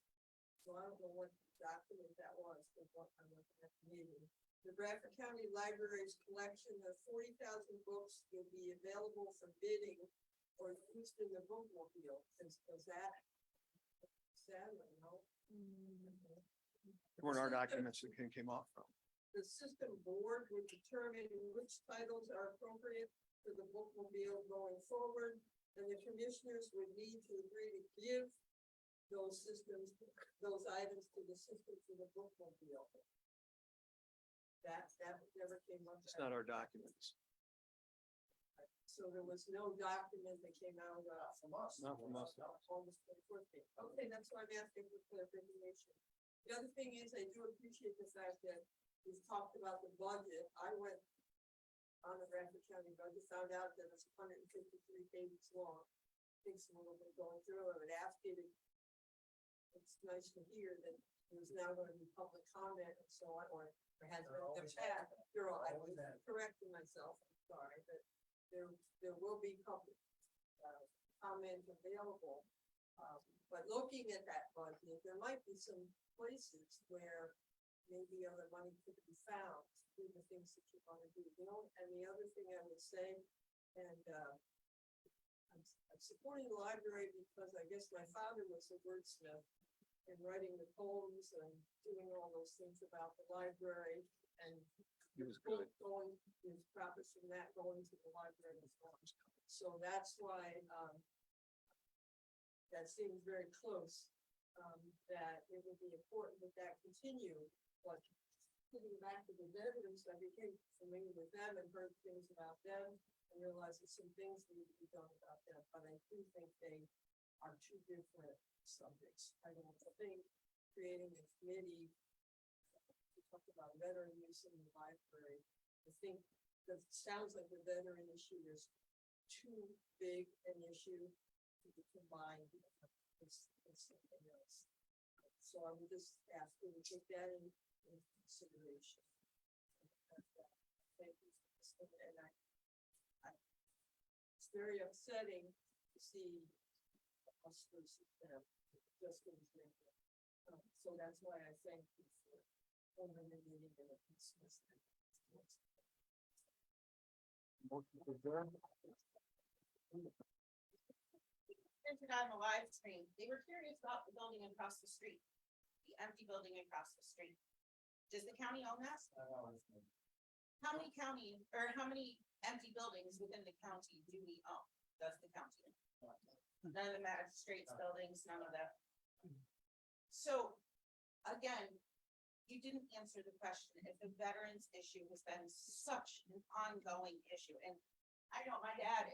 J: so I don't know what document that was, but what I'm looking at the meeting. The Bradford County Library's collection of 40,000 books will be available for bidding or used in the bookmobile. Is that sad or no?
H: Where our documents that came off from.
J: The system board would determine which titles are appropriate for the bookmobile going forward, and the commissioners would need to agree to give those systems, those items to the system for the bookmobile. That never came up.
H: It's not our documents.
J: So there was no document that came out from us.
H: Not from us.
J: Almost 24th date. Okay, that's why I'm asking for clarification. The other thing is, I do appreciate the fact that we've talked about the budget. I went on the Bradford County budget, found out that it's 153 pages long. Thanks a little bit going through. I would ask you to, it's nice to hear that there's now going to be public comment and so on, or has been in the past. I was correcting myself, I'm sorry, but there will be public comment available. But looking at that budget, there might be some places where maybe other money could be found to do the things that you want to do. You know, and the other thing I would say, and I'm supporting the library because I guess my father was a wordsmith and writing the poems and doing all those things about the library, and
H: It was good.
J: going, his profits from that going to the library as well. So that's why that seems very close, that it would be important that continue. But getting back to the veterans, I became familiar with them and heard things about them and realized that some things need to be done about them, but I do think they are two different subjects. I don't think creating a committee to talk about veteran use in the library, I think that sounds like the veteran issue is too big an issue to be combined with something else. So I would just ask you to take that in consideration. Thank you. And it's very upsetting to see us versus them. Just for example. So that's why I thank you for holding the meeting and the Christmas.
W: Printed on the live stream, they were curious about the building across the street, the empty building across the street. Does the county own that? How many county, or how many empty buildings within the county do we own? Does the county own? None of the magistrates buildings, none of that. So, again, you didn't answer the question if the veterans issue has been such an ongoing issue. And I know my dad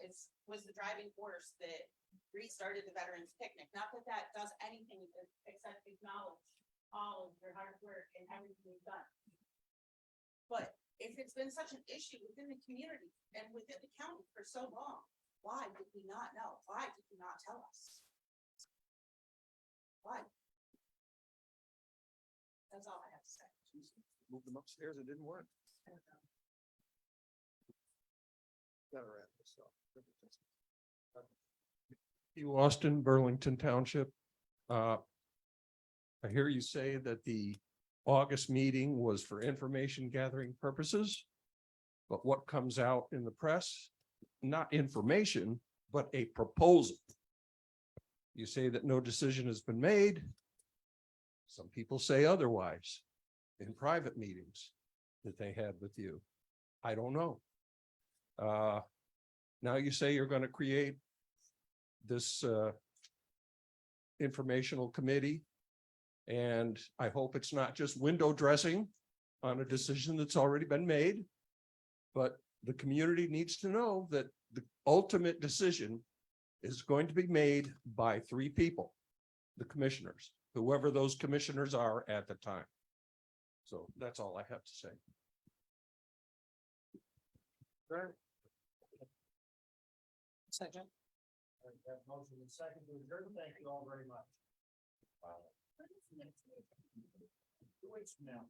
W: was the driving force that restarted the veterans picnic. Not that that does anything except acknowledge all of your hard work and everything you've done. But if it's been such an issue within the community and within the county for so long, why did we not know? Why did you not tell us? Why? That's all I have to say.
H: Moved them upstairs, it didn't work. Better at this stuff.
M: Hugh Austin, Burlington Township. I hear you say that the August meeting was for information gathering purposes. But what comes out in the press, not information, but a proposal. You say that no decision has been made. Some people say otherwise in private meetings that they had with you. I don't know. Now you say you're going to create this informational committee And I hope it's not just window dressing on a decision that's already been made. But the community needs to know that the ultimate decision is going to be made by 3 people, the commissioners, whoever those commissioners are at the time. So that's all I have to say.
B: Second. Motion and second to adjourn. Thank you all very much. 2 weeks from now.